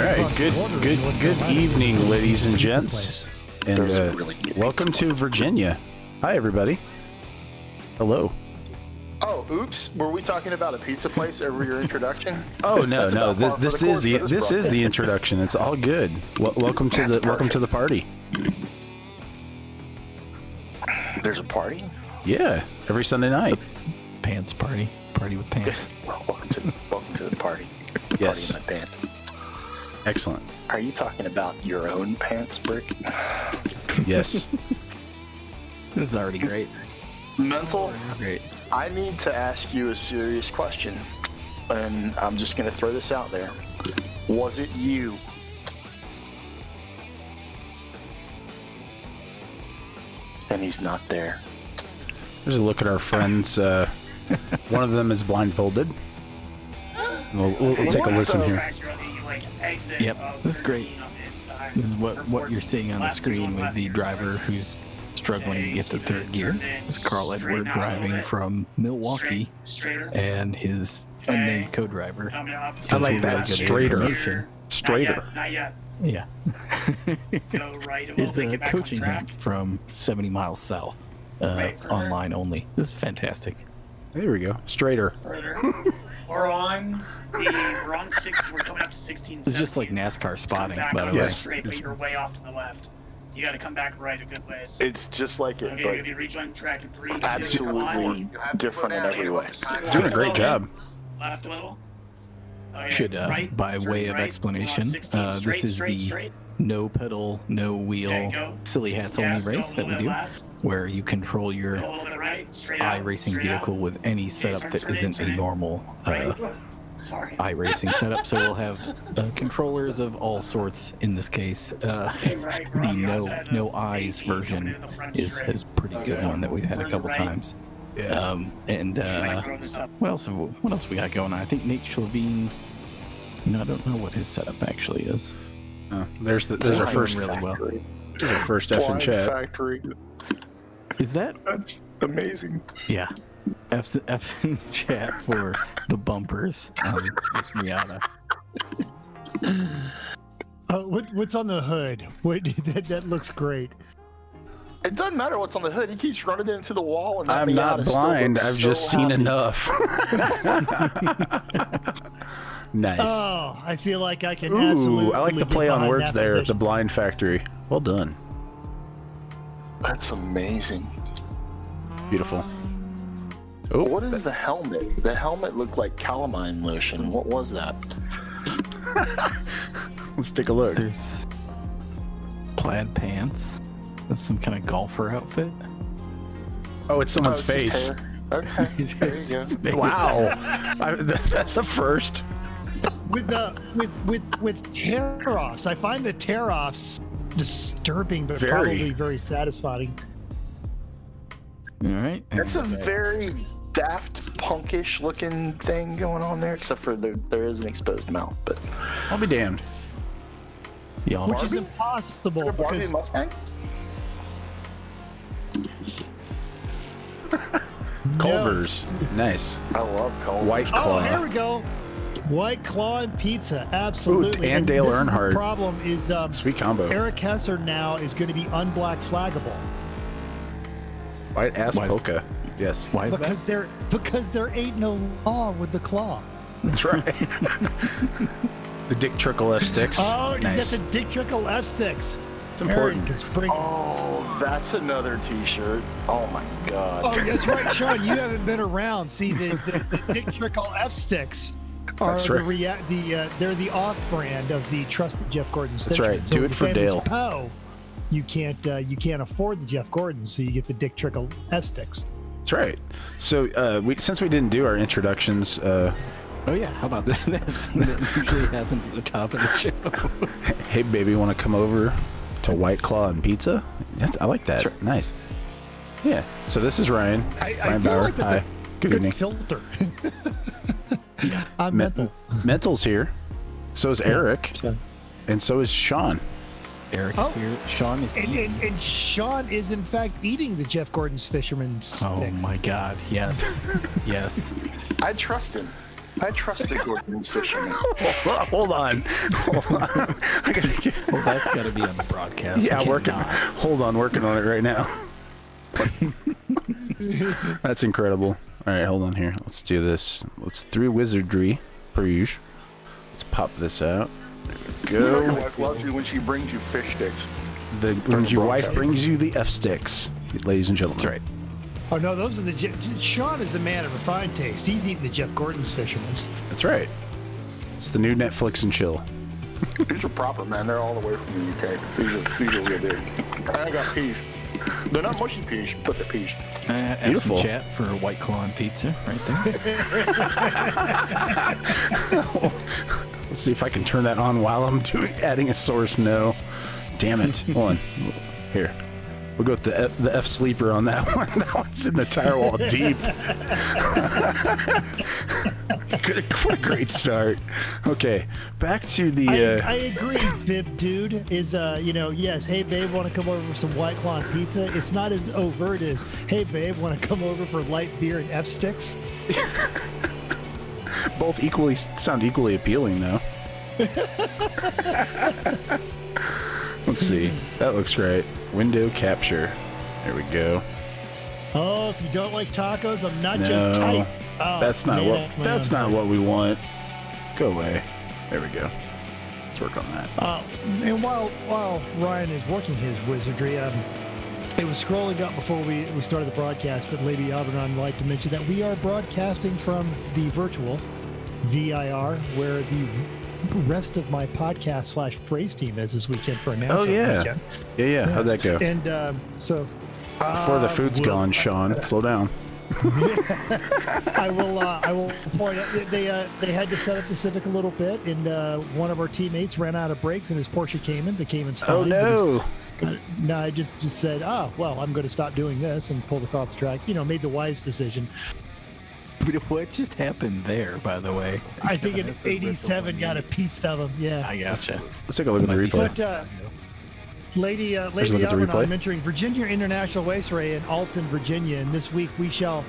right, good evening, ladies and gents, and welcome to Virginia. Hi, everybody. Hello. Oh, oops! Were we talking about a pizza place over your introduction? Oh no, no. This is the introduction. It's all good. Welcome to the party. There's a party? Yeah, every Sunday night. Pants party with pants. Welcome to the party. Yes. Party in my pants. Excellent. Are you talking about your own pants, Brick? Yes. This is already great. Mental. Great. I need to ask you a serious question, and I'm just going to throw this out there. Was it you? And he's not there. There's a look at our friends. One of them is blindfolded. We'll take a listen here. Yep, this is great. This is what you're seeing on the screen with the driver who's struggling to get to third gear. This is Carl Edward driving from Milwaukee, and his unnamed co-driver. I like that. Straighter. Yeah. Is coaching him from 70 miles south, online only. This is fantastic. There we go. Straighter. We're on 6. We're coming up to 16. It's just like NASCAR spotting, by the way. Yes. Straight, but you're way off to the left. You got to come back right a good ways. It's just like it, Okay, you rejoin track in 3, 2, absolutely 1. different in every way. He's doing a great job. Left a little. Okay, Should, right, by turn way of right, explanation, 16, this is the straight. no pedal, no wheel, Okay, go. silly hats only Gas, go race a that we little do, bit left. where you control your Go a little bit right, straight out, iRacing straight out. vehicle with any setup that isn't a normal Right. Sorry. iRacing setup. So we'll have controllers of all sorts. In this case, Okay, right, we're the on the outside no of eyes 18, version coming into the front is straight. a pretty good one that we've had a couple Right. times. Yeah. And Might throw this up. what else we got going on? I think Nate Schleveen. I don't know what his setup actually is. There's our first really well. There's our first F in Blind chat. Factory. Is that? That's amazing. Yeah. F's in the chat for the bumpers on this Miata. What's on the hood? That looks great. It doesn't matter what's on the hood. He keeps running into the wall, and that I'm not Miata still blind. looks I've so just seen happy. enough. Nice. Oh, I feel like I can Ooh, absolutely. I like the get play on behind words that there. The position. Blind Factory. Well done. That's amazing. Beautiful. Oh, What is the helmet? The helmet looked like calamine lotion. What was that? let's take a look. There's plaid pants. That's some kind of golfer outfit. Oh, it's someone's Oh, it's face. just hair. Okay, there you go. Wow, that's a first. with tear offs. I find the tear offs disturbing, but Very. probably very satisfying. All right. It's a very Daft Punkish looking thing going on there, except for there is an exposed mouth. But I'll be damned. Y'all Which is Barbie? impossible Barbie because Mustang? Culver's. Nice. I love Culver. White oh, Claw. here we go. White Claw and pizza, absolutely. and Dale this is Earnhardt. The problem is Sweet combo. Eric Hesser now is going to be unblack flaggable White ass Why is- polka. Yes, Why is that? because there ain't no law with the claw. that's right. The Dick Trickle F sticks. Oh, nice. you got the Dick Trickle F sticks. It's important. Eric is bring- Oh, that's another T-shirt. Oh my God. Oh, that's right, Sean. You haven't been around. See, the Dick Trickle F sticks are That's right. they're the off-brand of the trusted Jeff Gordon. That's right. Do it for Dale. Poe, you can't afford the Jeff Gordon, so you get the Dick Trickle F sticks. That's right. So, since we didn't do our introductions, Oh yeah. How about this? That usually happens at the top of the show. hey baby, want to come over to White Claw and pizza? I like that. That's right. Nice. Yeah. So this is Ryan. I Ryan feel Bauer. like that's Hi. a Good good evening. filter. I'm mental. Mental's here. So is Eric. And so is Sean. Eric Oh. is here. Sean is eating. And Sean is in fact eating the Jeff Gordon's fisherman sticks. Oh my God! Yes, yes. I trust him. I trust the Gordon's fishermen. Hold on. I gotta get... Well, that's got to be on the broadcast. Yeah, We working. cannot. Hold on, working on it right now. That's incredible. All right, hold on here. Let's do this. Let's through wizardry, Bruges. Let's pop this out. There we Your go. wife loves you when she brings you fish sticks. When your wife brings you the F sticks, ladies and gentlemen. That's right. Oh no, those are the Sean is a man of refined taste. He's eating the Jeff Gordon's fisherman's. That's right. It's the new Netflix and chill. These are proper, man. They're all the way from the UK. These are real big. And I got peas. They're not mushy peas, but they're peas. Beautiful. Some chat for White Claw and pizza right there. Let's see if I can turn that on while I'm adding a source. No. Damn it. Hold on. Here. We'll go with the F sleeper on that one. That one's in the tire wall deep. What a great start. Okay, back to the. I agree, Bib dude. Is yes, hey babe, want to come over for some White Claw and pizza? It's not as overt as, hey babe, want to come over for light beer and F sticks? Both sound equally appealing, though. Let's see. That looks great. Window capture. There we go. Oh, if you don't like tacos, I'm not No, your type. Oh, that's not man, That's not what we want. Go away. There we go. Let's work on that. And while Ryan is working his wizardry, it was scrolling up before we started the broadcast, but Lady Albernon would like to mention that we are broadcasting from the virtual VIR, where the rest of my podcast / praise team is this weekend for a national weekend. Yeah. How'd that go? And Before the food's gone, Sean, slow down. I will point out they had to set up the Civic a little bit, and one of our teammates ran out of brakes and his Porsche Cayman. The Cayman's fine. Oh no! No, I just said, well, I'm going to stop doing this and pull the car off the track. Made the wise decision. What just happened there, by the way? I think an 87 got a piece of him. Yeah. I gotcha. Let's take a look at the replay. But Lady look at the Albernon replay. mentoring Virginia International Raceway in Alton, Virginia, and this week we shall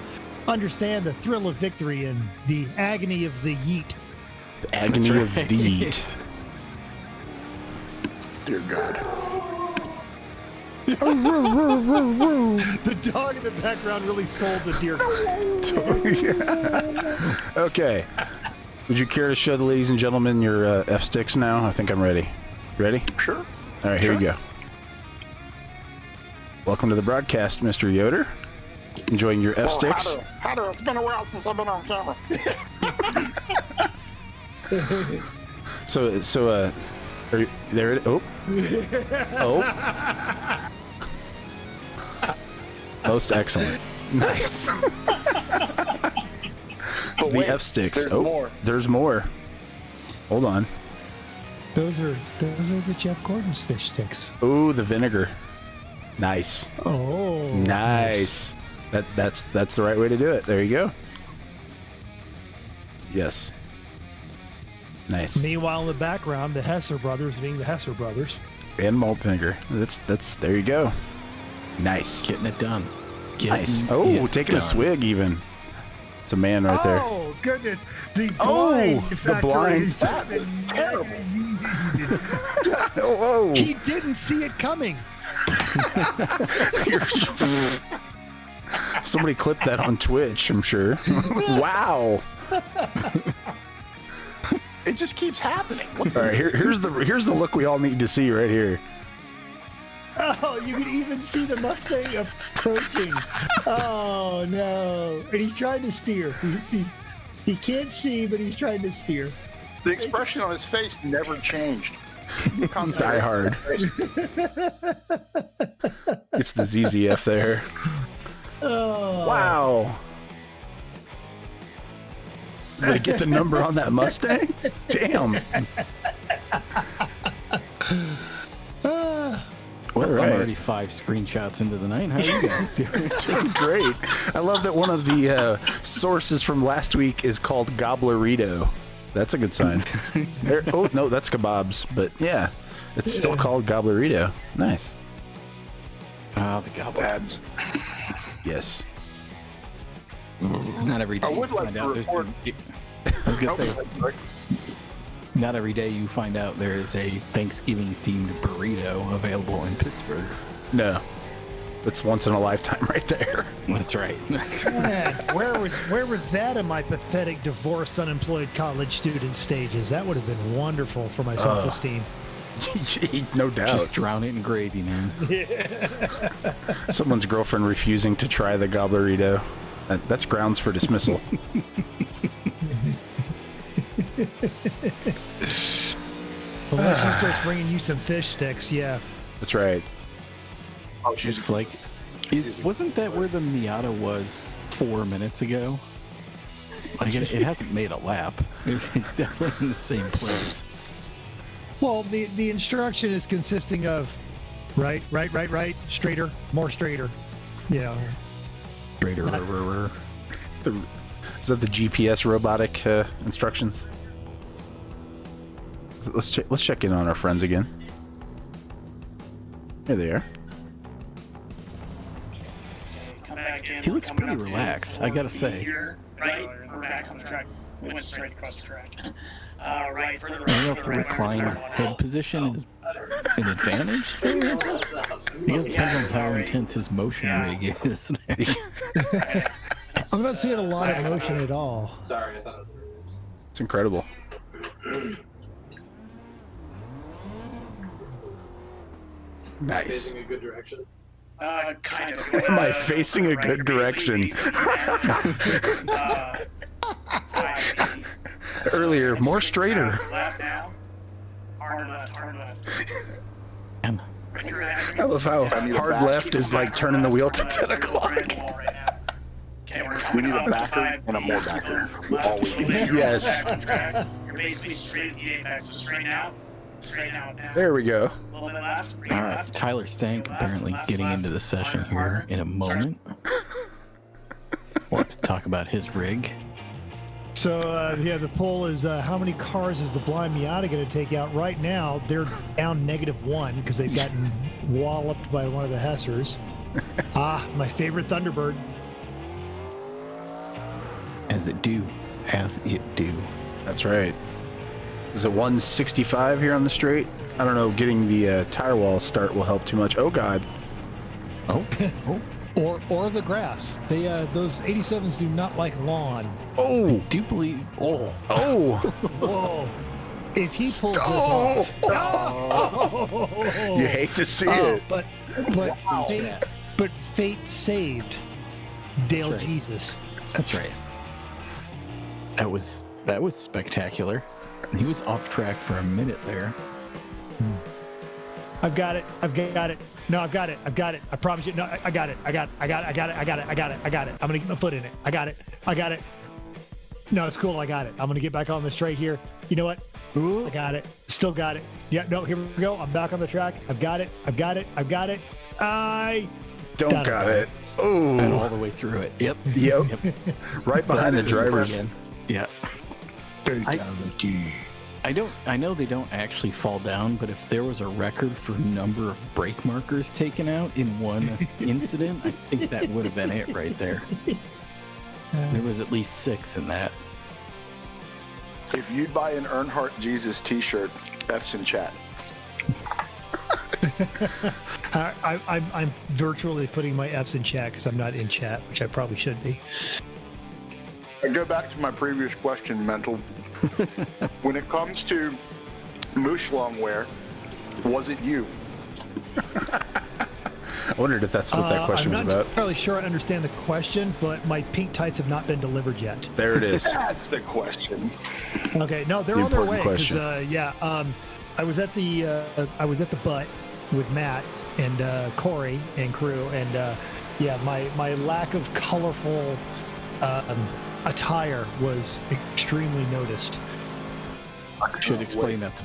understand the thrill of victory and the agony of the yeet. The agony of the yeet. Dear God. The dog in the background really sold the deer. Okay. Would you care to show the ladies and gentlemen your F sticks now? I think I'm ready. Ready? Sure. All right, here we go. Welcome to the broadcast, Mr. Yoder. Enjoying your F sticks? Hatter, it's been a while since I've been on camera. So, are you, there it. Oh. Most excellent. Nice. But The wait, F sticks. there's more. There's more. Hold on. Those are the Jeff Gordon's fish sticks. Oh, the vinegar. Nice. Oh, Nice. That's the right way to do it. There you go. Yes. Nice. Meanwhile, in the background, the Hesser brothers being the Hesser brothers. And malt vinegar. That's there you go. Nice. Getting it done. Nice. Oh, taking a swig even. It's a man right there. Oh goodness! The Oh, blind the blind. factory is terrible. Whoa. He didn't see it coming. Somebody clipped that on Twitch, I'm sure. Wow. It just keeps happening. All right, here's the look we all need to see right here. Oh, you can even see the Mustang approaching. Oh no! And he's trying to steer. He can't see, but he's trying to steer. The expression on his face never changed. Die hard. It's the ZZF there. Oh. Wow. Did I get the number on that Mustang? Damn. Well, All right. I'm already 5 screenshots into the night. How are you guys doing? Doing great. I love that one of the sources from last week is called Gobblerito. That's a good sign. Oh, no, that's kebabs. But yeah, it's still called Gobblerito. Nice. Oh, the gobble. Abs. Yes. It's not every day I would you like find to out there's report- been I was gonna say, not every day you find out there is a Thanksgiving-themed burrito available in Pittsburgh. No. It's once in a lifetime right there. That's right. Man, where was that in my pathetic divorced, unemployed college student stages? That would have been wonderful for my self-esteem. No doubt. Just drown it in gravy, man. Someone's girlfriend refusing to try the Gobblerito. That's grounds for dismissal. Unless she starts bringing you some fish sticks, yeah. That's right. Oh, It's like, wasn't that where the Miata was 4 minutes ago? Like it hasn't made a lap. It's definitely in the same place. Well, the instruction is consisting of right, straighter, more straighter. You know. Straighter. Is that the GPS robotic instructions? Let's check in on our friends again. Here they are. Come back in. He looks Coming pretty up to relaxed, I gotta say. Here, right, we're back on the track. We went straight across the track. Right, further I don't know if the further right, reclined we're gonna start head position is an advantage there. I guess it depends on how intense his motion rig is. I'm not seeing a lot of motion at all. Sorry, I thought it was. It's incredible. Nice. Facing a good direction. Kind of. Am I facing a good direction? Earlier, more straighter. Left now. Hard left. And I love how hard left is like turning the wheel to 10 o'clock. Okay, we're We need coming a up backer to 5. and a more backer. We Left, always need. Yes. back on track. You're basically straight at the apex, so straighten out now. There we go. A little bit left. all right, Tyler Stank apparently getting into the session here in a moment. We'll have to talk about his rig. So, the poll is how many cars is the blind Miata going to take out? Right now, they're down -1 because they've gotten walloped by one of the Hessers. My favorite Thunderbird. As it do. That's right. Is it 165 here on the straight? I don't know. Getting the tire wall start will help too much. Oh, God. Oh. Or the grass. They those 87s do not like lawn. Oh. Do you believe? Oh. Whoa. If he pulls this off. You hate to see Oh, it. but fate saved Dale That's right. Jesus. That's right. That was spectacular. He was off track for a minute there. I've got it. No, I've got it. I promise you. No, I got it. I got it. I'm gonna get my foot in it. I got it. No, it's cool. I got it. I'm gonna get back on the straight here. You know what? I got it. Still got it. Yeah, no, here we go. I'm back on the track. I've got it. I Don't got it. And Oh. all the way through it. Yep. Yep. Right behind the drivers. Again. Yeah. I know they don't actually fall down, but if there was a record for number of brake markers taken out in one incident, I think that would have been it right there. There was at least 6 in that. If you'd buy an Earnhardt Jesus T-shirt, F's in chat. I'm virtually putting my F's in chat because I'm not in chat, which I probably should be. I go back to my previous question, Mental. When it comes to Moosh Longwear, was it you? I wondered if that's what that question was I'm about. not entirely sure I understand the question, but my pink tights have not been delivered yet. There it is. That's the question. Okay, no, they're The on their way. important 'Cause, question. I was at the butt with Matt and Corey and crew, and my lack of colorful attire was extremely noticed. Should explain that's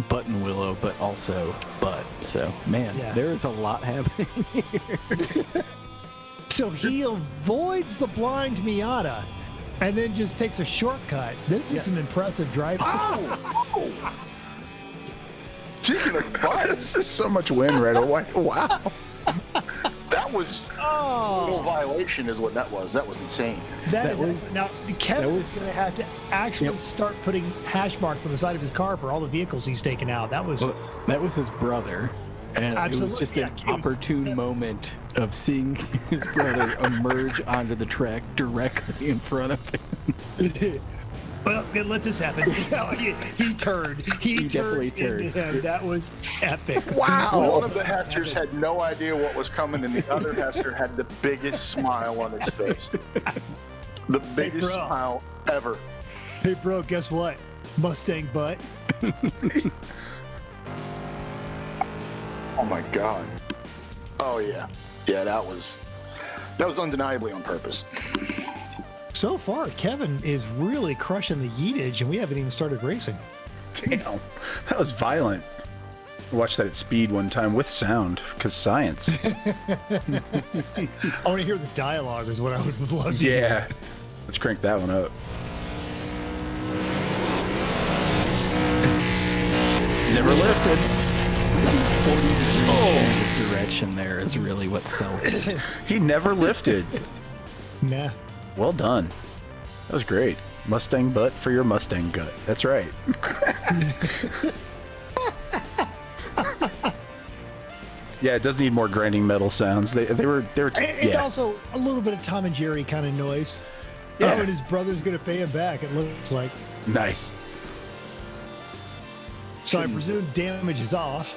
button willow, but also butt. So, man, Yeah. there is a lot happening here. So he avoids the blind Miata and then just takes a shortcut. This is some impressive driving. Speaking of butt, This is so much wind right away. Wow. that That was a little violation, is what that was. That was insane. Now Kevin is going to have to actually start putting hash marks on the side of his car for all the vehicles he's taken out. That was his brother, and it was just an opportune moment of seeing his brother emerge onto the track directly in front of him. Well, let this happen. He turned. He definitely turned. turned. Into him. That was epic. Wow! One of the Hesters had no idea what was coming, and the other Hester had the biggest smile on his face. The biggest smile ever. Hey, bro, guess what? Mustang butt. Oh my God. Oh yeah. Yeah, that was undeniably on purpose. So far, Kevin is really crushing the yeetage, and we haven't even started racing. Damn, that was violent. I watched that at speed one time with sound, because science. I want to hear the dialogue is what I would love to hear. Yeah. Let's crank that one up. Never lifted. 40 direction there is really what sells it. He never lifted. Nah. Well done. That was great. Mustang butt for your Mustang gut. That's right. Yeah, it does need more grinding metal sounds. They were And also a little bit of Tom and Jerry kind of noise. Yeah. Oh, and his brother's going to pay him back, it looks like. Nice. So I presume damage is off.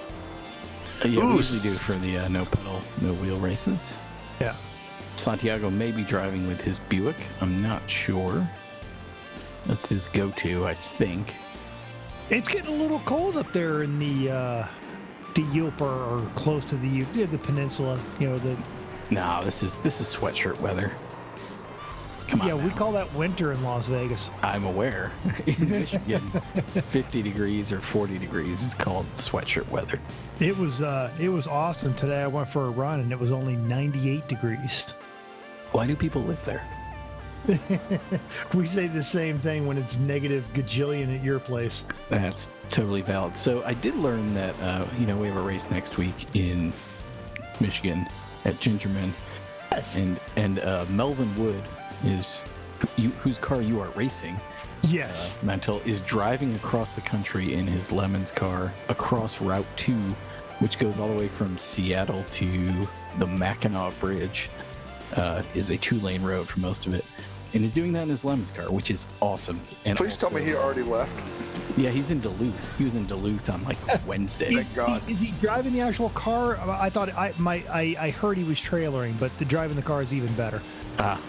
Yeah, we usually do for the no pedal, no wheel races. Yeah. Santiago may be driving with his Buick. I'm not sure. That's his go-to, I think. It's getting a little cold up there in the Yelp or close to the peninsula. You know, No, this is sweatshirt weather. Come on. Yeah, we now. call that winter in Las Vegas. I'm aware. In Michigan, 50 degrees or 40 degrees is called sweatshirt weather. It was awesome today. I went for a run and it was only 98 degrees. Why do people live there? We say the same thing when it's negative gajillion at your place. That's totally valid. So I did learn that we have a race next week in Michigan at Gingerman. Yes. And Melvin Wood is whose car you are racing. Yes. Mantel is driving across the country in his Lemons car across Route 2, which goes all the way from Seattle to the Mackinac Bridge. Is a 2-lane road for most of it. And he's doing that in his Lemons car, which is awesome. And Please tell me he already left. Yeah, he's in Duluth. He was in Duluth on Wednesday. Thank God. Is he driving the actual car? I thought I heard he was trailering, but the driving the car is even better.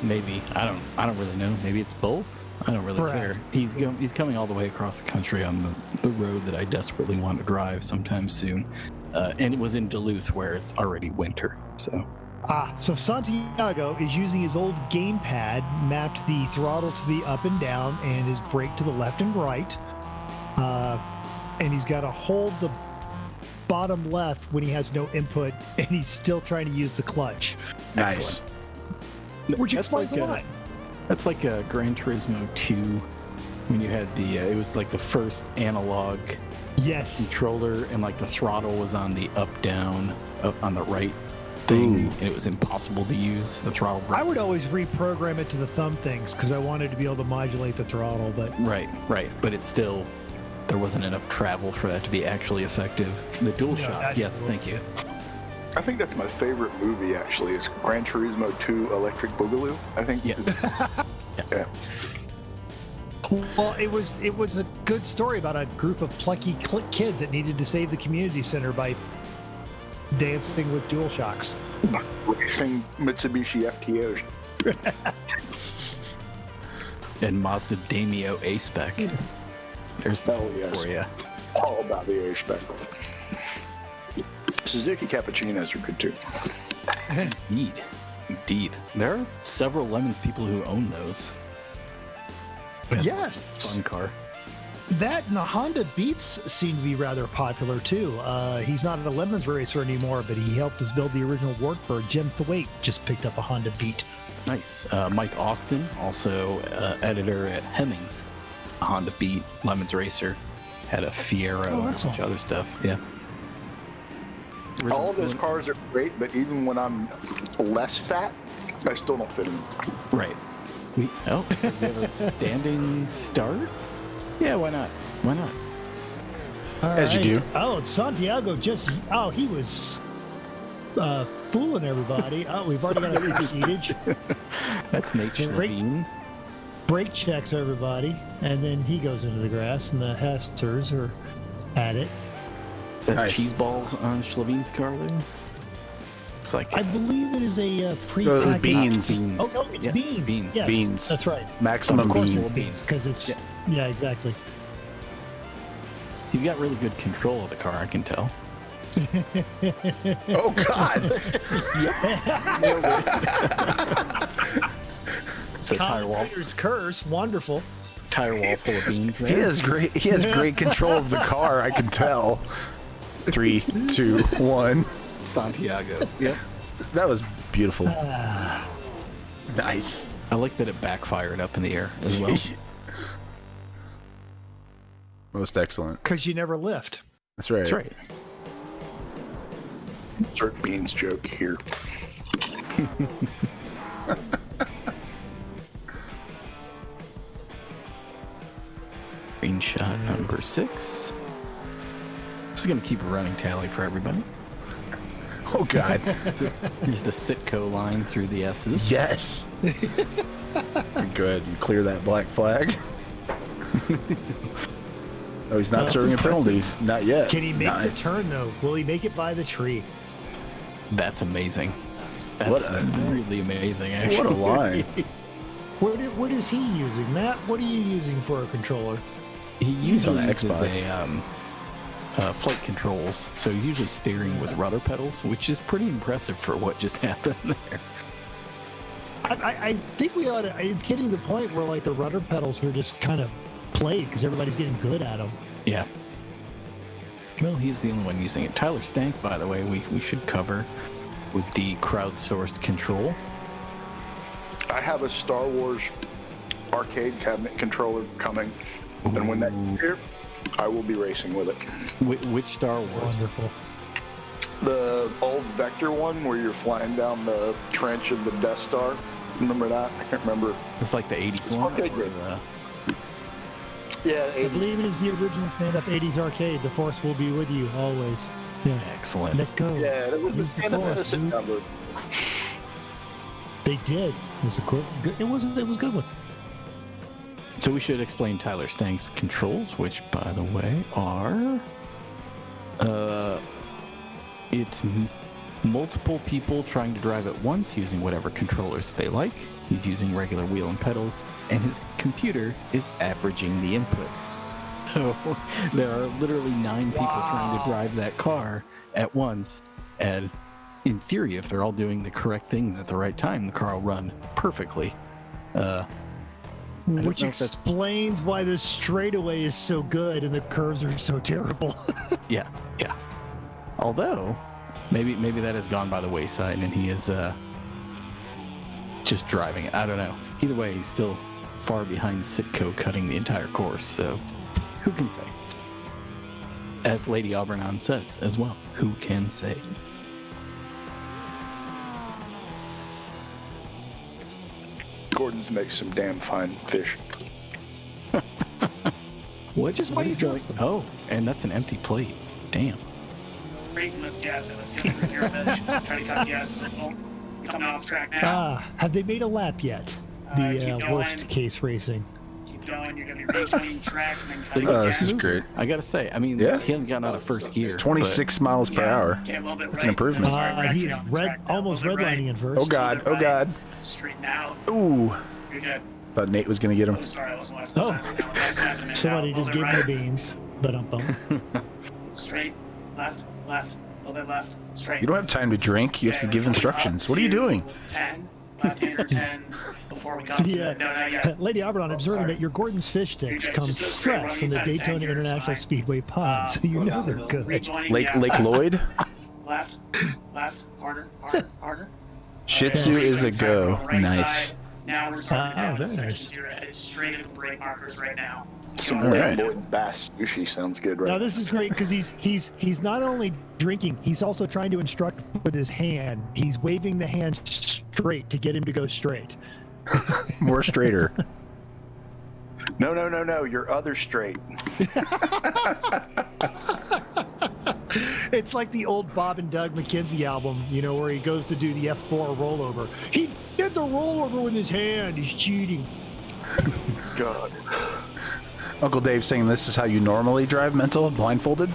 Maybe. I don't really know. Maybe it's both. I don't really care. He's coming all the way across the country on the road that I desperately want to drive sometime soon. And it was in Duluth where it's already winter. So Santiago is using his old gamepad, mapped the throttle to the up and down and his brake to the left and right. And he's got to hold the bottom left when he has no input, and he's still trying to use the clutch. Nice. Excellent. Which That's explains like a lot. That's like a Gran Turismo 2 when you had it was like the first analog Yes. controller, and like the throttle was on the up down on the right thing, and it was impossible to use the throttle. I would always reprogram it to the thumb things because I wanted to be able to modulate the throttle, but Right, but it's still, there wasn't enough travel for that to be actually effective. The DualShock, yes, thank you. I think that's my favorite movie, actually. It's Gran Turismo 2 Electric Boogaloo, I think. Yes. Yeah. well, it was a good story about a group of plucky kids that needed to save the community center by dancing with DualShocks. Racing Mitsubishi FTOs. And Mazda Daimyo A-Spec. There's the Hell yes. for you. All about the A-Spec. Suzuki Cappuccinos are good too. Indeed. There are several Lemons people who own those. Yes. Fun car. That and the Honda Beats seem to be rather popular too. He's not a Lemons racer anymore, but he helped us build the original Wartburg. Jim Thwaite just picked up a Honda Beat. Nice. Mike Austin, also editor at Hemmings, a Honda Beat, Lemons racer, had a Fiero, and a bunch of other stuff. Yeah. All of those cars are great, but even when I'm less fat, I still don't fit in them. Right. So we have a standing start? Yeah, why not? Why not? All As you do. Oh, Santiago he was fooling everybody. Oh, we've already got a seatage. That's Nate Schlerbeen. Brake checks everybody, and then he goes into the grass, and the Hesters are at it. Is that Nice. cheese balls on Schlerbeen's car there? It's like I believe it is a pre-packaged... beans. Oh, no, it's Yeah, beans. beans. Yes, Beans. That's right. Maximum Of course beans. it's beans, because it's... Yeah, exactly. he's got really good control of the car, I can tell. Oh, God. So tire wall Commentator's curse, wonderful. full of beans there. He has great control of the car, I can tell. 3, 2, 1. Santiago. Yep. That was beautiful. Nice. I like that it backfired up in the air as well. Most excellent. Because you never lift. That's right. That's right. Insert beans joke here. Green shot number 6. This is going to keep a running tally for everybody. Oh, God. Here's the Sitco line through the S's. Yes. Go ahead and clear that black flag. Oh, he's not That's serving impressive. a penalty. Not yet. Can he make Nice. the turn, though? Will he make it by the tree? That's amazing. That's really amazing, actually. What a line. What is he using, Matt? What are you using for a controller? He on usually the uses Xbox. flight controls, so he's usually steering with rudder pedals, which is pretty impressive for what just happened there. I think we ought to... It's getting to the point where, like, the rudder pedals are just kind of played because everybody's getting good at them. Yeah. Well, he's the only one using it. Tyler Stank, by the way, we should cover with the crowdsourced control. I have a Star Wars arcade cabinet controller coming, and when that gets here, I will be racing with it. Which Star Wars? Wonderful. The old Vector one where you're flying down the trench of the Death Star. Remember that? I can't remember. It's like the 80s one. Okay, or good. the- Yeah, I believe it is the original stand-up 80s arcade. The Force will be with you always. Yeah. Excellent. Let go. yeah, it was the Use the stand-up Force, medicine dude. number. They did. It was a good. It was a good one. So we should explain Tyler Stank's controls, which, by the way, are it's multiple people trying to drive at once using whatever controllers they like. He's using regular wheel and pedals, and his computer is averaging the input. So there are literally 9 people trying to drive that car at once, and in theory, if they're all doing the correct things at the right time, the car will run perfectly. Which know if that's- explains why the straightaway is so good and the curves are so terrible. Yeah. Although, maybe that has gone by the wayside, and he is just driving. I don't know. Either way, he's still far behind Sitco cutting the entire course. So, who can say? As Lady Aubernon says as well, who can say? Gordon's makes some damn fine fish. What Just why is you going? trust him. Oh, and that's an empty plate. Damn. Breaking, let's gas it. Let's get it from here. Try to cut gas. Coming off track now. Have they made a lap yet? Keep The going. worst case racing. Keep going. You're going to be reclaiming track and then cutting Oh, This is gas. great. I gotta say, I mean, Yeah. he hasn't gotten out of first gear. 26 miles per hour. Get a little bit That's right, an improvement. then start He's ratcheting on the track now, a almost little bit redlining right. in first. Oh, God. Oh, God. Straighten out. Ooh. You're good. Thought Nate was going to get him. Oh, sorry, I wasn't last Oh. time. Now, next guy's a minute Somebody now, a just little gave bit me right. beans. But Straight, left, left, a little bit left, straight. You don't have time to drink. You have to Okay, give we're instructions. up What are you to doing? 10, left-hander 10, before we come to Yeah. no, not yet. Lady Aubernon, observing sorry. that your Gordon's fish sticks Okay, come just go straight, fresh run from the inside of 10 Daytona here, it's International fine. Speedway pond, so you know they're good. Rejoining Lake the Lake Lloyd? left, harder, harder. Shih Okay, Tzu is a track go. on the right Nice. side. Now we're starting Ah, down very the nice. sections. You're headed straight at the brake markers right now. Some All Lake right. Lloyd bass sushi sounds good, right? Now this is great because he's not only drinking, he's also trying to instruct with his hand. He's waving the hand straight to get him to go straight. More straighter. No. Your other straight. It's like the old Bob and Doug McKenzie album, you know, where he goes to do the F4 rollover. He did the rollover with his hand. He's cheating. God. Uncle Dave saying this is how you normally drive mental, blindfolded?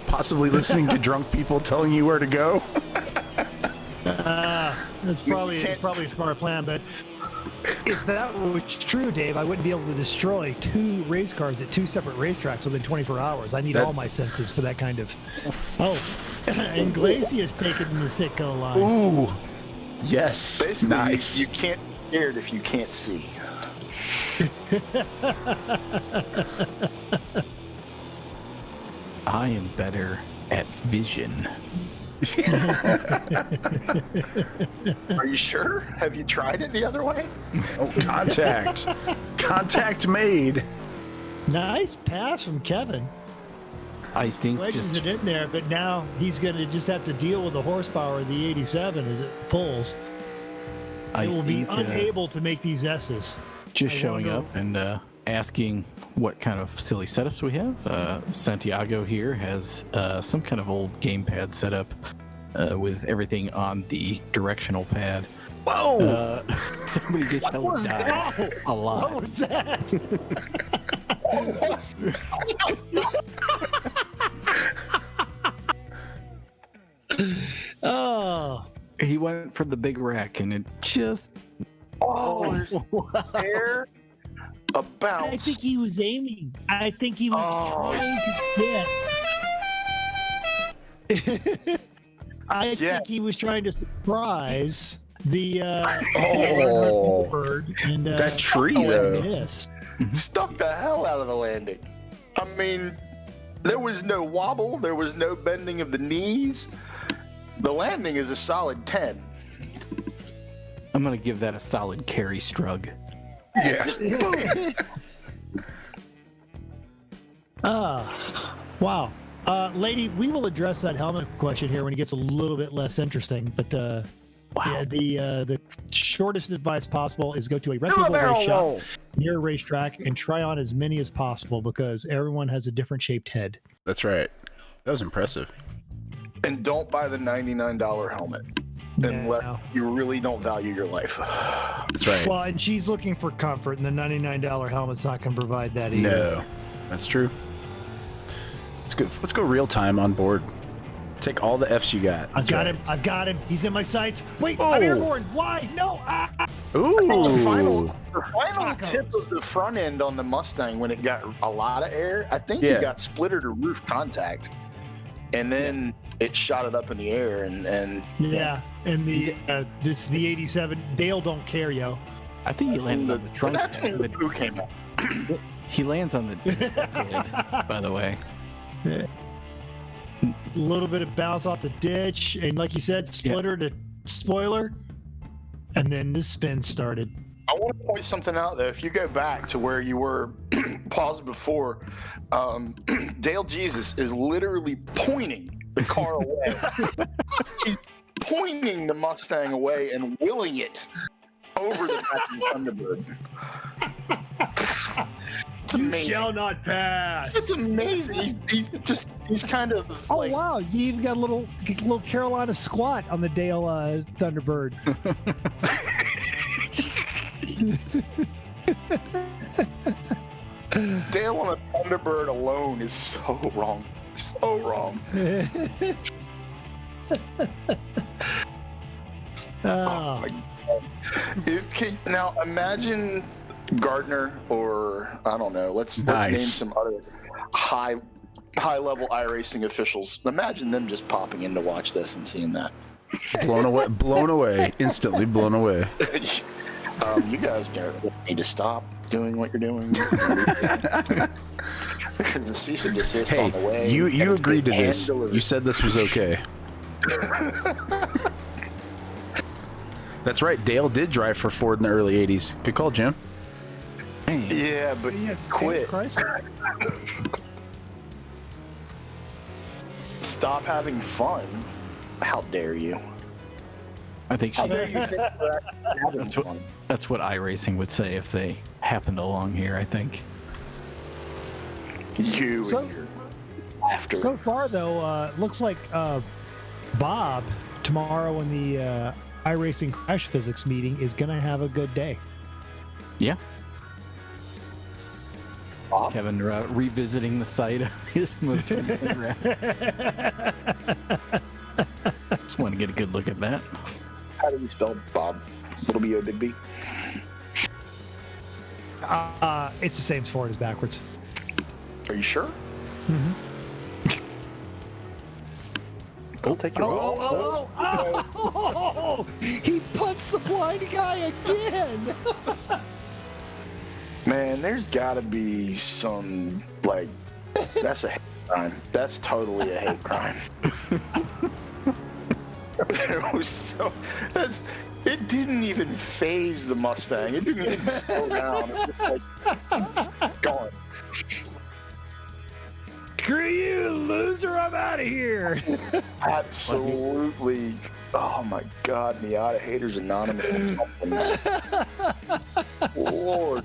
Possibly listening to drunk people telling you where to go? It's probably a smart plan, but if that was true, Dave, I wouldn't be able to destroy 2 race cars at 2 separate racetracks within 24 hours. I need all my senses for that kind of... Oh, and Glacia's taking the Sitco line. Ooh. Yes. Basically, Nice. you can't be scared if you can't see. I am better at vision. Are you sure? Have you tried it the other way? Oh, contact. Contact made. Nice pass from Kevin. I think Wedges just it in there, but now he's going to just have to deal with the horsepower of the 87 as it pulls. It will be unable to make these S's. just I showing wonder- up and asking what kind of silly setups we have. Santiago here has some kind of old gamepad setup with everything on the directional pad. Whoa. Somebody just held down a lot. What was that? Oh, He went for the big rack and it just Oh, there's air. A bounce. I think he was aiming. I think he was trying to get. I think he was trying to surprise the bird. And, That tree, oh, though. missed. Stuck the hell out of the landing. I mean, there was no wobble. There was no bending of the knees. The landing is a solid 10. I'm gonna give that a solid carry strug. Yeah. Wow. Lady, we will address that helmet question here when it gets a little bit less interesting. But yeah, the shortest advice possible is go to a reputable race shop near a racetrack and try on as many as possible because everyone has a different shaped head. That's right. That was impressive. And don't buy the $99 helmet unless No. you really don't value your life. That's right. Well, and she's looking for comfort, and the $99 helmet's not going to provide that either. No, that's true. Let's go real time on board. Take all the F's you got. I've got him. I've got him. He's in my sights. Wait, I'm Oh. airborne. Why? No. Ooh. The final Tacos. tip of the front end on the Mustang when it got a lot of air, I think Yeah. he got splitter to roof contact. And then it shot it up in the air and Yeah, and the 87. Dale don't care, yo. I think he landed on the trunk. that's when the but poo came out. he lands on the head, by the way. A little bit of bounce off the ditch, and like you said, splitter to spoiler, and then the spin started. I want to point something out though. If you go back to where you were paused before, Dale Jesus is literally pointing the car away. He's pointing the Mustang away and willing it over the back of the Thunderbird. It's amazing. Shall not pass. It's amazing. He's kind of Oh like, wow! You even got a little Carolina squat on the Dale Thunderbird. Dale on a Thunderbird alone is so wrong. So wrong. Oh, Now imagine Gardner or I don't know. Let's name some other high level iRacing officials. Imagine them just popping in to watch this and seeing that. Blown away, instantly blown away. You guys need to stop doing what you're doing. There's a cease and desist on the way. Hey, you and it's agreed to being this. hand-delivered. You said this was okay. That's right. Dale did drive for Ford in the early 80s. Good call, Jim. Hey, Yeah, but quit. Chrysler. Stop having fun. How dare you? I think How she's, dare you think we're actually having fun? that's what iRacing would say if they happened along here, I think. You So- and your laughter. So far, though, looks like Bob tomorrow in the iRacing Crash Physics meeting is going to have a good day. Yeah. Bob? Kevin revisiting the site of his most recent wreck. Just want to get a good look at that. How do you spell Bob? Little B O big B. It's the same as forward as backwards. Are you sure? Mm-hmm. I'll take your word. Oh, he punts the blind guy again. Man, there's got to be some like that's a hate crime. That's totally a hate crime. It was so it didn't even phase the Mustang. It didn't even slow down. It was like gone. Screw you, loser! I'm out of here. Absolutely. Oh my God, Miata Haters Anonymous. Lord.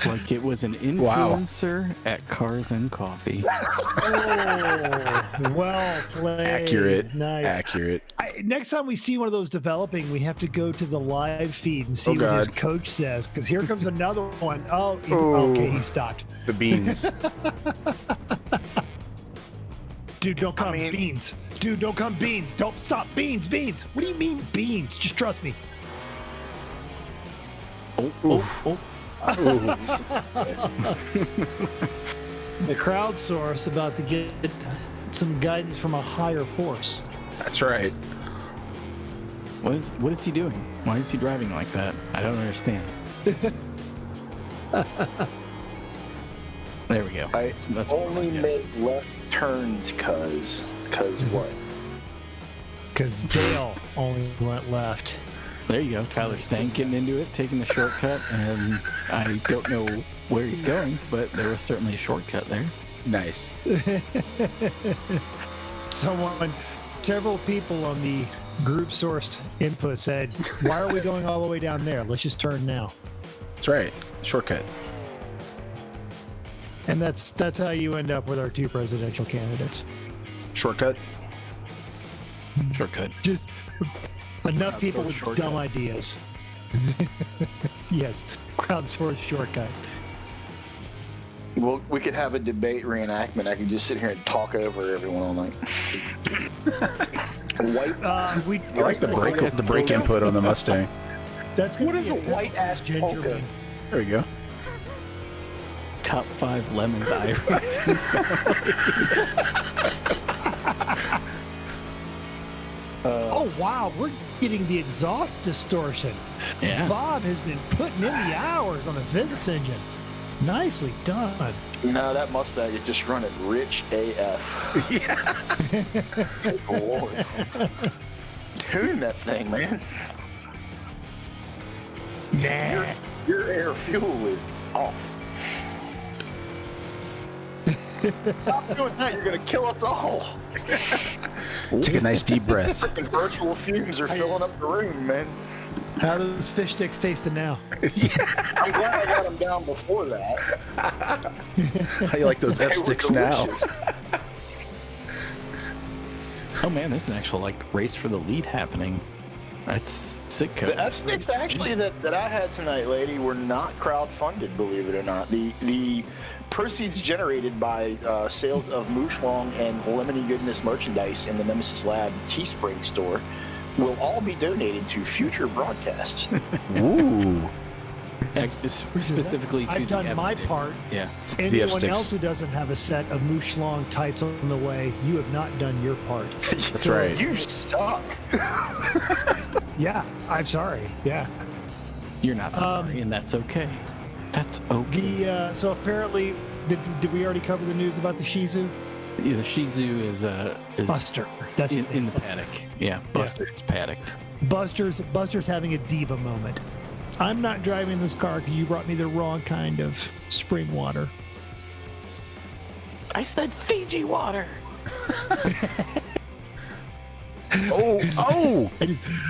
Like it was an Wow. influencer at Cars and Coffee. Oh, well played. Accurate. Nice. Accurate. Next time we see one of those developing, we have to go to the live feed and see Oh, what his God. coach says. Because here comes another one. Oh, Oh. okay, he stopped. The beans. Dude, don't come mean- beans. Dude, don't come beans. Don't stop beans. Beans. What do you mean beans? Just trust me. Oh. The crowdsource about to get some guidance from a higher force. That's right. What is he doing? Why is he driving like that? I don't understand. There we go. I That's only yeah. make left turns cause what? Because Dale only went left. There you go. Tyler Stank getting into it, taking the shortcut, and I don't know where he's going, but there was certainly a shortcut there. Nice. Several people on the group sourced input said, why are we going all the way down there? Let's just turn now. That's right. Shortcut. And that's how you end up with our two presidential candidates. Shortcut. Shortcut. Just enough people with shortcut. dumb ideas. Yes, crowdsourced shortcut. Well, we could have a debate reenactment. I could just sit here and talk over everyone all night. White. I like the brake input on the Mustang. That's gonna What be is a white-ass polka? gingerman. There we go. Top 5 lemons iRacing. Oh wow, we're getting the exhaust distortion. Yeah. Bob has been putting in the hours on the physics engine. Nicely done. No, that Mustang is just running rich AF. Good Lord. Tune that thing, man. Nah. Your air fuel is off. Stop doing that. You're going to kill us all. Take a nice deep breath. Freaking virtual fumes are filling up the room, man. How does fish sticks tasting now? I'm glad I got them down before that. How you like those They were F-sticks now? delicious. Oh man, there's an actual like race for the lead happening. That's sick. The F-sticks actually that I had tonight, lady, were not crowd-funded, believe it or not. The proceeds generated by sales of Mooshlong and Lemony Goodness merchandise in the Nemesis Lab Teespring store will all be donated to future broadcasts. Ooh. Specifically to I've the done my F-sticks. part. Yeah. The Anyone F-sticks. else who doesn't have a set of Mooshlong tights on the way, you have not done your part. That's right. You suck. Yeah, I'm sorry. Yeah. You're not sorry, and that's okay. That's okay. So apparently, did we already cover the news about the Shih Tzu? Yeah, the Shih Tzu is Buster. That's his in name. the paddock. Yeah, Buster's paddock. Buster's having a diva moment. I'm not driving this car because you brought me the wrong kind of spring water. I said Fiji water. Oh!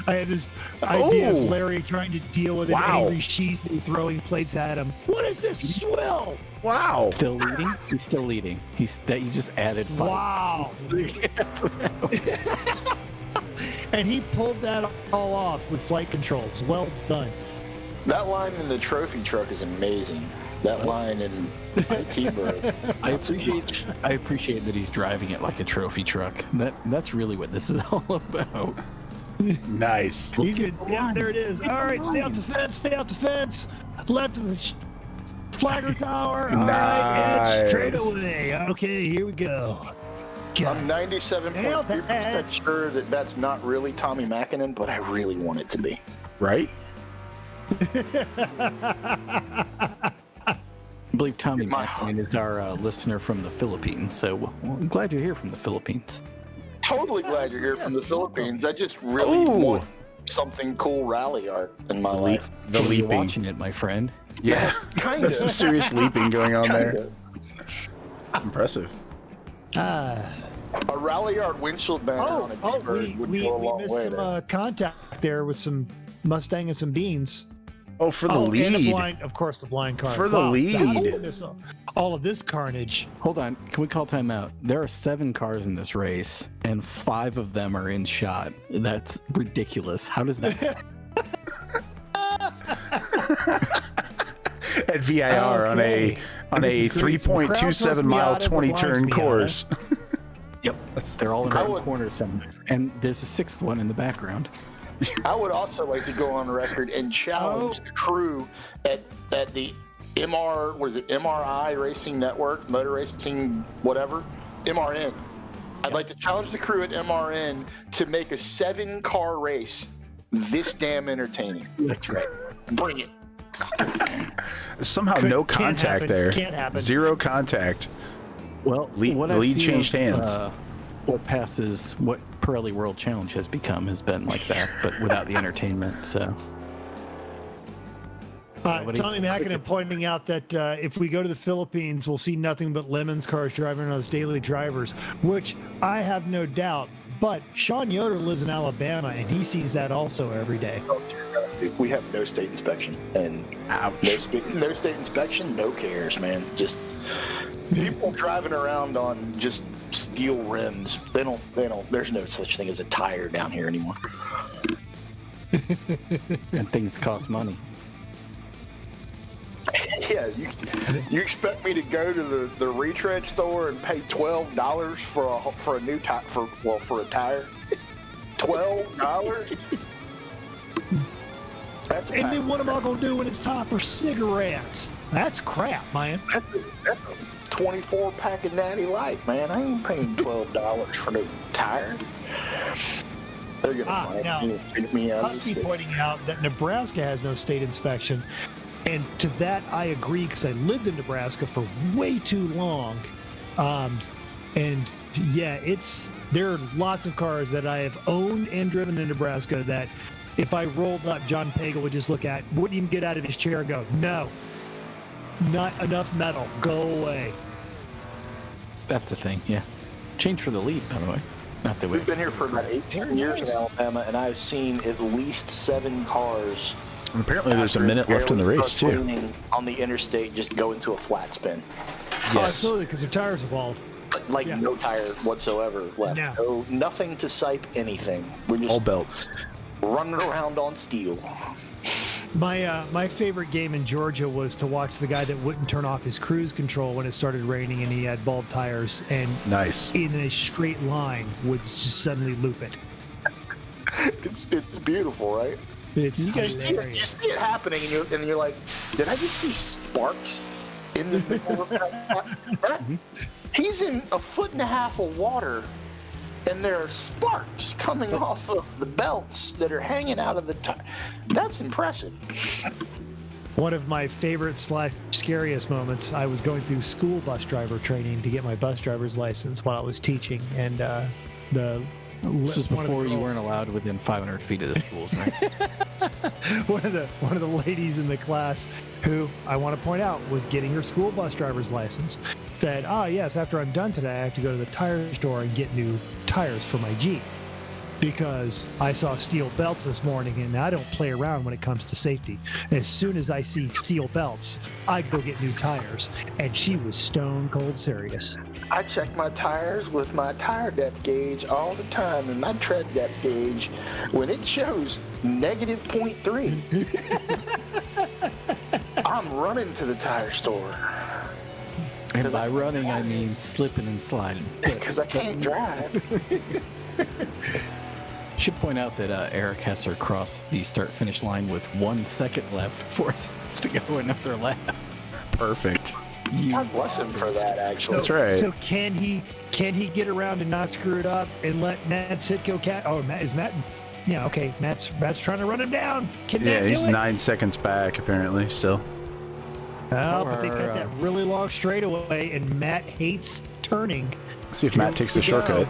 I had this idea of Larry trying to deal with an angry Shizu throwing plates at him. What is this swill? Wow! Still leading? He's still leading. You just added 5. Wow! And he pulled that all off with flight controls. Well done. That line in the trophy truck is amazing. That line in T-Bird. I appreciate that he's driving it like a trophy truck. That's really what this is all about. Nice. He's good. Yeah, there it is. All right, stay off the fence. Stay off the fence. Left of the flagger tower. All right, and straight away. Okay, here we go. I'm 97.3% sure that that's not really Tommy Mäkinen, but I really want it to be. Right? I believe Tommy Mäkinen is our listener from the Philippines, so I'm glad you're here from the Philippines. Totally glad you're here from the Philippines. I just really want something cool rally art in my life. The You're leaping. watching it, my friend. Yeah, Kind There's some of. serious leaping going on there. Impressive. A rally art windshield banner on a T-Bird would we go a long missed way. some contact there with some Mustang and some Beans. Oh, for the And the lead. blind, of course, the blind car. For the lead. All of this carnage. Hold on, can we call timeout? There are 7 cars in this race, and 5 of them are in shot. That's ridiculous. How does that happen? At VIR on a This is great. 3.27 mile Crowd tells me 20 out, turn it reminds me course. Yep, they're all in I the would- corner somewhere. And there's a 6th one in the background. I would also like to go on record and challenge the crew at the MRI Racing Network, Motor Racing, whatever, MRN. I'd like to challenge the crew at MRN to make a 7-car race this damn entertaining. That's right. Bring it. Somehow Can't no contact happen. there. Can't happen. 0 contact. Well, The what I've lead seen changed hands. What passes what Pirelli World Challenge has become has been like that, but without the entertainment. So, Tommy Mäkinen pointing out that if we go to the Philippines, we'll see nothing but Lemons cars driving on those daily drivers, which I have no doubt. But Sean Yoder lives in Alabama, and he sees that also every day. We have no state inspection, and no state inspection, no cares, man. Just people driving around on just steel rims. They don't. There's no such thing as a tire down here anymore. and things cost money. Yeah, you expect me to go to the retread store and pay $12 for a new tire for a tire? $12? That's And then what am I going to do when it's time for cigarettes? That's crap, man. That's a 24 pack of Natty Light, man. I ain't paying $12 for no tire. They're gonna find me and take me out of the Husky state. pointing out that Nebraska has no state inspection. And to that, I agree because I lived in Nebraska for way too long. And yeah, there are lots of cars that I have owned and driven in Nebraska that if I rolled up, John Pagel would just look at, wouldn't even get out of his chair and go, no, not enough metal, go away. That's the thing, yeah. Change for the lead, by the way. Not the way. We've been here for about 18 years in Alabama, and I've seen at least 7 cars. And apparently there's a minute left in the race, too. On the interstate, just go into a flat spin. Oh, absolutely, because their tires are bald. Like no tire whatsoever left. No. Nothing to sipe anything. We're just All belts. running around on steel. My favorite game in Georgia was to watch the guy that wouldn't turn off his cruise control when it started raining and he had bald tires and Nice. in a straight line would just suddenly loop it. It's beautiful, right? It's You see it happening, and you're like, did I just see sparks in the middle of that? He's in 1.5 foot of water, and there are sparks coming off of the belts that are hanging out of the tire. That's impressive. One of my favorite / scariest moments, I was going through school bus driver training to get my bus driver's license while I was teaching, and This is one of the before you girls- weren't allowed within 500 feet of the schools, right? one of the ladies in the class, who I want to point out was getting her school bus driver's license, said, yes, after I'm done today, I have to go to the tire store and get new tires for my Jeep, because I saw steel belts this morning, and I don't play around when it comes to safety. As soon as I see steel belts, I go get new tires. And she was stone cold serious. I check my tires with my tire depth gauge all the time, and my tread depth gauge, when it shows -0.3, I'm running to the tire store. And by running, I mean slipping and sliding. Because I can't drive. Should point out that Eric Hesser crossed the start-finish line with 1 second left for us to go another lap. Perfect. God bless him for that, actually. That's right. So can he get around and not screw it up and let Matt Sitko is Matt? Yeah, okay. Matt's trying to run him down. Can Matt do He's it? 9 seconds back, apparently, still. Oh, but they got that really long straightaway, and Matt hates turning. See if Matt takes the Here we go. shortcut.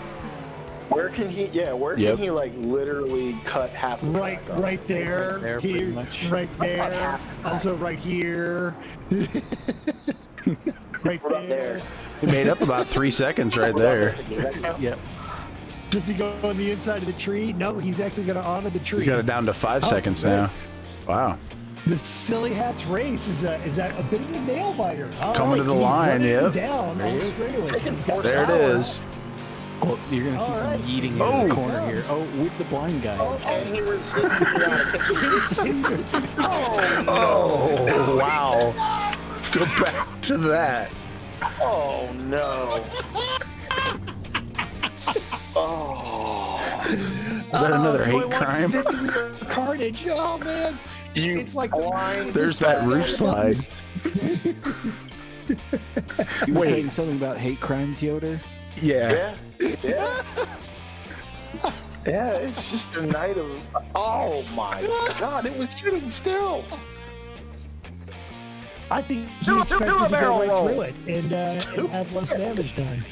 Where can he, can he, like, literally cut half the Right there. Right there, here, pretty much. Right there. Also right here. Right What up there? He made up about 3 seconds right there. Yep. Does he go on the inside of the tree? No, he's actually going to honor the tree. He's got it down to 5 seconds right. now. Wow. The Silly Hats race is that a bit of a nail biter. All Coming to the he's line, running yep. Down on the straightaway. There it is. Well, you're going to see some yeeting in the corner here. Oh, with the blind guy. And he resisted. Oh, wow. Let's go back to that. Oh, no. Oh. Is that another hate crime? Carnage. Oh, man. You It's like blind. There's that roof slide. You were Wait. saying something about hate crimes, Yoder? Yeah. Yeah. Yeah, it's just a night of. Oh my God! It was sitting still. I think he Do a expected to barrel go right roll. through it and have less damage done.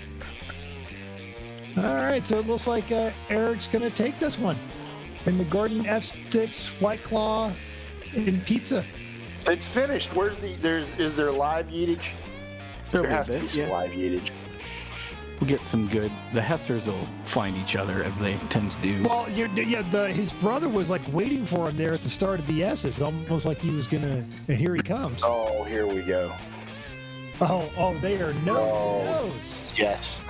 All right, so it looks like Eric's going to take this one in the Gordon F6 White Claw and Pizza. It's finished. Where's the? Is there live yeetage? There has to be some live yeetage. We'll get some good. The Hessers will find each other as they tend to do. Well, his brother was like waiting for him there at the start of the S's, almost like he was gonna. And here he comes. Oh, here we go. Oh, they are nose to nose. Yes.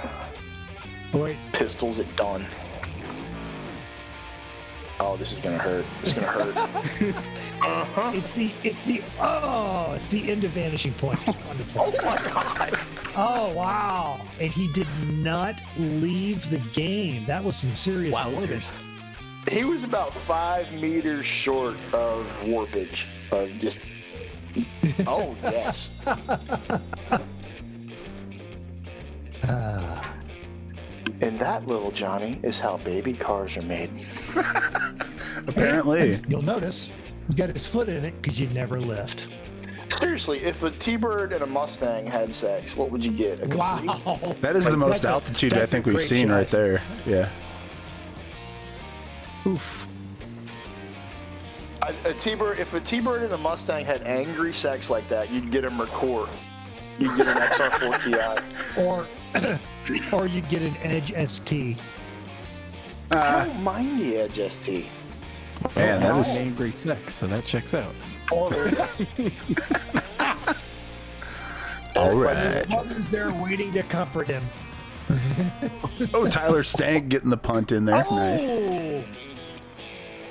Wait, Pistols at dawn. Oh, this is gonna hurt. It's gonna hurt. Uh-huh. it's the end of Vanishing Point. Wonderful. Oh my God. Oh wow! And he did not leave the game. That was some serious warpage. He was about 5 meters short of warpage. Just. Oh yes. And that, little Johnny, is how baby cars are made. Apparently. You'll notice he's got his foot in it because you never lift. Seriously, if a T-Bird and a Mustang had sex, what would you get? A complete? Wow! That is the most That's a- altitude I that's think a we've great seen shot. right there. Yeah. Oof. A T-Bird, if a T-Bird and a Mustang had angry sex like that, you'd get a Mercor. You'd get an XR4 Ti. Or you'd get an Edge ST. I don't mind the Edge ST. Man, that is. angry sex, so that checks out. All right. Mother's there waiting to comfort him. Oh, Tyler Stank getting the punt in there. Nice. Oh!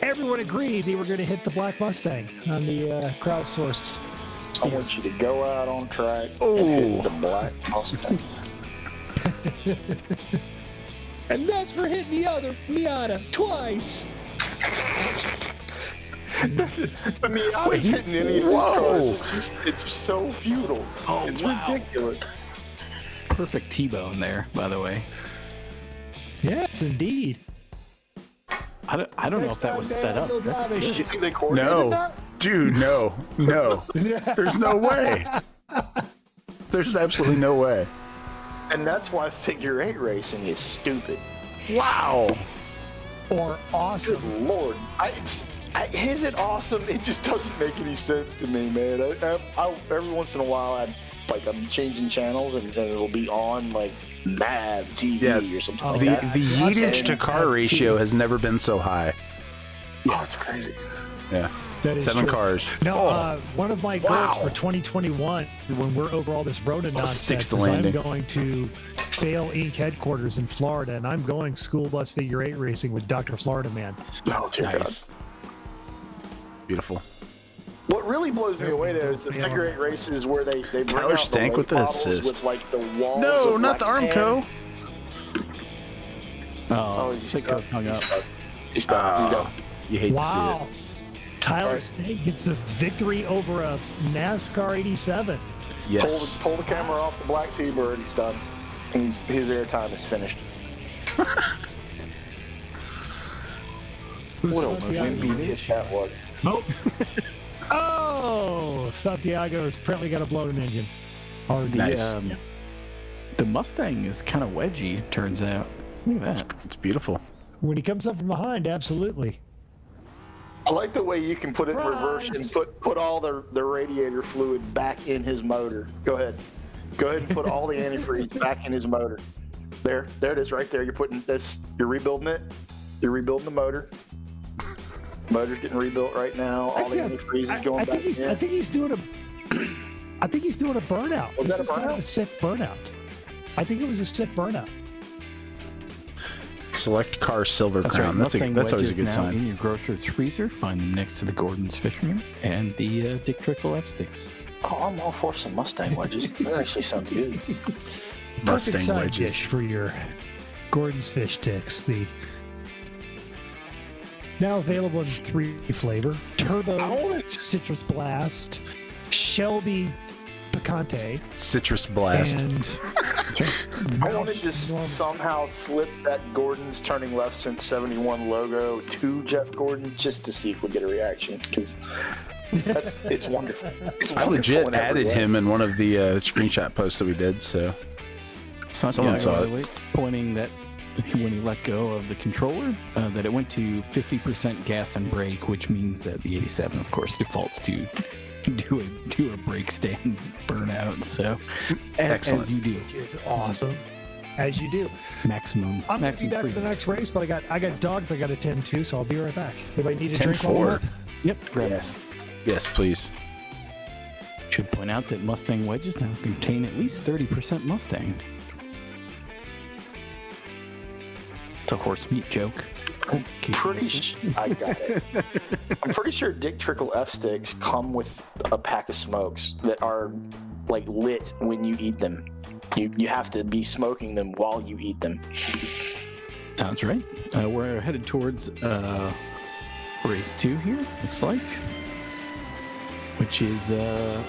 Everyone agreed they were going to hit the Black Mustang on the crowdsourced. I want you to go out on track Oh. and hit the Black Mustang. And that's for hitting the other Miata twice. The Miata's hitting any of these cars. It's so futile. Oh, it's wow. ridiculous. Perfect T-bone there, by the way. Yes, indeed. I don't know if that was set up. That's Do you think they coordinated No. that? Dude, no. There's no way. There's absolutely no way. And that's why figure 8 racing is stupid. Wow. Or awesome. Good Lord. Is it awesome? It just doesn't make any sense to me, man. Every once in a while, I'm changing channels and it'll be on like Nav TV or something like that. The yeetage to car ratio has never been so high. Yeah, it's crazy. Yeah. That is 7 true. cars. No, one of my goals for 2021, when we're over all this Rona nonsense, sticks the is landing. I'm going to Fail Inc. headquarters in Florida, and I'm going school bus figure 8 racing with Dr. Florida Man. Oh, dear Nice. Beautiful. What really blows me away though is the figure 8 races where they bring Tyler out Stank the with the models assist. with like the walls. No, of not the Lexan. Armco. Oh, he's Sitco hung up. He's done. He's done. You hate Wow. to Tyler Stank gets a victory over a NASCAR 87. see it. Yes. Pull the camera off the black T-Bird. It's done. His airtime is finished. What a wimpy bitch that was. Oh. Oh, Santiago's apparently got a bloated engine. Or the, Nice. The Mustang is kind of wedgy, turns out. Look at that. It's beautiful. when he comes up from behind, absolutely. I like the way you can put it in reverse and put all the radiator fluid back in his motor. Go ahead and put all the antifreeze back in his motor. There it is right there. You're putting this, you're rebuilding it. You're rebuilding the motor. Motor's getting rebuilt right now. All the antifreeze is going back in. I think he's doing a burnout. Was that a This is kind of burnout? a sick burnout. I think it was a sick burnout. Select car silver That's crown. right. That's Mustang always a wedges good now sign. in your grocer's freezer. Find them next to the Gordon's Fisherman and the Dick Trickle F sticks. Oh, I'm all for some Mustang wedges. That actually sounds good. Perfect Mustang side wedges. dish for your Gordon's fish sticks. The now available in 3 flavor: Turbo, Citrus Blast, Shelby Picante, Citrus Blast. and I wanted to somehow slip that Gordon's turning left since 71 logo to Jeff Gordon just to see if we get a reaction, because it's wonderful. It's I wonderful legit in every added way. him in one of the screenshot posts that we did. So Someone saw it. Pointing that when he let go of the controller, that it went to 50% gas and brake, which means that the 87, of course, defaults to do a brake stand burnout. So, Excellent. as you do, which is awesome, as you do. maximum. I'm gonna be maximum back for the freedom. next race, but I got dogs I got to tend to, so I'll be right back. If I need a drink, 10-4. Yep. Grab Yes. Yes, please. Should point out that Mustang wedges now contain at least 30% Mustang. It's a horse meat joke. I got it. I'm pretty sure Dick Trickle F sticks come with a pack of smokes that are like lit when you eat them. You have to be smoking them while you eat them. Sounds right. We're headed towards race 2 here, looks like, which is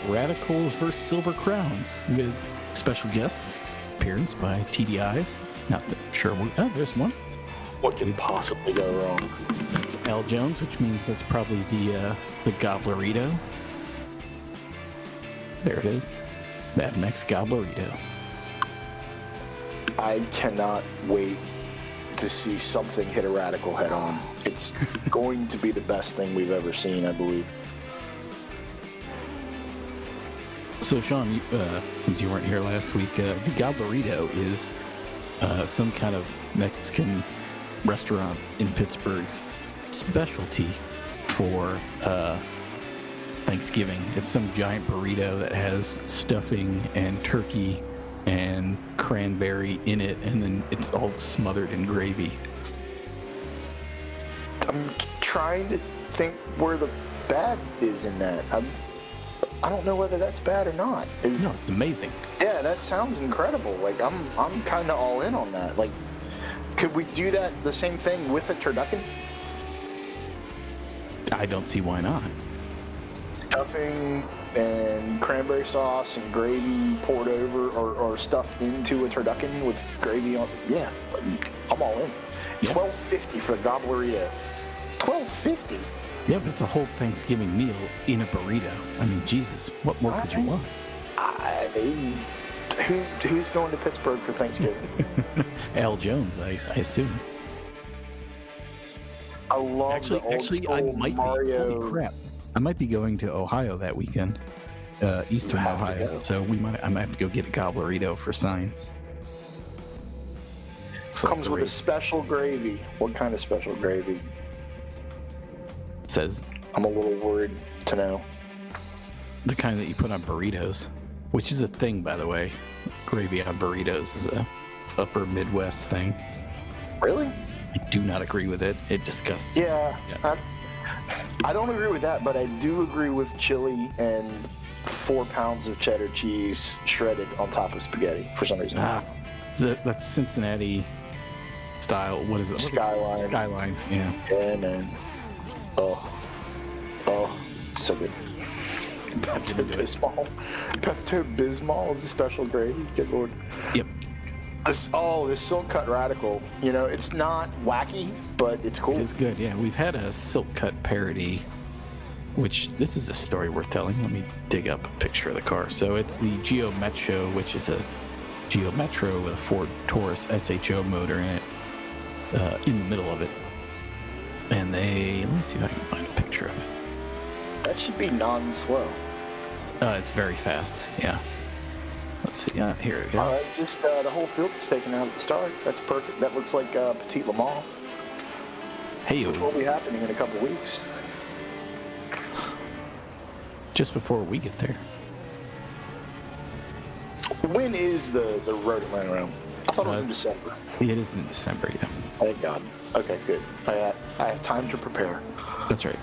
Radicals versus Silver Crowns with special guest appearance by TDIs. Not that sure. Oh, there's one. What could possibly go wrong? That's L Jones, which means that's probably the Gobblerito. There it is, Mad Max Gobblerito. I cannot wait to see something hit a Radical head on. It's going to be the best thing we've ever seen, I believe. So, Sean, since you weren't here last week, the Gobblerito is some kind of Mexican restaurant in Pittsburgh's specialty for Thanksgiving. It's some giant burrito that has stuffing and turkey and cranberry in it, and then it's all smothered in gravy. I'm trying to think where the bad is in that. I don't know whether that's bad or not. No, it's amazing. Yeah, that sounds incredible. Like I'm kind of all in on that. Like, could we do that the same thing with a turducken? I don't see why not. Stuffing and cranberry sauce and gravy poured over or stuffed into a turducken with gravy on. Yeah, I'm all in. Yeah. $12.50 for the Gobblerito. $12.50. Yeah, but it's a whole Thanksgiving meal in a burrito. I mean, Jesus, what more could you want? Who's going to Pittsburgh for Thanksgiving? Al Jones, I assume. I love Actually, the old I school might Mario. be. Holy crap! I might be going to Ohio that weekend, Eastern have to Ohio. go. So I might have to go get a gobblerito for signs. So Comes the with a race special gravy. What kind of special gravy? says I'm a little worried to know. the kind that you put on burritos, which is a thing, by the way. Gravy on burritos is a upper Midwest thing. Really? I do not agree with it. It disgusts. Yeah. Yeah. I don't agree with that, but I do agree with chili and 4 pounds of cheddar cheese shredded on top of spaghetti for some reason. That's Cincinnati style. What is it? Skyline. Skyline. Yeah. Yeah, man. Oh, so good. Pepto-Bismol. Pepto-Bismol is a special gravy. Good lord. Yep. This silk cut radical. You know, it's not wacky, but it's cool. It is good. Yeah, we've had a silk cut parody, which this is a story worth telling. Let me dig up a picture of the car. So it's the Geo Metro, which is a Geo Metro with a Ford Taurus SHO motor in it, in the middle of it. And let me see if I can find a picture of it. That should be non-slow. It's very fast. Yeah. Let's see. Here we go. All right, just the whole field's taken out at the start. That's perfect. That looks like Petit Le Mans, Hey, which will be happening in a couple weeks. just before we get there. When is the Road Atlanta round? I thought it was in It's- December. It is in December. Yeah. Thank God. Okay, good. I have time to prepare. That's right.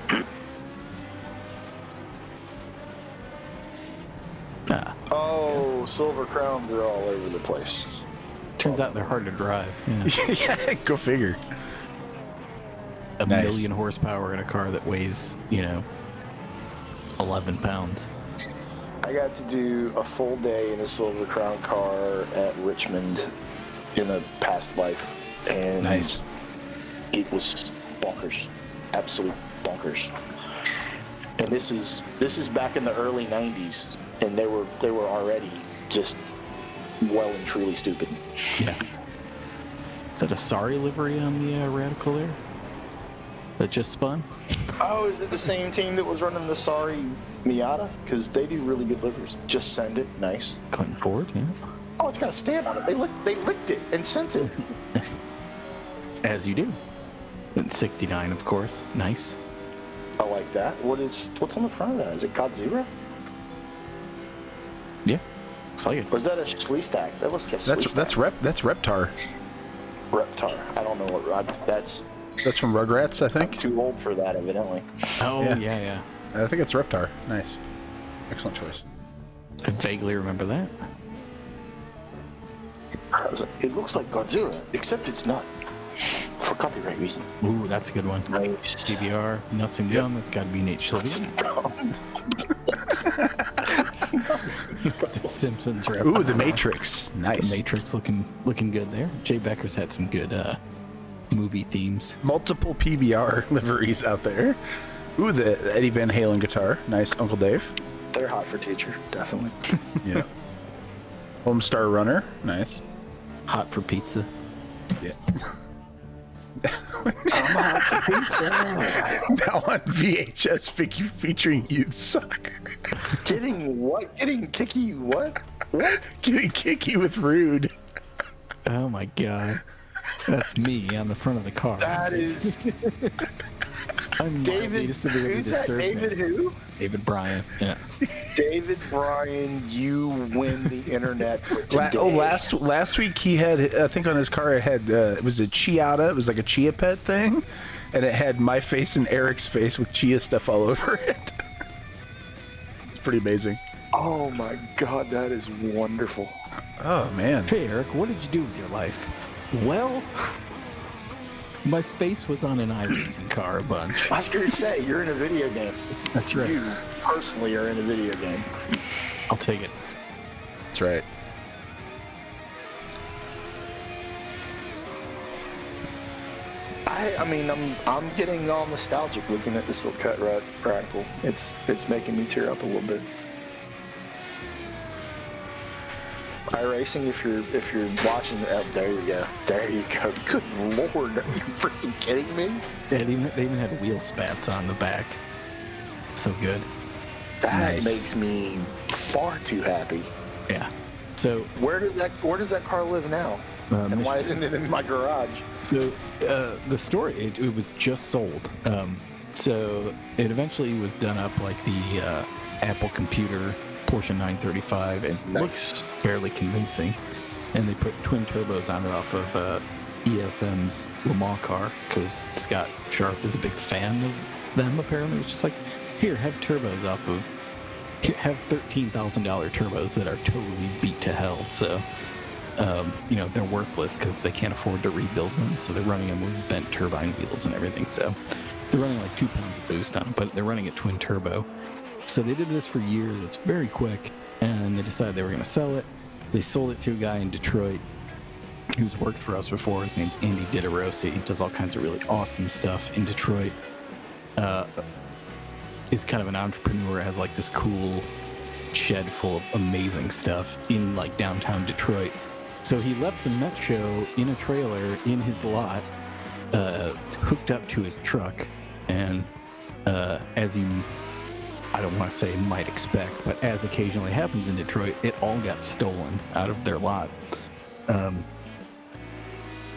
Oh, Silver Crowns are all over the place. Turns out they're hard to drive. Yeah. Yeah, go figure. A Nice. million horsepower in a car that weighs, 11 pounds. I got to do a full day in a Silver Crown car at Richmond in a past life, and Nice. it was bonkers, absolute bonkers. And this is back in the early '90s, and they were already just well and truly stupid. Yeah. Is that a sorry livery on the Radical there? That just spun? Oh, is it the same team that was running the Sorry Miata? Because they do really good livers. Just send it, nice. Clinton Ford, yeah. Oh, it's got a stamp on it. They licked it and sent it. As you do. And 69, of course. Nice. I like that. What's on the front of that? Is it Godzilla? Yeah. Looks like it. Or is that a Sleestack? That looks like a Sleestack. That's Reptar. Reptar. I don't know what. That's That's from Rugrats, I I'm think. too old for that, evidently. Oh, Yeah. yeah. I think it's Reptar. Nice. Excellent choice. I vaguely remember that. I was like, it looks like Godzilla, except it's not. For copyright reasons. Ooh, that's a good one. Nice. DVR, Nuts and Gum, that's got to be an H. Sylvie. The Simpsons reference. Ooh, The Matrix. Nice. The Matrix looking good there. Jay Becker's had some good movie themes. Multiple PBR liveries out there. Ooh, the Eddie Van Halen guitar. Nice. Uncle Dave. They're hot for teacher, definitely. Yeah. Homestar Runner. Nice. Hot for pizza. Yeah. I'm hot for pizza. Now on VHS featuring Youth Soccer. Getting what? Getting kicky what? What? Getting kicky with Rude. Oh my god. That's me on the front of the car. That is I'm David. Who's that? David who? David Bryan. Yeah. David Bryan, you win the internet for today. Last week he had, I think on his car it had, it was a Chiata. It was like a Chia Pet thing. And it had my face and Eric's face with Chia stuff all over it. It's pretty amazing. Oh my god, that is wonderful. Oh, man. Hey Eric, what did you do with your life? Well, my face was on an iRacing car a bunch. I was going to say, you're in a video game. That's right. You personally are in a video game. I'll take it. That's right. I mean, I'm getting all nostalgic looking at the Silk Cut Radical. It's making me tear up a little bit. iRacing, if you're watching, there you go. There you go. Good lord, are you freaking kidding me? They even had wheel spats on the back. So good. That Nice. makes me far too happy. Yeah. So Where does that car live now? And why isn't it in my garage? So the story, it was just sold. So it eventually was done up like the Apple computer Porsche 935, and Nice. looks fairly convincing. And they put twin turbos on it off of ESM's Le Mans car, because Scott Sharp is a big fan of them, apparently. It's just like, here, have turbos off of, here, have $13,000 turbos that are totally beat to hell. So, they're worthless because they can't afford to rebuild them. So they're running them with bent turbine wheels and everything. So they're running like 2 pounds of boost on them, but they're running it twin turbo. So they did this for years. It's very quick, and they decided they were going to sell it. They sold it to a guy in Detroit who's worked for us before. His name's Andy Diderossi. He does all kinds of really awesome stuff in Detroit. He's kind of an entrepreneur, has like this cool shed full of amazing stuff in like downtown Detroit. So he left the Met Show in a trailer in his lot, hooked up to his truck, and as you, I don't want to say might expect, but as occasionally happens in Detroit, it all got stolen out of their lot.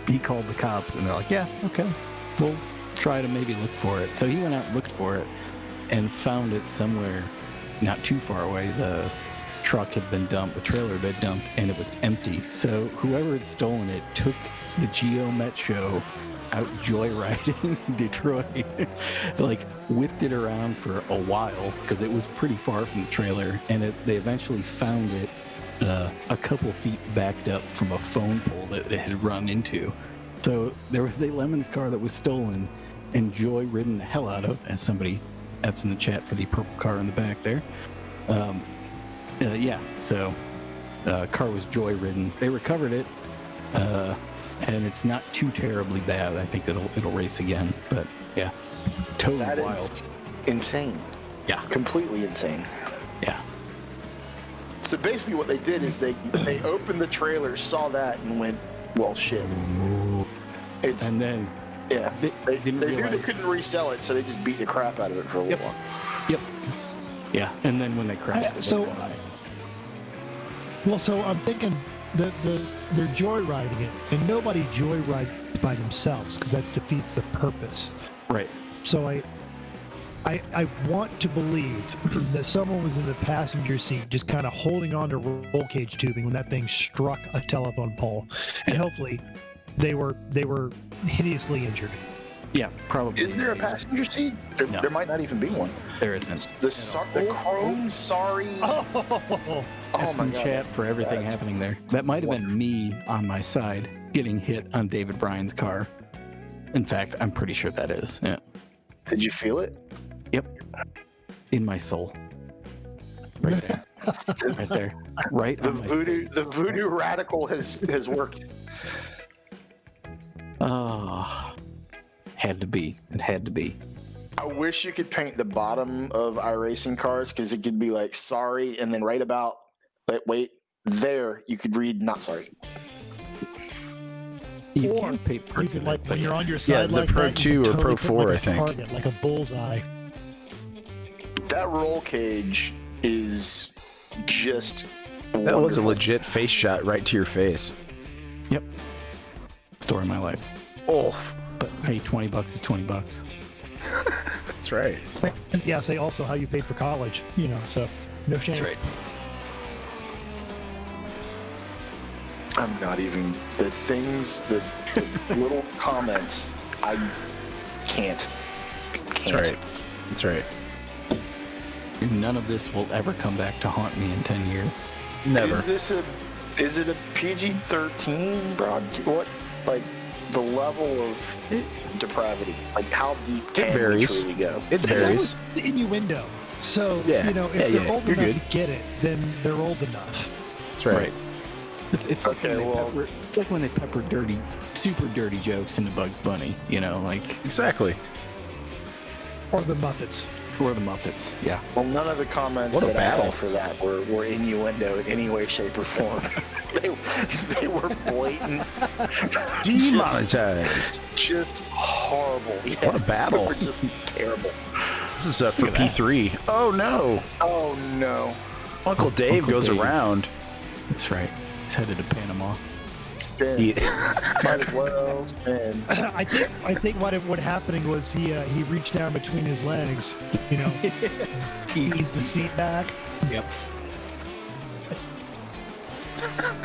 He called the cops, and they're like, yeah, okay, we'll try to maybe look for it. So he went out and looked for it and found it somewhere not too far away. The truck had been dumped, the trailer had been dumped, and it was empty. So whoever had stolen it took the Geo Met Show out joyriding in Detroit, like whipped it around for a while because it was pretty far from the trailer, and they eventually found it a couple feet backed up from a phone pole that it had run into. So there was a Lemons car that was stolen and joy-ridden the hell out of, as somebody F's in the chat for the purple car in the back there. So car was joy-ridden. They recovered it, and it's not too terribly bad. I think it'll race again, but yeah, totally That wild. is insane. Yeah, Completely insane. yeah. So basically what they did is they opened the trailer, saw that, and went, well, shit. It's, And then yeah. they They didn't knew they realize. couldn't resell it, so they just beat the crap out of it for a little while. Yep. Yeah, and then when they crashed, it, So- they died. Well, so I'm thinking that they're joyriding it, and nobody joyrides by themselves because that defeats the purpose. Right. So I want to believe that someone was in the passenger seat just kind of holding on to roll cage tubing when that thing struck a telephone pole, and hopefully they were hideously injured. Yeah, probably. Is there a passenger seat? No. There might not even be one. There isn't. The chrome sorry. Oh, F some chat for everything That's happening there. That might have been me on my side getting hit on David Bryan's car. In fact, I'm pretty sure that is. Yeah. Did you feel it? Yep. In my soul. Right there. Right there. Right The on my voodoo face. the voodoo radical has worked. Oh. Had to be. It had to be. I wish you could paint the bottom of iRacing cars because it could be like sorry, and then right about wait there you could read not sorry. You Or can pay you parts could, of like it, when but you're on your Yeah, side the like Pro that, you 2 can or Pro totally put 4, like I a think. target, like a bullseye. That roll cage is just That was a wonderful. legit face shot right to your face. Yep. Story of my life. Oh, But hey, $20 is $20. that's right. And yeah, say also how you paid for college, so no shame. That's right. I'm not even the things the little comments I can't. That's right. That's right. None of this will ever come back to haunt me in 10 years. Never. Is it a PG-13 broadcast? What, like, the level of depravity? Like, how deep can we varies. truly go? It varies. It's innuendo. So, Yeah. if Yeah, they're yeah. old You're enough good. to get it, then they're old enough. That's right. It's like Okay, when they well- pepper, it's like when they pepper super dirty jokes into Bugs Bunny. Like Exactly. Or the Muppets. Or the Muppets. Yeah. Well, none of the comments What a that I battle. had for that were innuendo in any way, shape, or form. they were blatant. Demonetized. Just horrible. Yeah, What a battle. They were just terrible. This is for Look at that. P3. Oh no. Oh, no. Uncle Dave Uncle goes Dave. around. That's right. He's headed to Panama. Spin. Yeah. Might as well spin. I think what happening was he reached down between his legs, you know, eased the seat back. Yep.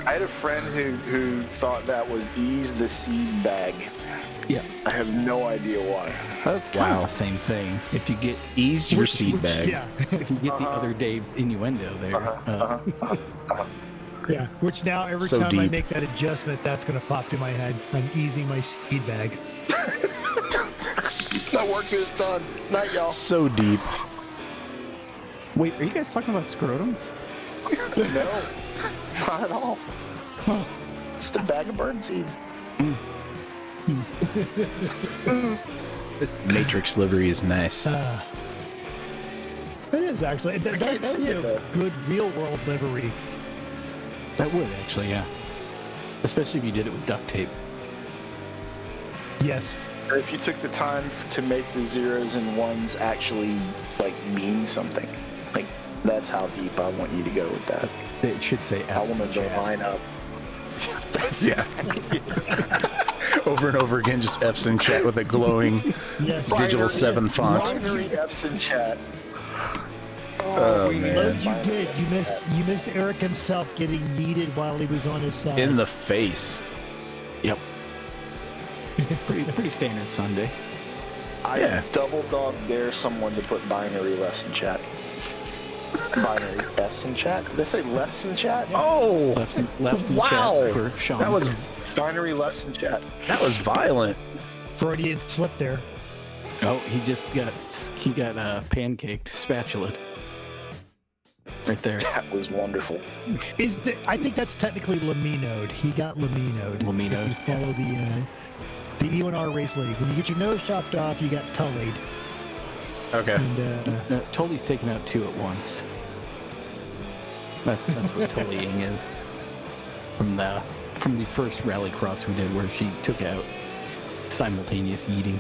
I had a friend who thought that was ease the seed bag. Yep. I have no idea why. That's kind Wow. of the same thing. If you get Ease your seed bag. Yeah, if you get the other Dave's innuendo there. yeah. Which now every So time I deep. make that adjustment, that's gonna pop to my head. I'm easing my seed bag. That work is done. Night, y'all. So deep. Wait, are you guys talking about scrotums? No, not at all. Just a bag of birdseed. This Matrix livery is nice. It is actually. That can't would see be it, a though. good real world livery. That would actually, yeah. Especially if you did it with duct tape. Yes. Or if you took the time to make the zeros and ones actually like mean something. Like that's how deep I want you to go with that. It should say I F's in want to chat. line up. That's Yeah. exactly Over and over again, just F's in chat with a glowing Yes. digital 7 font. binary F's in chat. Oh, we need man. What some did you binary did? You missed Eric himself getting yeeted while he was on his side. In the face. Yep. Pretty standard Sunday. I Yeah. double dog dare someone to put binary lefts in chat. Binary F's in chat? Did they say lefts in chat? Oh, Left in Wow. chat for Sean. that was Binary lefts in chat. violent. Freudian slip there. Oh, he got pancaked, spatula. Right there. That was wonderful. I think that's technically Laminoed. He got Laminoed. Laminoed. If you follow the E1R race league. When you get your nose chopped off, you got tullied. Okay. And Tully's taken out 2 at once. That's what tullying is. From the first rallycross we did, where she took out simultaneous eating.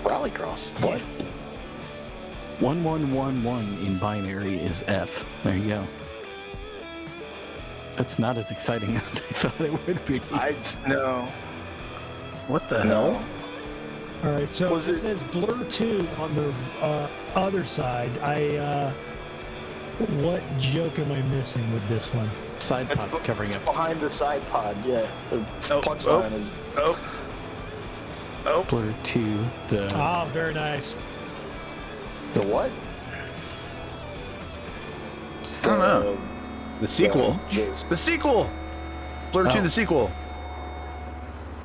Rallycross. What? 1111 in binary is F. There you go. That's not as exciting as I thought it would be. No. What the hell? No. all right, so Was it it- says Blur 2 on the other side. What joke am I missing with this one? Side pod's covering It's up. behind the side pod, yeah. The punchline is Oh. Blur 2, the Ah, very nice. the what? I don't know. The sequel. The sequel. Blur 2, Oh. the sequel.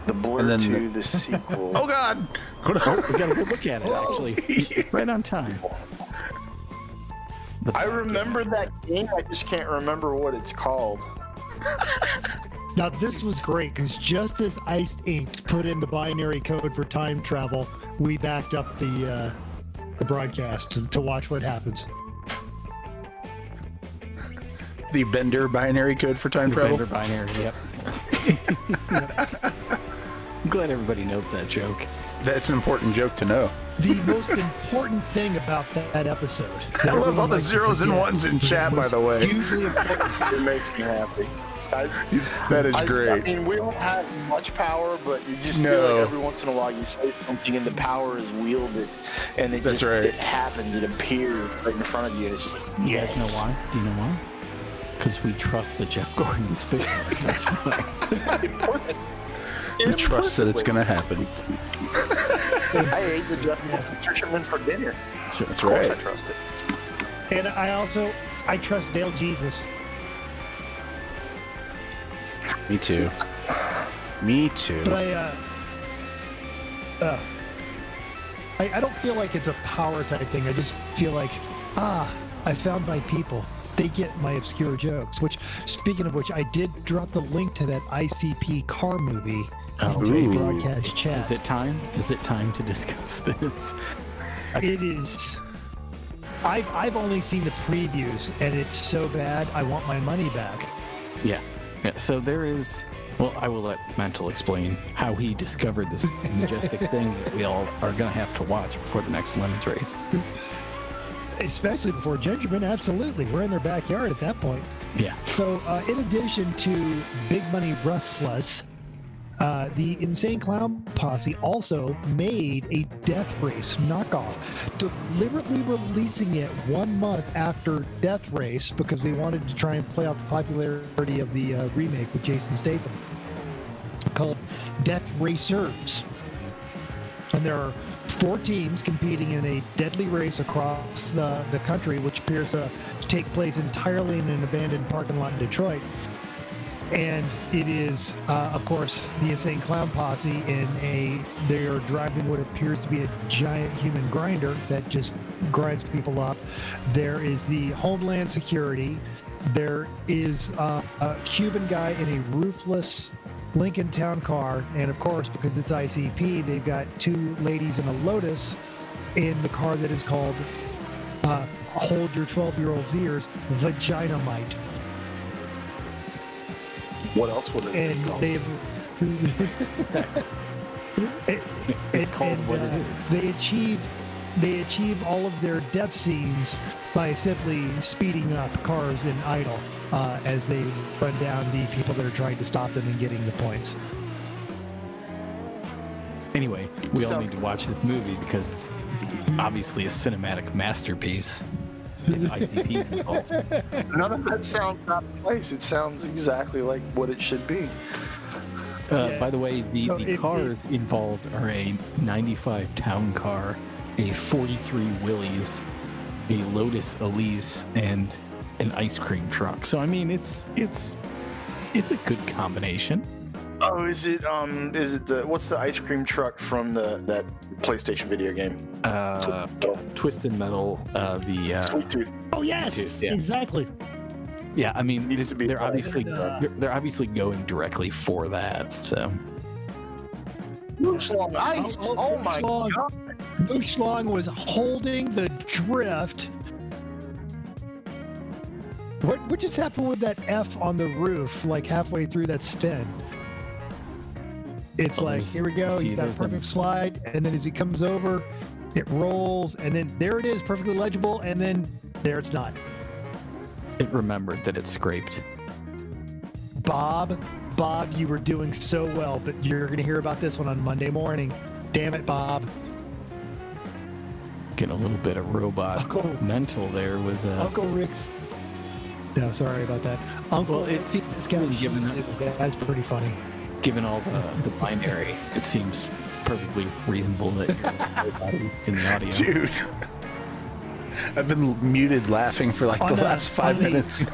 The Blur And then 2, the sequel. Oh God. we got a good look at it, actually. Right on time. I remember that game, I just can't remember what it's called. Now this was great because just as Iced Ink put in the binary code for time travel, we backed up the broadcast to watch what happens. The Bender binary code for time travel. Bender binary, yep. I'm glad everybody knows that joke. That's an important joke to know. The most important thing about that episode. I love all the zeros and ones in chat, by the way. Hugely important. It makes me happy. That is I great. mean, we don't have much power, but you just feel No. like every once in a while you say something and the power is wielded, and it That's just right. it happens. It appears right in front of you, and it's just You yes. guys know why? Do you know why? Because we trust that Jeff Gordon's figure. That's why. I trust that it's going to happen. I ate the Jeff fisherman for dinner. That's Of course, right. I trust it. And I trust Dale Jesus. Me too. Me too. But I don't feel like it's a power type thing. I just feel like, I found my people. They get my obscure jokes. Which, speaking of which, I did drop the link to that ICP car movie into Ooh. a broadcast chat. Is it time? Is it time to discuss this? It is. I've only seen the previews, and it's so bad. I want my money back. Yeah. So there is. Well, I will let Mental explain how he discovered this majestic thing that we all are going to have to watch before the next Lemons race. Especially before Gingerman, absolutely. We're in their backyard at that point. Yeah. So, in addition to Big Money Rustless, the Insane Clown Posse also made a Death Race knockoff, deliberately releasing it 1 month after Death Race because they wanted to try and play out the popularity of the remake with Jason Statham, called Death Racers. And there are 4 teams competing in a deadly race across the country, which appears to take place entirely in an abandoned parking lot in Detroit. And it is, of course, the Insane Clown Posse they are driving what appears to be a giant human grinder that just grinds people up. There is the Homeland Security. There is a Cuban guy in a roofless Lincoln Town car. And of course, because it's ICP, they've got 2 ladies in a Lotus in the car that is called, hold your 12-year-old's ears, Vaginamite. What else would it be And called? It's called what it is. They achieve all of their death scenes by simply speeding up cars in idle as they run down the people that are trying to stop them and getting the points. Anyway, we all need to watch this movie because it's obviously a cinematic masterpiece. If ICP's involved. None of that sounds out of place. It sounds exactly like what it should be. By the way, So the cars involved are a 95 Town Car, a 43 Willys, a Lotus Elise, and an ice cream truck. So I mean, it's a good combination. Oh, is it what's the ice cream truck from that PlayStation video game? Twisted Metal, Sweet Tooth. Oh yes, Yeah. exactly. yeah. I mean, Needs to be they're fun. obviously they're obviously going directly for that. So Moose Long Ice. Oh my Moose god. Moose Long was holding the drift. What just happened with that F on the roof, like halfway through that spin? It's like, here we go, he's got a perfect slide, and then as he comes over, it rolls, and then there it is, perfectly legible, and then there it's not. it remembered that it scraped. Bob, you were doing so well, but you're going to hear about this one on Monday morning. Damn it, Bob. Getting a little bit of robot mental there with Uncle Rick's... No, sorry about that. Uncle, Well, it seems this guy, given that's pretty funny. given all the binary, it seems perfectly reasonable that you're in the audio. Dude. I've been muted laughing for like the last 5 minutes.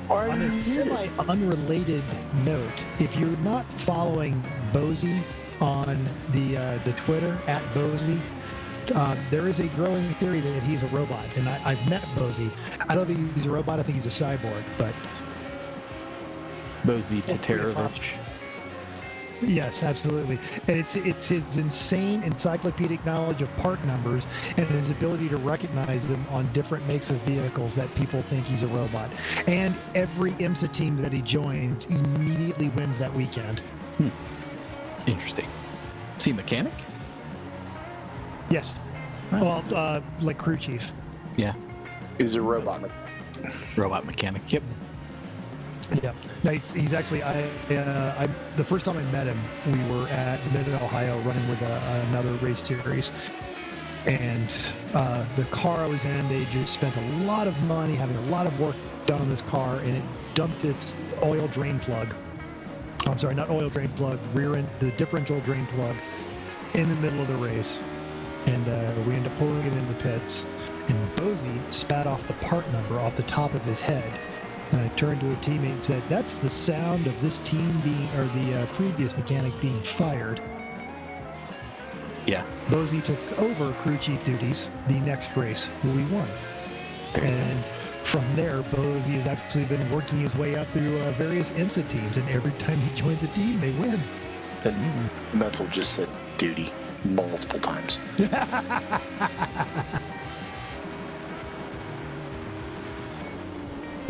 On a semi-unrelated note, if you're not following Bozy on the Twitter, @Bozy, there is a growing theory that he's a robot. And I've met Bozy. I don't think he's a robot. I think he's a cyborg. But Bozy Taterovich. yes, absolutely. And it's his insane encyclopedic knowledge of part numbers and his ability to recognize them on different makes of vehicles that people think he's a robot. And every IMSA team that he joins immediately wins that weekend. Interesting. Is he a mechanic? Yes. Well, like crew chief. Yeah. He's a robot. Robot mechanic. Yep. Yeah. No, he's actually, the first time I met him, we were at Mid Ohio running with another race series. And the car I was in, they just spent a lot of money having a lot of work done on this car, and it dumped its oil drain plug. I'm sorry, not oil drain plug, rear end, the differential drain plug in the middle of the race. And we ended up pulling it into the pits. And Bozy spat off the part number off the top of his head. And I turned to a teammate and said, "That's the sound of this team being, or the previous mechanic being fired." Yeah. Bozy took over crew chief duties the next race. We won. And from there, Bozy has actually been working his way up through various IMSA teams. And every time he joins a team, they win. And Mental just said duty. multiple times.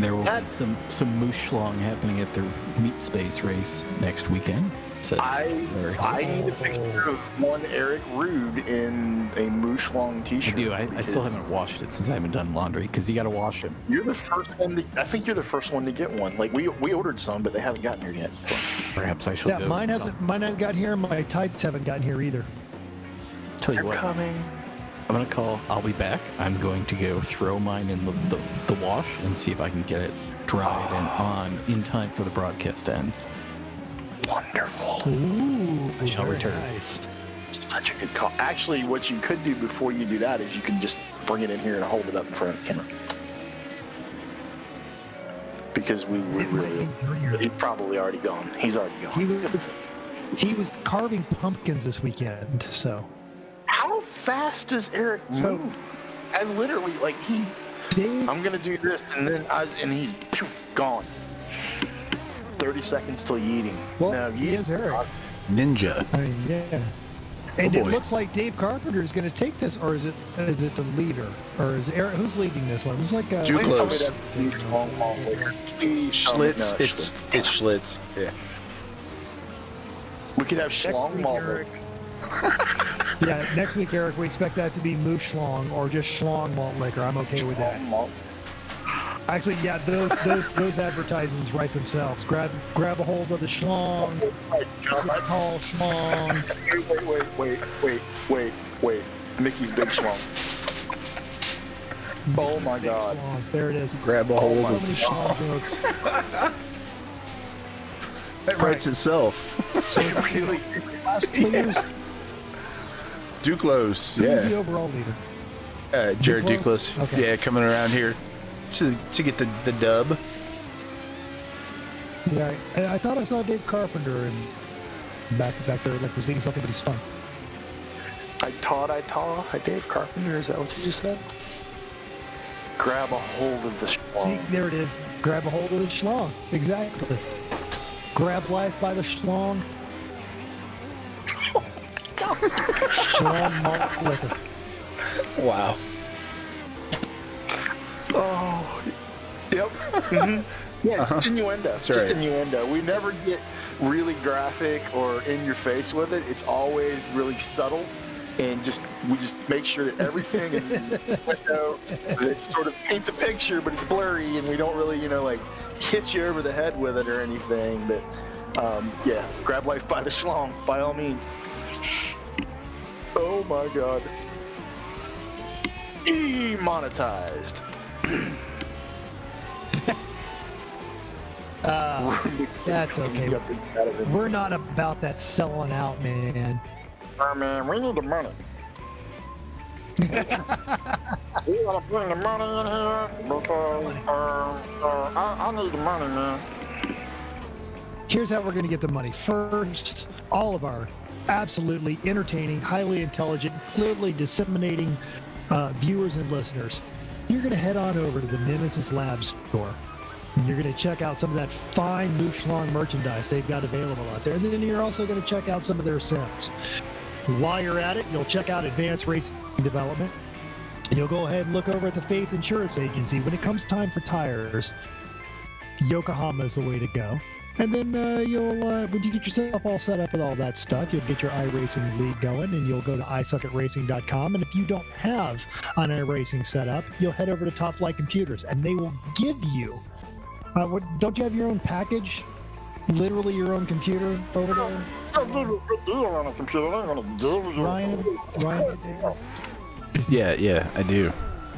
There will be some moose schlong happening at the meat space race next weekend. So I need a picture of one Eric Rude in a Moosh Long I t-shirt. do. I still haven't washed it since I haven't done laundry because you got to wash it. You're the first one. I think you're the first one to get one. Like we ordered some, but they haven't gotten here yet. Perhaps I shall Yeah, go. mine hasn't got here. My tights haven't gotten here either. Tell you They're what, coming. I'm gonna call. I'll be back. I'm going to go throw mine in the wash and see if I can get it dried and on in time for the broadcast to end. Wonderful. Ooh, I shall very return. Nice. Such a good call. Actually, what you could do before you do that is you can just bring it in here and hold it up in front of the camera. Because we really, he's probably already gone. He's already gone. He was carving pumpkins this weekend, so. How fast does Eric So- move? I literally Dave, I'm gonna do this, and he's gone. 30 seconds till yeeting. well, No, he is Eric. Ninja. I mean, yeah. And Oh, it boy. looks like Dave Carpenter is going to take this, or is it the leader, or is Eric? Who's leading this one? It's like Too Please tell me close. that's Schlitz long ball later. Please tell me Schlitz. no, It's Schlitz. Schlitz. Yeah. We could have Schlong ball. Eric. Yeah, next week, Eric, we expect that to be Moose Schlong or just Schlong malt liquor. I'm okay with that. Actually, yeah, those advertisements write themselves. Grab a hold of the Schlong. Call Schlong. Wait. Mickey's Big Schlong. Oh my God. Schlong. There it is. Grab a hold So of many it. Schlong jokes. It writes itself. So Really? last 2 years, Duclos. who's the Yeah. overall leader? Jared Duclos? Duclos. Okay. Yeah, coming around here to get the dub. Yeah, I thought I saw Dave Carpenter and back there, like was eating something, but he spun. I taught. Dave Carpenter, is that what you just said? Grab a hold of the See, Schlong. there it is. Grab a hold of the schlong. Exactly. Grab life by the schlong. Schlong malt liquor. Wow. Oh, yep. Yeah, just innuendo. That's Just right. innuendo. We never get really graphic or in your face with it. It's always really subtle, and we just make sure that everything is innuendo that sort of paints a picture, but it's blurry, and we don't really, hit you over the head with it or anything. But yeah, grab life by the schlong, by all means. Oh my God. Demonetized. That's okay. We're not about that selling out, man. Man, we need the money. We gotta bring the money in here because I need the money, man. Here's how we're going to get the money. First, all of our absolutely entertaining, highly intelligent, clearly disseminating viewers and listeners, you're going to head on over to the Nemesis Labs store. You're going to check out some of that fine Mooshlong merchandise they've got available out there. And then you're also going to check out some of their sims. While you're at it, you'll check out Advanced Racing Development. And you'll go ahead and look over at the Faith Insurance Agency. When it comes time for tires, Yokohama is the way to go. And then when you get yourself all set up with all that stuff, you'll get your iRacing league going, and you'll go to iSuckAtRacing.com. And if you don't have an iRacing set up, you'll head over to Top Flight Computers, and they will give you. Don't you have your own package? Literally your own computer over there? I give you a good deal on a computer. I ain't gonna give you. Ryan, Yeah, I do.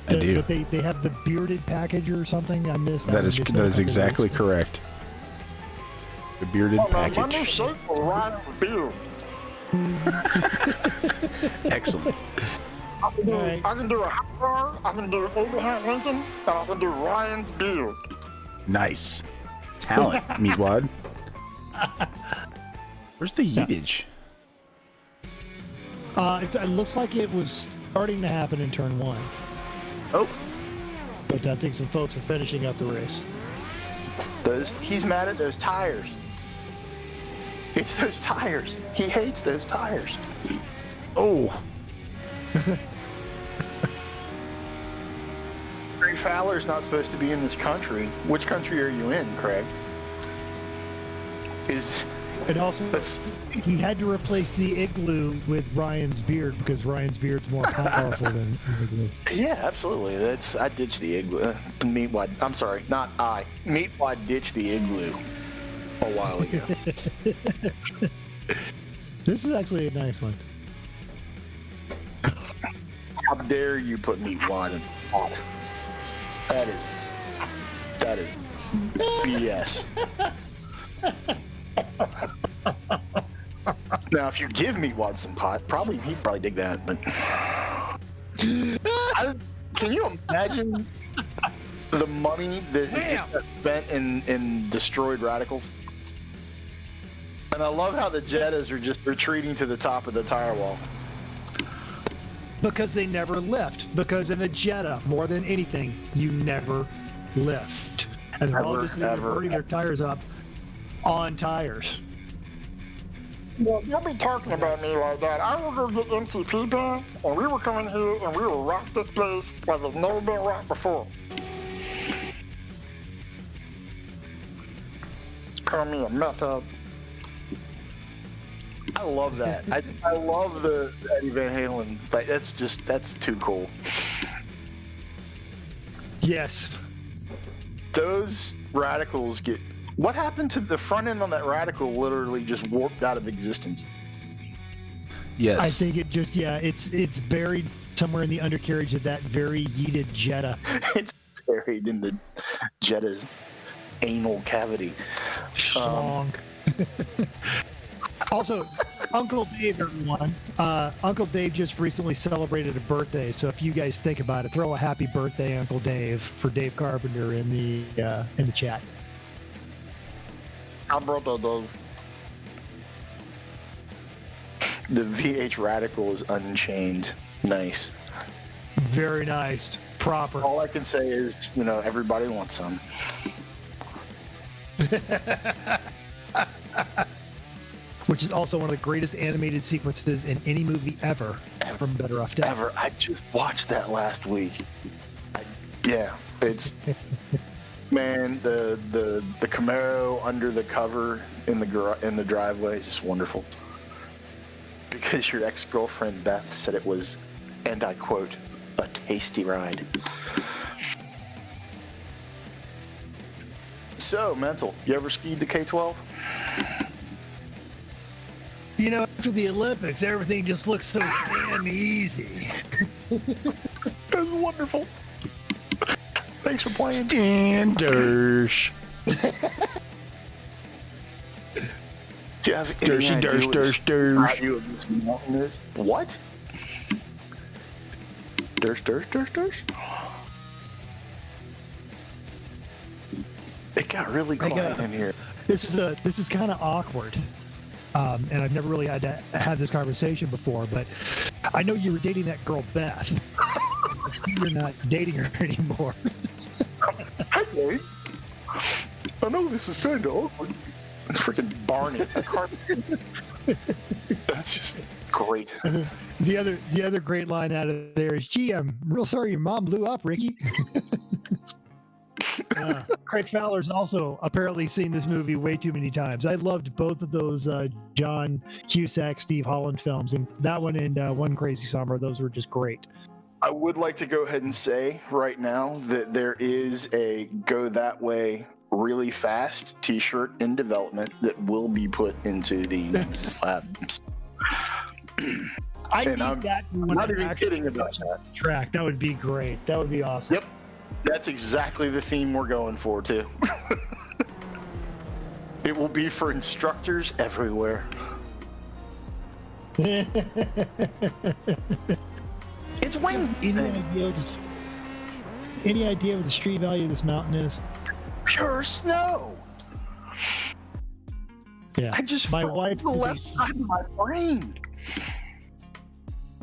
But they have the bearded package or something. I missed that. That is exactly correct. The bearded My new package. shape will ride the beard. Excellent. I can do, Right. I can do a hot bar, I can do Abraham Lincoln, and I can do Ryan's beard. Nice. Talent, Meatwad. Where's the yeetage? It looks like it was starting to happen in turn one. Oh, But I think some folks are finishing up the race. He's mad at those tires. It's those tires. He hates those tires. Oh, Craig Fowler's not supposed to be in this country. Which country are you in, Craig? And also, That's he had to replace the igloo with Ryan's beard because Ryan's beard's more powerful than igloo. yeah, absolutely. I ditched the igloo. Meatwad. I'm sorry, not I. Meatwad ditched the igloo a while ago. This is actually a nice one. How dare you put Meatwad in the pot? That is BS. Now, if you give Meatwad some pot, he'd probably dig that. But can you imagine the money that he just got spent in destroyed radicals? And I love how the Jettas are just retreating to the top of the tire wall. Because they never lift. Because in a Jetta, more than anything, you never lift. And they're all just burning their tires up on tires. Well, don't be talking about me like that. I will go get MCP pants, and we will come in here and we will rock this place like it's never been rocked before. Call me a meth head. I love that. I love the Eddie Van Halen. Like, that's too cool. Yes. Those radicals get... What happened to the front end on that radical? Literally just warped out of existence. yes. I think it just, it's buried somewhere in the undercarriage of that very yeeted Jetta. It's buried in the Jetta's anal cavity. Strong. Also, Uncle Dave, everyone. Uncle Dave just recently celebrated a birthday, so if you guys think about it, throw a happy birthday, Uncle Dave, for Dave Carpenter in the chat. Happy birthday, Dave. The VH Radical is unchained. Nice. Very nice. Proper. All I can say is, everybody wants some. Which is also one of the greatest animated sequences in any movie ever from Better Off Dead. Ever. I just watched that last week. It's... Man, the Camaro under the cover in the driveway is just wonderful. Because your ex-girlfriend Beth said it was, and I quote, a tasty ride. So, Mental, you ever skied the K-12? After the Olympics, everything just looks so damn easy. That's wonderful. Thanks for playing. Standish. Do you have any Dirshy, idea dirsh, what the dirsh, dirsh. value of this mountain is? What? Dirsh. It got really quiet in here. This is kind of awkward. And I've never really had to have this conversation before, but I know you were dating that girl Beth. You're not dating her anymore. Okay. I know this is kind of awkward. Freaking Barney. That's just great. The other great line out of there is, "Gee, I'm real sorry your mom blew up, Ricky." Craig Fowler's also apparently seen this movie way too many times. I loved both of those John Cusack, Steve Holland films, and that one and One Crazy Summer. Those were just great. I would like to go ahead and say right now that there is a Go That Way Really Fast t-shirt in development that will be put into the Nemesis Lab. I And need I'm that. not even kidding about that. Track. That would be great. That would be awesome. Yep. That's exactly the theme we're going for, too. It will be for instructors everywhere. It's Wednesday. Any idea what the street value of this mountain is? Pure snow. Yeah. I just my felt wife the is left side of my brain.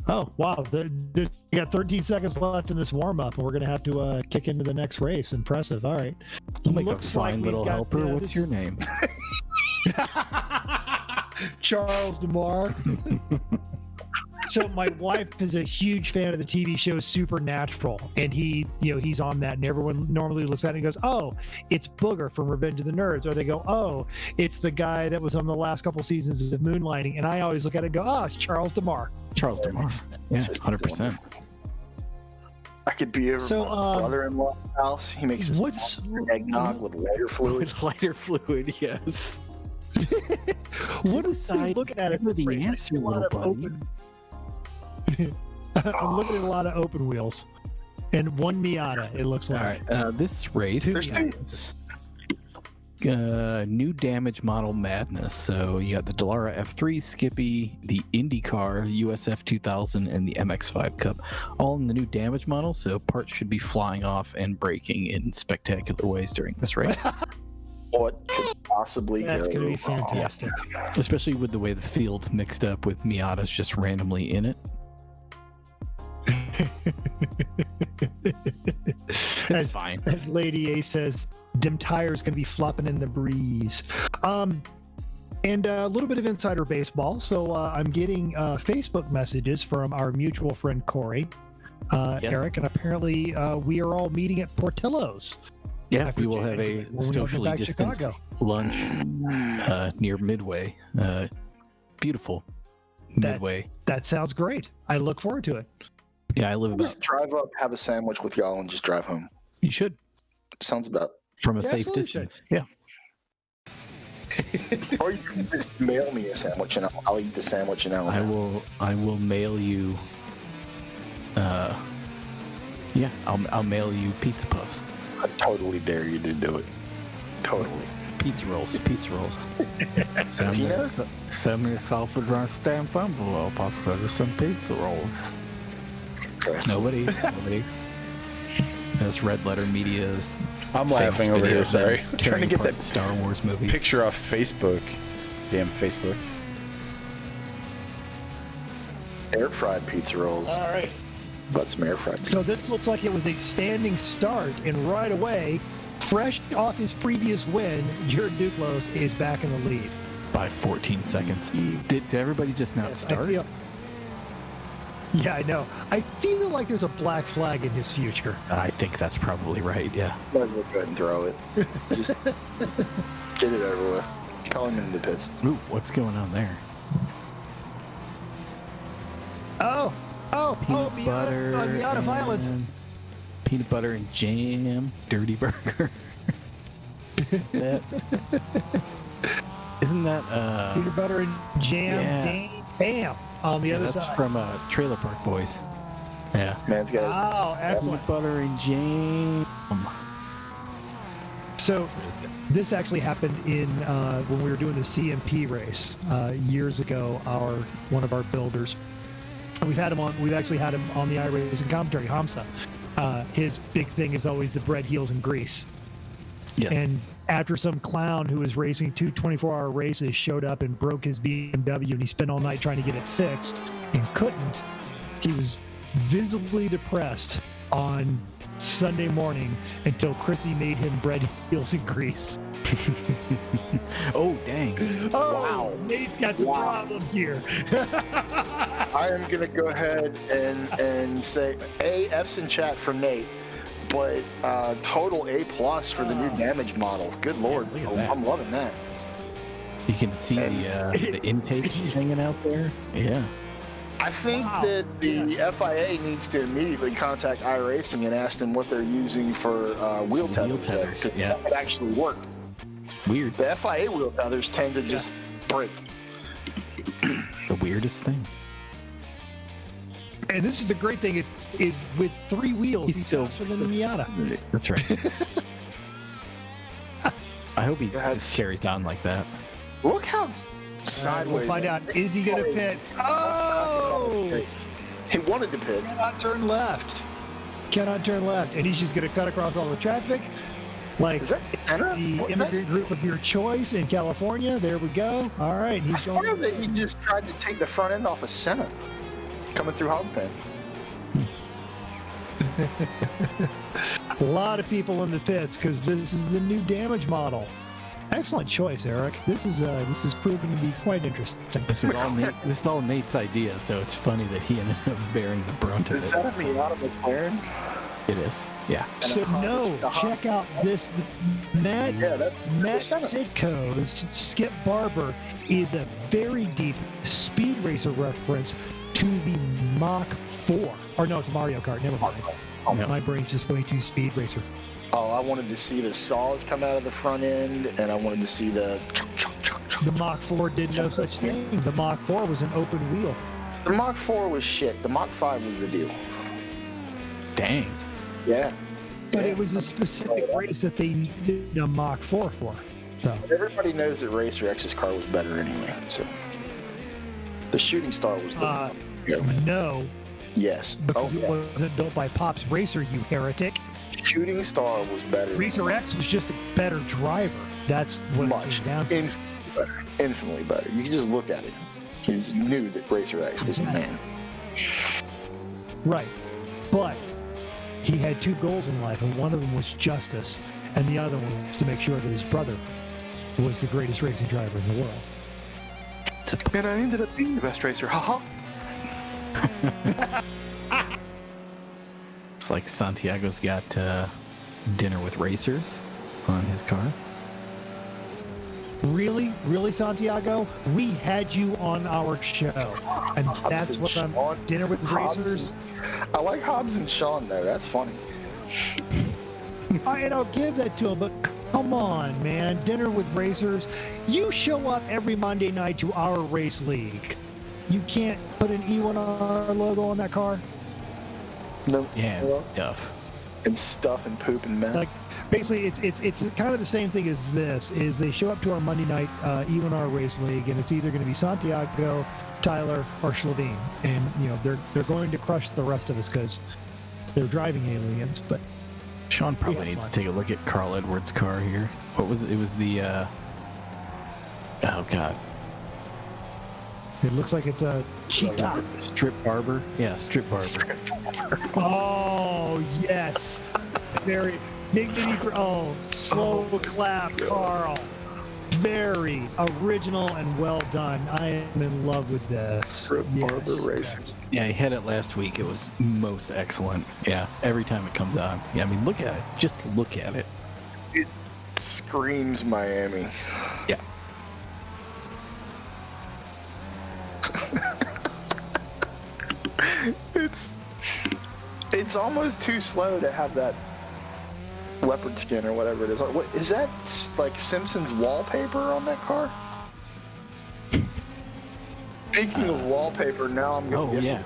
Oh, wow. We got 13 seconds left in this warm-up, and we're going to have to kick into the next race. Impressive. All right. I'll make a Looks fine like little we've got, helper. What's this- your name? Charles DeMar. So my wife is a huge fan of the TV show Supernatural, and he's on that, and everyone normally looks at it and goes, "Oh, it's Booger from Revenge of the Nerds," or they go, "Oh, it's the guy that was on the last couple seasons of Moonlighting," and I always look at it and go, "Oh, it's Charles DeMar." Charles DeMar. Yeah, 100%. I could be over So, my brother-in-law's house. He makes his eggnog with lighter fluid. With lighter fluid, yes. What is I looking at it? The answer, little buddy. I'm looking at a lot of open wheels, and one Miata. It looks like. All right, this race. There's two. New damage model madness. So you got the Dallara F3, Skippy, the IndyCar, USF 2000, and the MX5 Cup, all in the new damage model. So parts should be flying off and breaking in spectacular ways during this race. What could possibly That's go going to be wrong? fantastic. Especially with the way the field's mixed up with Miatas just randomly in it. It's fine. As Lady A says, dim tires going to be flopping in the breeze. And a little bit of insider baseball. So I'm getting Facebook messages from our mutual friend Corey, Yes. Eric, and apparently we are all meeting at Portillo's. Yeah, After we will have a when we get socially back to distanced Chicago. lunch near Midway. Beautiful Midway. That sounds great. I look forward to it. Yeah, I live about. Just drive up, have a sandwich with y'all, and just drive home. You should Sounds about. from a Yeah, safe absolutely should. distance. Yeah. Or you can just mail me a sandwich, and I'll eat the sandwich, and I will mail you. Yeah, I'll mail you pizza puffs, I totally dare you to do it. Totally. pizza rolls. Peanuts? Send me a self-addressed stamp envelope. I'll send you some pizza rolls. Nobody. This Red Letter Media's. I'm famous laughing over video here. of them Sorry, I'm trying to tearing get apart that Star Wars movies. picture off Facebook. Damn Facebook. Air fried pizza rolls. All right. Got some air fried pizza. So this looks like it was a standing start, and right away, fresh off his previous win, Jared Duclos is back in the lead. by 14 seconds. Did everybody just not start? Yeah, I know. I feel like there's a black flag in his future. I think that's probably right, yeah. Might as well go ahead and throw it. Just get it over with. Call him into the pits. Ooh, what's going on there? Peanut butter, Miata violence. Peanut butter and jam, dirty burger. Isn't that Peanut butter and jam, yeah. bam, on the other that's side. from Trailer Park Boys. Yeah. Man's got Oh, excellent. Peanut butter and jam. So this actually happened in when we were doing the CMP race years ago. One of our builders, we've actually had him on the iRacing commentary. Hamza, his big thing is always the bread, heels, and grease. Yes. And after some clown who was racing 2 24-hour races showed up and broke his BMW, and he spent all night trying to get it fixed and couldn't, he was visibly depressed on Sunday morning until Chrissy made him bread, heels, and grease. Oh, dang. Oh, Wow. Nate's got some Wow. problems here. I am gonna go ahead and say F's in chat for Nate, but total A+ for the new damage model. Good lord, look at that. I'm loving that. You can see the intake hanging out there. Yeah. I think Wow. that the FIA needs to immediately contact iRacing and ask them what they're using for wheel tethers. Wheel tethers, 'cause yeah. that would actually work. Weird. The FIA wheel tethers tend to just break. The weirdest thing. And this is the great thing is with 3 wheels, He's he's still- faster than the Miata. That's right. I hope he That's- just carries on like that. Look how sideways. We'll find out. Is he going to pit? Oh! He wanted to pit. Cannot turn left. Cannot turn left. And he's just going to cut across all the traffic. Like Is that Anna? the What- immigrant group of your choice in California. There we go. All right. I He's swear going. that he just tried to take the front end off of Senna coming through Hog Pen. A lot of people in the pits because this is the new damage model. Excellent choice, Eric. This is proving to be quite interesting. This is all Nate's idea, so it's funny that he ended up bearing the brunt of it. Is that a Miata McLaren? It is, yeah. So no, check out this. Matt that's Sitko's Skip Barber is a very deep Speed Racer reference to the Mach 4. Or no, it's Mario Kart. Never mind. No. My brain's just way too Speed Racer. Oh, I wanted to see the saws come out of the front end, and I wanted to see the. The Mach 4 did no such thing. The Mach 4 was an open wheel. The Mach 4 was shit. The Mach 5 was the deal. Dang. Yeah. But it was a specific race that they needed a Mach 4 for. So Everybody knows that Racer X's car was better anyway. So the Shooting Star was the no, yes. because it wasn't built by Pop's Racer, you heretic. Shooting Star was better. Racer X was just a better driver. That's what it came down to. Infinitely better. You can just look at it. You just knew that Racer X was the man. Right. But he had two goals in life, and one of them was justice, and the other one was to make sure that his brother was the greatest racing driver in the world. And I ended up being the best racer. Haha. It's like Santiago's got dinner with racers on his car. Really? Really, Santiago? We had you on our show, and that's what I'm dinner with racers? I like Hobbs and Shawn, though. That's funny. I don't give that to him, but come on, man. Dinner with racers. You show up every Monday night to our race league. You can't put an E1R logo on that car? No. Yeah, it's stuff. And stuff and poop and mess. Like, basically, it's kind of the same thing as this, is they show up to our Monday night E1R race league, and it's either going to be Santiago, Tyler, or Schlavine. And, you know, they're going to crush the rest of us because they're driving aliens, but Sean probably needs to take a look at Carl Edwards' car here. What was it? It was the, oh God. it looks like it's a cheetah. Strip Barber? Yeah, Strip Barber. Oh, yes. Very dignity for, slow clap, Carl. Very original and well done. I am in love with this. Barber Racing. Yeah, he had it last week. It was most excellent. Yeah, every time it comes on. Yeah, I mean, look at it. Just look at it. It screams Miami. Yeah. It's almost too slow to have that leopard skin or whatever it is. What is that? Like Simpsons wallpaper on that car? Speaking of wallpaper, now I'm going. Oh yeah.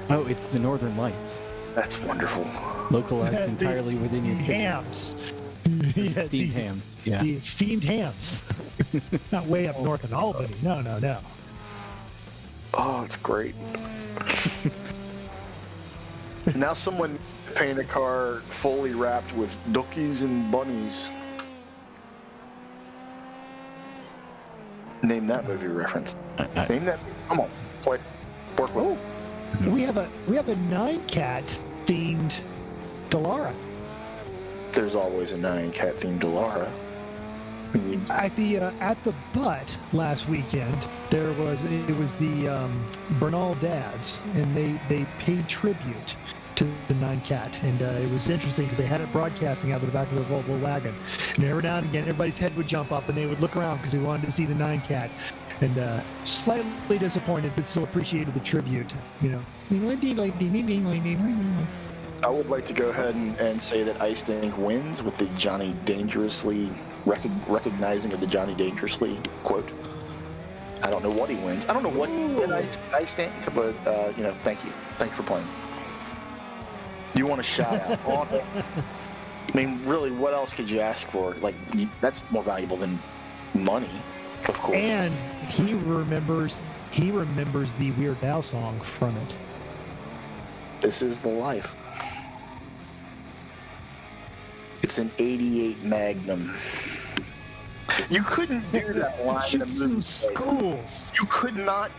Oh, it's the Northern Lights. That's wonderful. Localized entirely within your kitchen. Hams. Steamed hams. Yeah. The steamed hams. Not way up north in Albany. No. Oh, it's great. Now someone paint a car fully wrapped with duckies and bunnies. Name that movie reference. Name that. Come on, play. Work with. Oh, we have a 9-cat themed Delara. There's always a 9-cat themed Delara. At the butt last weekend, it was the Bernal dads, and they paid tribute to the 9-cat, and it was interesting because they had it broadcasting out of the back of their Volvo wagon, and every now and again everybody's head would jump up and they would look around because they wanted to see the 9-cat, and slightly disappointed but still appreciated the tribute, you know. I would like to go ahead and say that Ice Tank wins with the Johnny Dangerously recognizing of the Johnny Dangerously quote. I don't know what he wins. I don't know what he wins, Ice Tank, but thank you. Thank you for playing. You want a shout out on it? I mean, really, what else could you ask for? Like, that's more valuable than money, of course. And he remembers the Weird Al song from it. This is the life. It's an '88 Magnum. You couldn't do that line in a movie. Schools. You could not.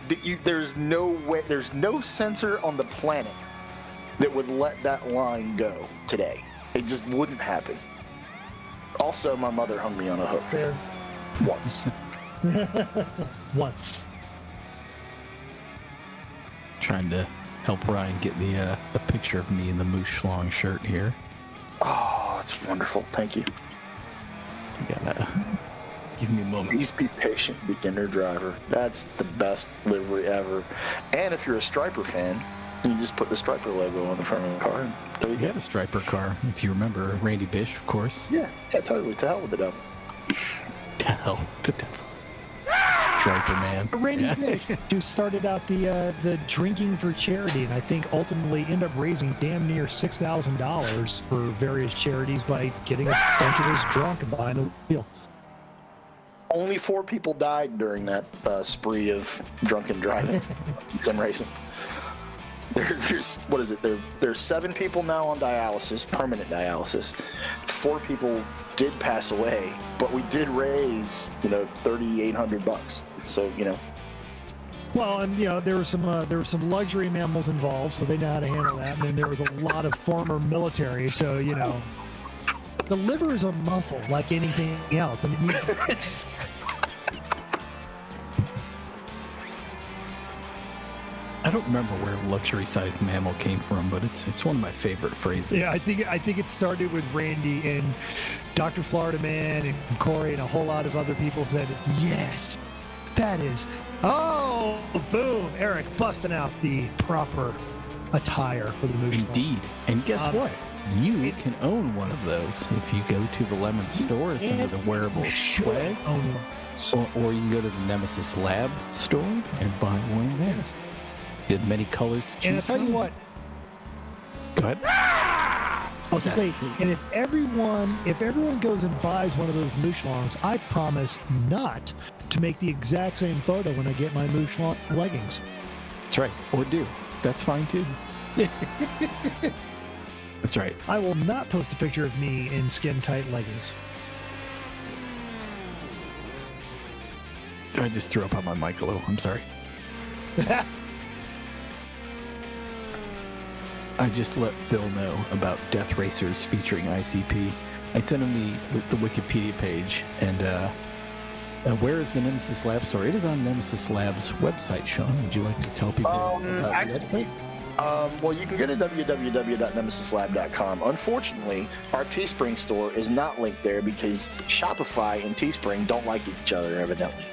There's no way. There's no censor on the planet that would let that line go today. It just wouldn't happen. Also, my mother hung me on a hook. Fair. Once. Once. Trying to help Ryan get the picture of me in the Moose Schlong shirt here. Oh, that's wonderful. Thank you. You gotta give me a moment. Please be patient, beginner driver. That's the best livery ever. And if you're a Striper fan, you just put the Striper logo on the front of the car. And there you We go. had a Striper car, if you remember. Randy Bish, of course. Yeah, totally. To hell with the devil. Hell, the devil. Striper man. Randy Yeah. Fish, who started out the drinking for charity, and I think ultimately ended up raising damn near $6,000 for various charities by getting a bunch of us drunk and behind the wheel. Only 4 people died during that spree of drunken driving in sim racing. There's what is it? There's 7 people now on dialysis, permanent dialysis. 4 people did pass away, but we did raise, $3,800. So, Well, and there were some luxury mammals involved, so they know how to handle that. And then there was a lot of former military, so the liver is a muscle like anything else. I mean, I don't remember where luxury-sized mammal came from, but it's one of my favorite phrases. yeah, I think it started with Randy and Dr. Florida Man and Corey and a whole lot of other people said, yes, that is. Oh, boom! Eric busting out the proper attire for the movie. Indeed. And guess what? You can own one of those if you go to the Lemon store. It's under the wearable swag. Or you can go to the Nemesis Lab store and buy one there. You have many colors to choose And I'll tell you from. what, Go ahead. I was to say, and if everyone goes and buys one of those Mooshlongs, I promise not to make the exact same photo when I get my Mooshlong leggings. That's right. Or do. That's fine too. That's right. I will not post a picture of me in skin-tight leggings. I just threw up on my mic a little. I'm sorry. I just let Phil know about Death Racers featuring ICP. I sent him the Wikipedia page, and where is the Nemesis Lab store? It is on Nemesis Lab's website. Sean, would you like to tell people about the website? Well, you can go to www.nemesislab.com. Unfortunately, our Teespring store is not linked there because Shopify and Teespring don't like each other, evidently.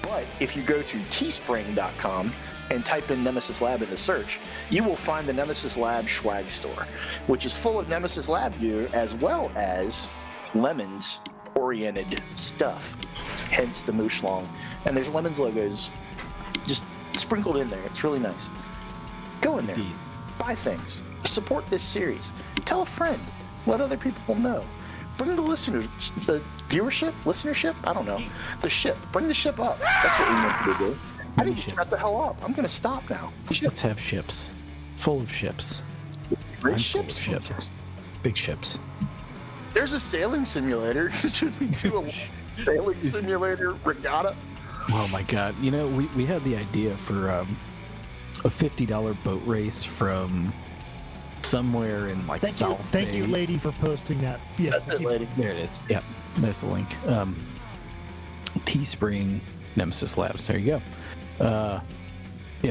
But if you go to teespring.com and type in Nemesis Lab in the search, you will find the Nemesis Lab swag store, which is full of Nemesis Lab gear as well as Lemons-oriented stuff, hence the Mooshlong. And there's Lemons logos just sprinkled in there. It's really nice. Go in there, Indeed. buy things, support this series, tell a friend, let other people know. Bring the listeners, the viewership, listenership, I don't know, the ship. Bring the ship up. That's what we meant to do. I need to shut the hell up. I'm going to stop now. Let's have ships. Full of ships. Great I'm full of ships. ships. Big ships. There's a sailing simulator. Should we do a sailing simulator regatta? Oh my God. We had the idea for a $50 boat race from somewhere in South Thank Bay. you, lady, for posting that. Yeah, That's it, lady. There it is. Yep. There's the link. Teespring Nemesis Labs. There you go.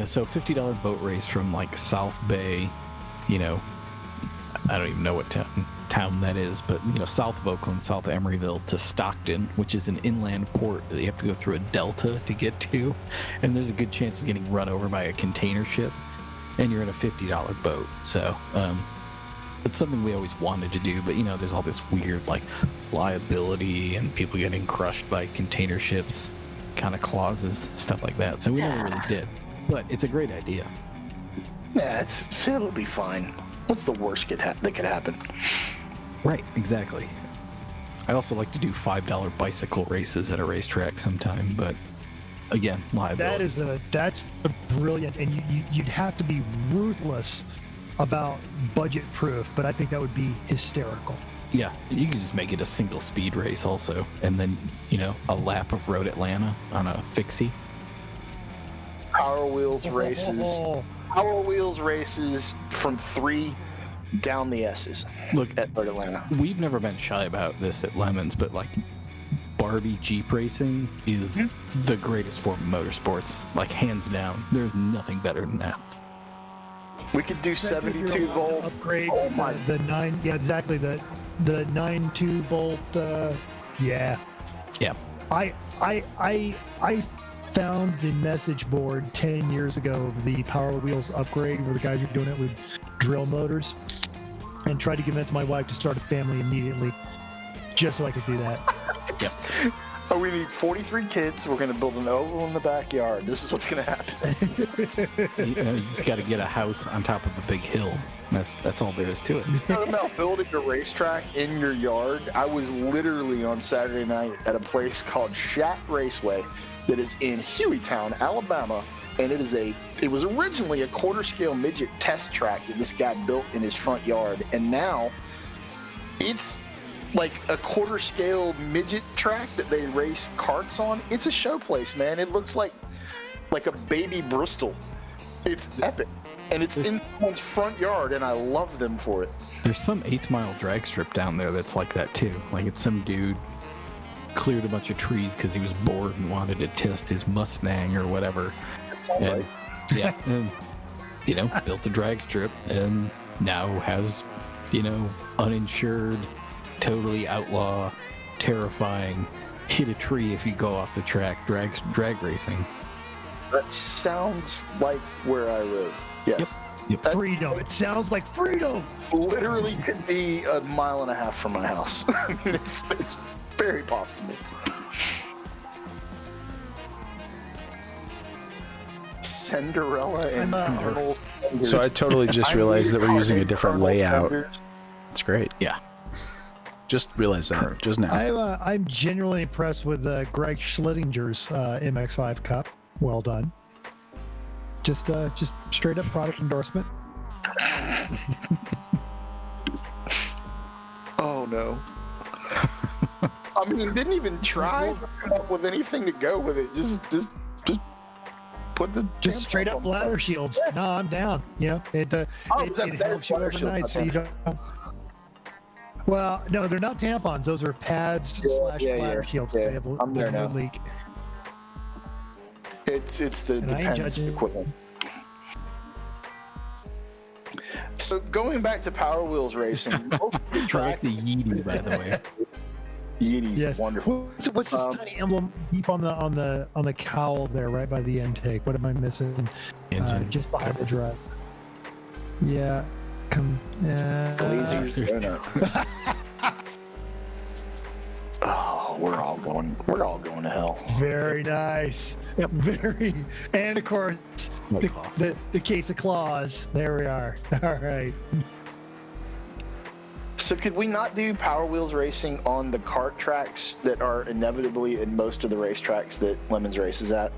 So $50 boat race from South Bay, I don't even know what town that is, but south of Oakland, south of Emeryville to Stockton, which is an inland port that you have to go through a delta to get to, and there's a good chance of getting run over by a container ship, and you're in a $50 boat. So it's something we always wanted to do, but there's all this weird liability and people getting crushed by container ships kind of clauses, stuff like that. So we never really did, but it's a great idea. Yeah, it'll be fine. What's the worst that could happen? Right, exactly. I also like to do $5 bicycle races at a racetrack sometime, but again, liability. That's a brilliant, and you'd have to be ruthless about budget proof, but I think that would be hysterical. Yeah, you can just make it a single speed race also, and then a lap of Road Atlanta on a fixie. Power Wheels races from 3 down the S's. Look, at Road Atlanta. We've never been shy about this at Lemons, but Barbie Jeep racing is the greatest form of motorsports, like hands down. There's nothing better than that. We could do That's if you're 72 allowed to volt. upgrade. Oh my! The 9. Yeah, exactly. The 9.2 volt. Yeah. Yeah. I found the message board 10 years ago of the Power Wheels upgrade where the guys were doing it with drill motors, and tried to convince my wife to start a family immediately just so I could do that. Yep. Oh, we need 43 kids. We're going to build an oval in the backyard. This is what's going to happen. You just got to get a house on top of a big hill. That's all there is to it. Talking about building a racetrack in your yard. I was literally on Saturday night at a place called Shat Raceway that is in Hueytown, Alabama, and it was originally a quarter scale midget test track that this guy built in his front yard, and now it's like a quarter scale midget track that they race karts on. It's a show place, man. It looks like a baby Bristol. It's epic. And it's in someone's front yard, and I love them for it. There's some 8th Mile drag strip down there that's like that too. Like it's some dude cleared a bunch of trees because he was bored and wanted to test his Mustang or whatever. And, yeah, and built a drag strip and now has, uninsured, totally outlaw, terrifying, hit a tree if you go off the track drag racing. That sounds like where I live. Yes. Yep. Freedom. It sounds like freedom. Literally could be a mile and a half from my house. I mean, it's very possible. Cinderella and Arnold. So I totally just realized that we're using a different layout. It's great. Yeah. Just realized that just now. I'm genuinely impressed with Greg Schlittinger's MX-5 Cup. Well done. Just straight up product endorsement. Oh no. I mean, didn't even try to come up with anything to go with it. Just put the just straight up bladder shields. No, I'm down. It helps you overnight, so you don't. Well, no, they're not tampons. Those are pads / bladder shields. Yeah. They have I'm there no now. leak. It's the And I ain't Depends judging. equipment. So going back to Power Wheels racing, I like the Yeetie, by the way. Yeety's Yes. wonderful. What's this tiny emblem deep on the cowl there, right by the intake? What am I missing? Engine. Just behind the drive. Yeah. Glazier's there's donut. Oh, we're all going to hell. Very nice. Yep. Very. And of course, the case of claws. There we are. All right. So could we not do Power Wheels racing on the kart tracks that are inevitably in most of the racetracks that Lemons races at?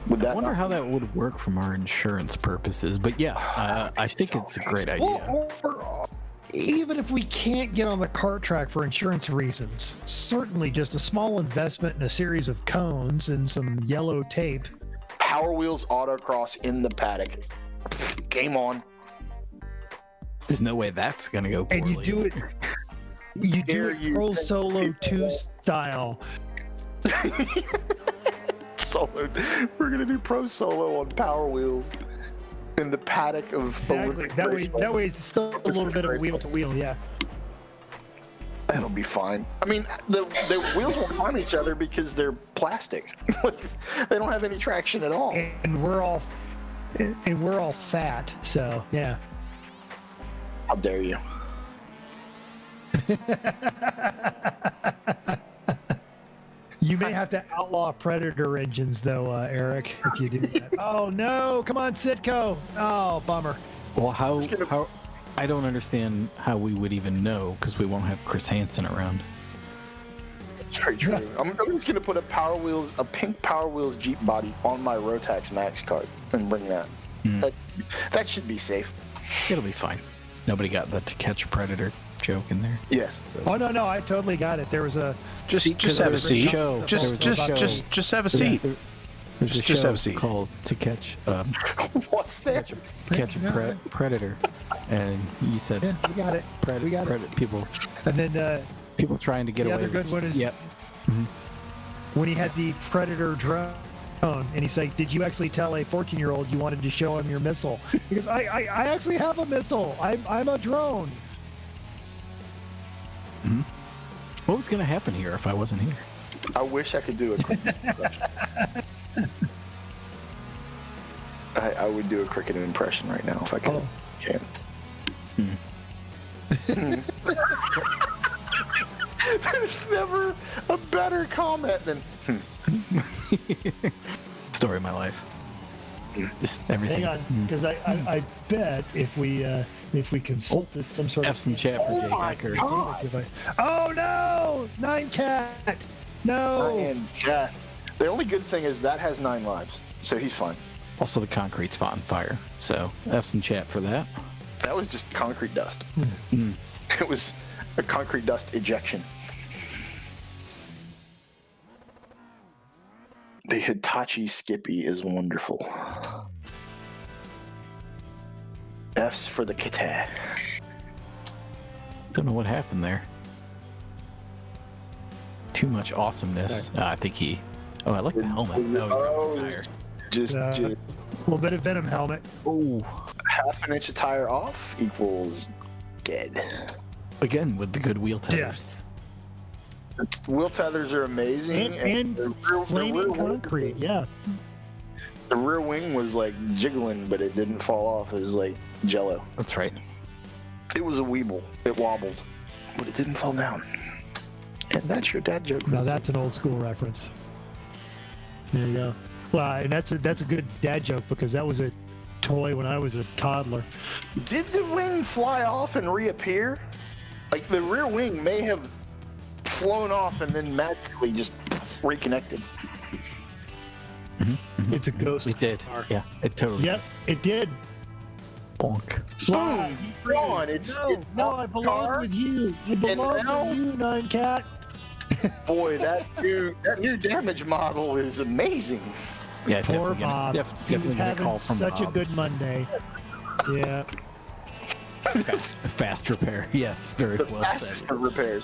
Would I that wonder not- how that would work from our insurance purposes, but yeah, I think it's a great idea. Or even if we can't get on the kart track for insurance reasons, certainly just a small investment in a series of cones and some yellow tape. Power Wheels autocross in the paddock. Game on. There's no way that's gonna go poorly. And you do it. You do Dare it you Pro think Solo people 2 won't? style. Solo. We're gonna do Pro Solo on Power Wheels in the paddock of Exactly. Olympic That Raceway. way it's still a little bit of wheel to wheel. Yeah. That'll be fine. I mean, the wheels won't harm each other because they're plastic. They don't have any traction at all. And we're all fat. So yeah. How dare you? You may have to outlaw Predator engines, though, Eric, if you do that. Oh no! Come on, Sitco. Oh, bummer. Well, how I don't understand how we would even know because we won't have Chris Hansen around. It's very true. I'm just gonna put a pink Power Wheels Jeep body on my Rotax Max card and bring that. That should be safe. It'll be fine. Nobody got the To Catch a Predator joke in there. Yes. Oh no! I totally got it. There was a Just have a there was a seat. show- Just there was a show- just have a seat. There's a Just show have a seat. called To Catch What's that? Predator, and you said yeah. We got it. We got it. people And then trying to get the away. other good one is when he had the Predator drone, and he's like, "Did you actually tell a 14-year-old you wanted to show him your missile?" He goes, "I actually have a missile. I'm a drone." What was going to happen here if I wasn't here? I wish I could do a cricket impression. I would do a cricket impression right now if I could. Oh. Can. There's never a better comment than. Story of my life. Just everything. Hang on, because I bet if we consulted some sort F's in chat for Jay Becker. of device. Oh no! 9 cat! No! And death. The only good thing is that has 9 lives, so he's fine. Also, the concrete's on fire. So, F's in chat for that. That was just concrete dust. It was a concrete dust ejection. The Hitachi Skippy is wonderful. F's for the Kata. Don't know what happened there. Too much awesomeness. I think he. Oh, I like the helmet. Oh, he tire. Just a little bit of Venom helmet. Oh, half an inch of tire off equals dead. again with the good wheel tires. Wheel tethers are amazing. And flaming concrete, yeah. The rear wing was like jiggling, but it didn't fall off. It was like jello. That's right. It was a weeble. It wobbled, but it didn't fall down. And that's your dad joke. Now that's an old school reference. There you go. Well, and that's a good dad joke because that was a toy when I was a toddler. Did the wing fly off and reappear? Like the rear wing may have flown off and then magically just reconnected. It's a ghost. It did. Yeah, it totally. Yep, it did. Bonk. Boom! Gone. It's No, I belong with you. I belong with you, Nine Cat. Boy, that new damage model is amazing. Yeah, Poor Bob. Definitely He was gonna having call from such Bob. a good Monday. Yeah. Fast repair. Yes, very The well fastest said. of repairs.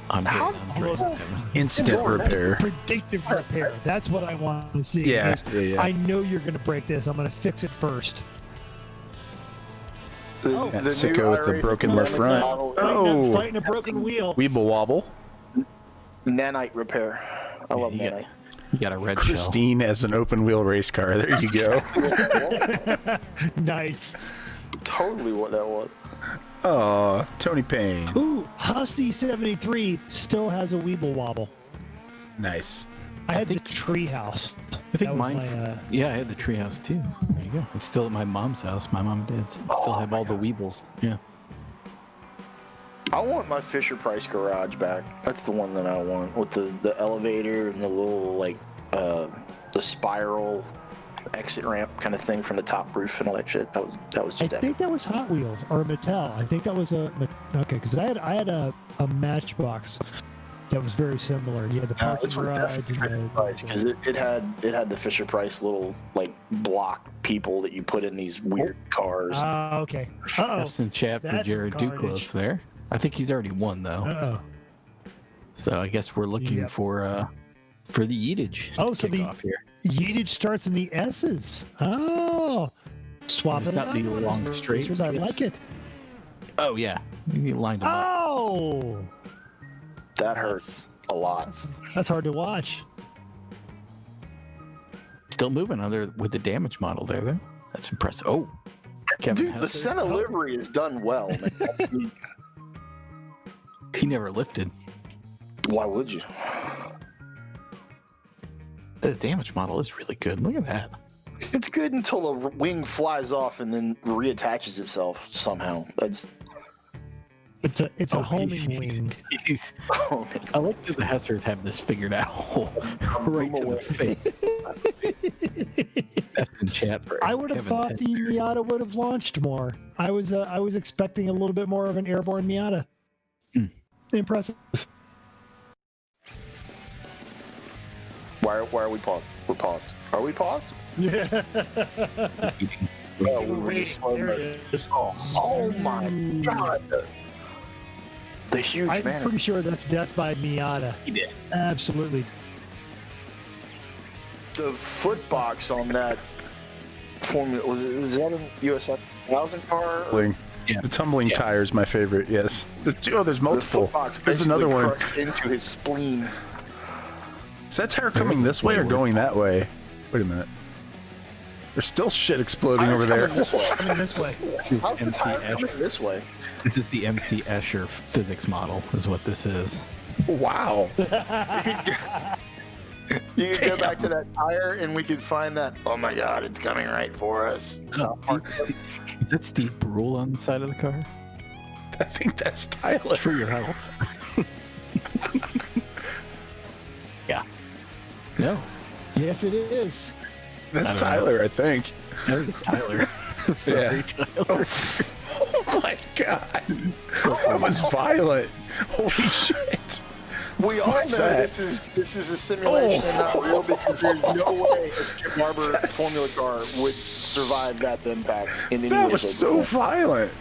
I'm good. Andres. Instant repair. Predictive repair. That's what I want to see. Yeah, because yeah. I know you're going to break this. I'm going to fix it first. The That new sicko with the iRacing broken left front. model- Oh. Fighting a broken wheel. Weeble wobble. Nanite repair. I love You nanite. got a red shell. Christine as an open wheel race car. There you go. Nice. Totally what that was. Oh, Tony Payne. Ooh, Husty 73 still has a Weeble Wobble. Nice. I had the treehouse. I think That was mine. my, Yeah, I had the treehouse too. There you go. It's still at my mom's house. My mom and dad still have all the Weebles. Yeah. I want my Fisher Price garage back. That's the one that I want with the elevator and the little like the spiral exit ramp kind of thing from the top roof and all that shit. That was I just epic. think that was Hot Wheels or Mattel. I think that was okay, because I had a Matchbox that was very similar. You had the parking This was garage definitely and Price because it had the Fisher Price little like block people that you put in these weird cars. okay. Uh-oh. That's in chat for That's Jared some carnage. Duclos there. I think he's already won though. Uh-oh. So I guess we're looking Yep. for the Yeetage Oh, so kick the off here. Yeetage starts in the S's. Oh. Swap It's it not out. the long straight, I it's- like it. Oh yeah, you lined him up. Oh. That hurts a lot. That's hard to watch. Still moving with the damage model there though. That's impressive. Oh, Kevin Dude, the Hesser. Senna livery is done well, man. He never lifted. Why would you? The damage model is really good. Look at that. It's good until the wing flies off and then reattaches itself somehow. That's It's a homing wing. He's, oh, man. I like that the Hessers have this figured out right to the face. That's in chat for I would have Kevin's thought head. the Miata would have launched more. I was expecting a little bit more of an airborne Miata. Impressive. Why are we paused? We're paused. Are we paused? Yeah. No, we were just slow There mo- it is. Oh my god. The huge I'm man. pretty sure that's death by Miata. He did. Absolutely. The foot box on that Formula is that a US 1000 car? Tumbling. Yeah. The tumbling tire is my favorite. Yes. There's The multiple. foot box There's another basically one. crushed into his spleen. Is that tire coming this way or going that way? Wait a minute. There's still shit exploding over there. This way. Coming this way. This is How's the MC tire Escher. coming this way? This is the MC Escher physics model, is what this is. Wow. You could go back to that tire and we could find that. Oh my God, it's coming right for us. Is that Steve Brule on the side of the car? I think that's Tyler. For your health. Yeah. No. Yes, it is. That's I don't Tyler, I think. I think it's Tyler. Sorry, Yeah. Tyler. Oh my god. That was violent. Holy shit. We all What's know that? this is a simulation and not real because there's no way a Skip Barber That's- Formula car would survive that impact in any That way. was shape, so or form. violent.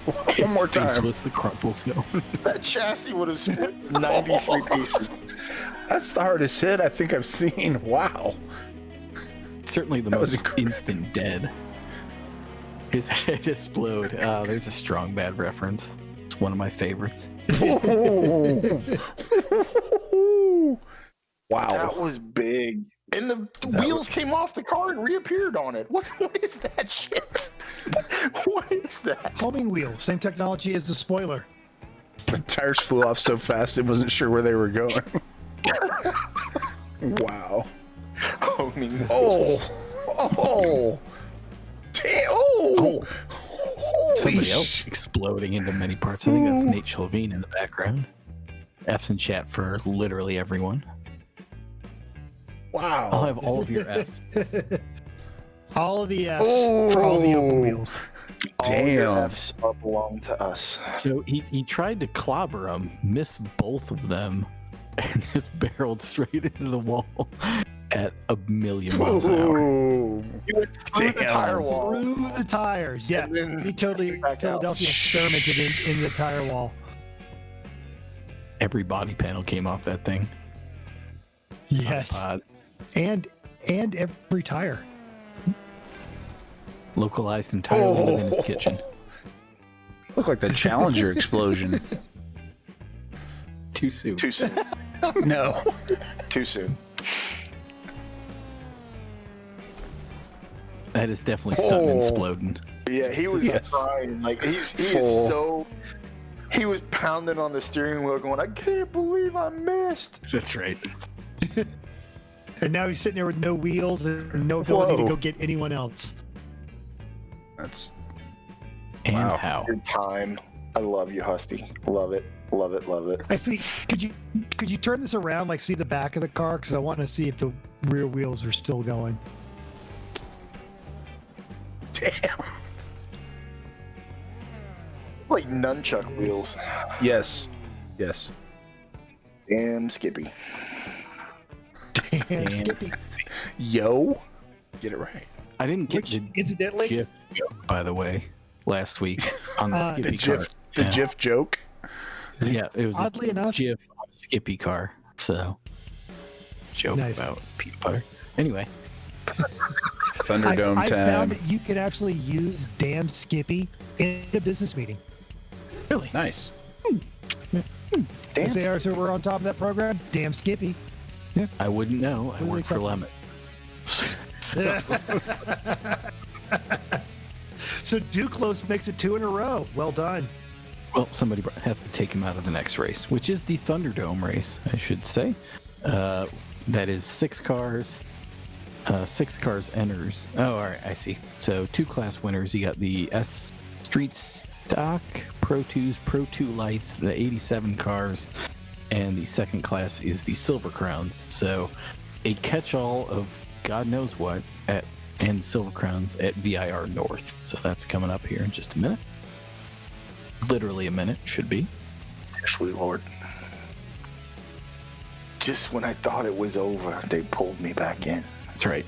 One more Face time. was the crumple zone. That chassis would have split in 93 pieces. That's the hardest hit I think I've seen. Wow. Certainly the That was most incredible. instant dead. His head explode. There's a strong bad reference. It's one of my favorites. Wow. That was big. And the wheels came off the car and reappeared on it. What is that shit? What is that? Homing wheel. Same technology as the spoiler. The tires flew off so fast it wasn't sure where they were going. Wow. Homing. Oh. Oh. Damn. Oh. Holy Somebody else shit. exploding into many parts. I think that's Nate Shelvine in the background. F's in chat for literally everyone. I'll Wow. have all of your F's. All of the F's for all the open wheels. All your Damn. F's are belong to us. So he tried to clobber him, missed both of them, and just barreled straight into the wall at 1,000,000 miles an hour. Boom. You went through the Damn. tire wall. Through the tires. Yeah. And then He totally back out. Philadelphia experimented in the tire wall. Every body panel came off that thing. Yes. Pods. And every tire. Localized entirely within his kitchen. Looked like the Challenger explosion. Too soon. Too soon. No. Too soon. That is definitely stuntman Oh. exploding. Yeah, he was Yes. crying. Like he is Full. so. He was pounding on the steering wheel, going, "I can't believe I missed." That's right. And now he's sitting there with no wheels and no ability to Whoa. go get anyone else. That's And Wow. how? Your time. I love you, Husty. Love it. Love it. Love it. Actually, could you turn this around, like see the back of the car? Because I want to see if the rear wheels are still going. damn. Like nunchuck wheels. Yes. Yes. Damn, Skippy. Damn, Skippy. Yo. Get it right. I didn't get Which, the incidentally, GIF joke, by the way, last week on the The Skippy The car. GIF. The Yeah. GIF joke. Yeah, it was oddly a enough, GIF on a Skippy car. So, joke Nice. about peanut butter. Anyway, Thunderdome I found time. that you can actually use damn Skippy in a business meeting. really, Nice. Damn. Say, so we're on top of that program. Damn Skippy. I wouldn't know. I Really work for exciting. Lemons. So Duclos makes it 2 in a row. Well done. Well, somebody has to take him out of the next race, which is the Thunderdome race, I should say. That is 6 cars. 6 cars enters. Oh, all right, I see. So 2 class winners. You got the S Street Stock Pro 2s, Pro 2 Lights, the 87 cars, and the second class is the Silver Crowns. So a catch-all of God knows what and Silver Crowns at VIR North. So that's coming up here in just a minute. Literally a minute, should be. Sweet Lord. Just when I thought it was over, they pulled me back in. That's right.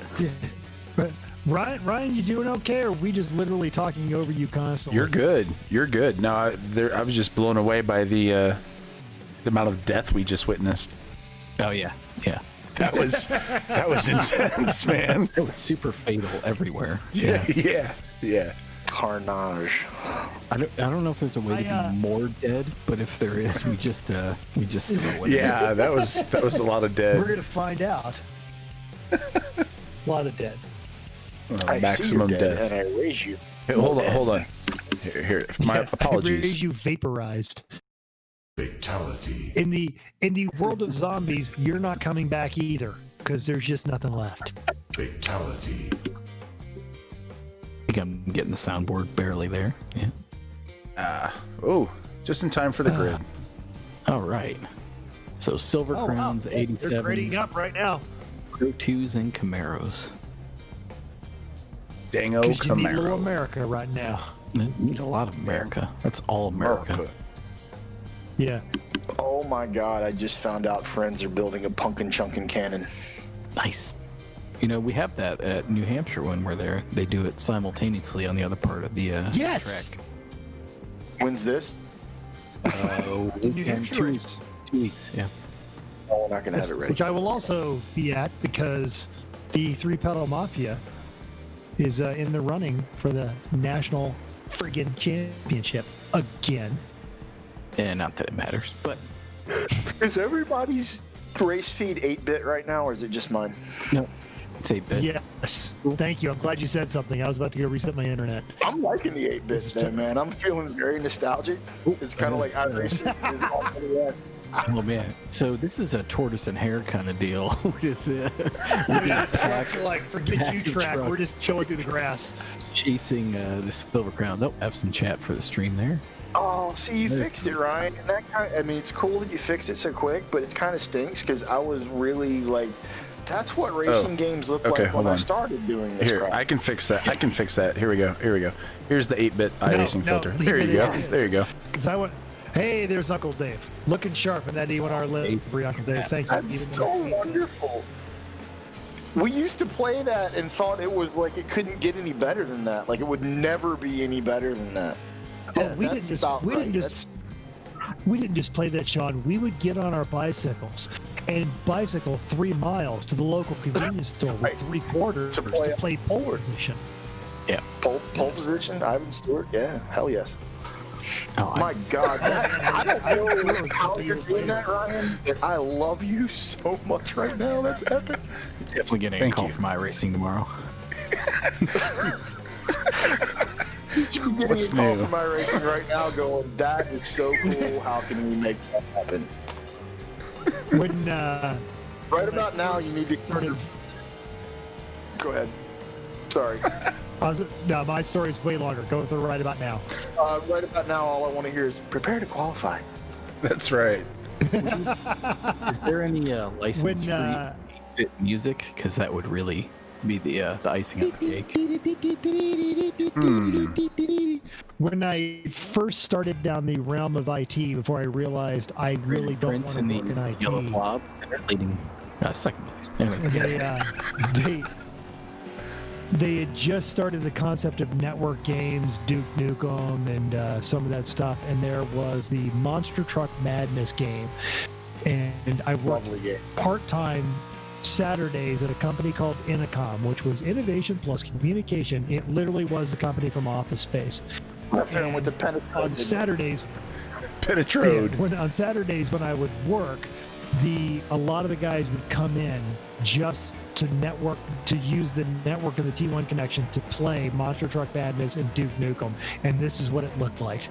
But Ryan, you doing okay? Or are we just literally talking over you constantly? You're good. You're good. No, I was just blown away by the The amount of death we just witnessed. Oh yeah, yeah. That was intense, man. It was super fatal everywhere. Yeah. Carnage. I don't know if there's a way to be more dead, but if there is, we just slow it. Yeah, that was a lot of We're dead. gonna find out. A lot of dead. Maximum death. And I raise you. Hey, hold on. Here. My apologies. You vaporized. Fatality. In the world of zombies, you're not coming back either, because there's just nothing left. Fatality. I think I'm getting the soundboard barely there. Yeah. Just in time for the grid. All right. So Silver Crowns, They're grading 87s, up right now. Pro 2s, and Camaros. Dango Because you need a little Camaro. America right now. I need a lot of America. That's all America. Yeah. Oh my God! I just found out friends are building a pumpkin chunkin cannon. Nice. You know, we have that at New Hampshire when we're there. They do it simultaneously on the other part of the Yes! track. When's this? New Hampshire 2 race. weeks. 2 weeks, yeah. Oh, we're not gonna have it ready. Which I will also be at because the Three Pedal Mafia is in the running for the national friggin' championship again. Yeah, not that it matters, but Is everybody's race feed 8-bit right now, or is it just mine? no, it's 8-bit. Yes. Thank you. I'm glad you said something. I was about to go reset my internet. I'm liking the 8-bit though, man. I'm feeling very nostalgic. It's kind of like iRacing. is all the way. Oh man, so this is a tortoise and hare kind of deal. with Like, forget you, Pack track. truck. We're just chilling through the grass. chasing the Silver Crown. Oh, F's in chat for the stream there. Oh, see, you fixed it, Ryan. And that kind I mean, it's cool that you fixed it so quick, but it kind of stinks because I was really like, that's what racing games look okay, like when hold I on. started doing this. Here, crap. I can fix that. Here we go. Here's the 8-bit iRacing filter. leave There it you go. as is. There you go. Because I went, hey, there's Uncle Dave. Looking sharp in that E1R livery, Uncle Dave. Thank you. That's so wonderful. We used to play that and thought it was like it couldn't get any better than that. Like it would never be any better than that. Yeah, we that's didn't just about we right. didn't just we didn't just play that, Sean. We would get on our bicycles and bicycle 3 miles to the local convenience store with Right. 3 quarters To to play- play pole position. Pole position, Ivan Stewart. Yeah, hell yes. Oh, My God, I don't know how you're years doing later. that, Ryan. But I love you so much right now. That's epic. definitely getting a Thank call you. from iRacing tomorrow. You're getting What's a call new? from my racing right now, going, "That is so cool. How can we make that happen?" When Right about now, you need to started, Go ahead. Sorry. no, my story's way longer. Go through right about now. Right about now, all I want to hear is prepare to qualify. That's right. Is there any license free When 8-bit music? Because that would really be the icing on the cake. when I first started down the realm of IT, before I realized I really don't want Prince to in work in the IT. yellow blob, and they're leading second place. Anyway, They had just started the concept of network games, Duke Nukem, and some of that stuff. And there was the Monster Truck Madness game, and I worked Lovely game. part-time Saturdays at a company called Intercom, which was innovation plus communication. It literally was the company from Office Space. Up there with the pen On Saturdays, Penetrode. on Saturdays when I would work, a lot of the guys would come in just to network, to use the network of the T1 connection to play Monster Truck Madness and Duke Nukem, and this is what it looked like.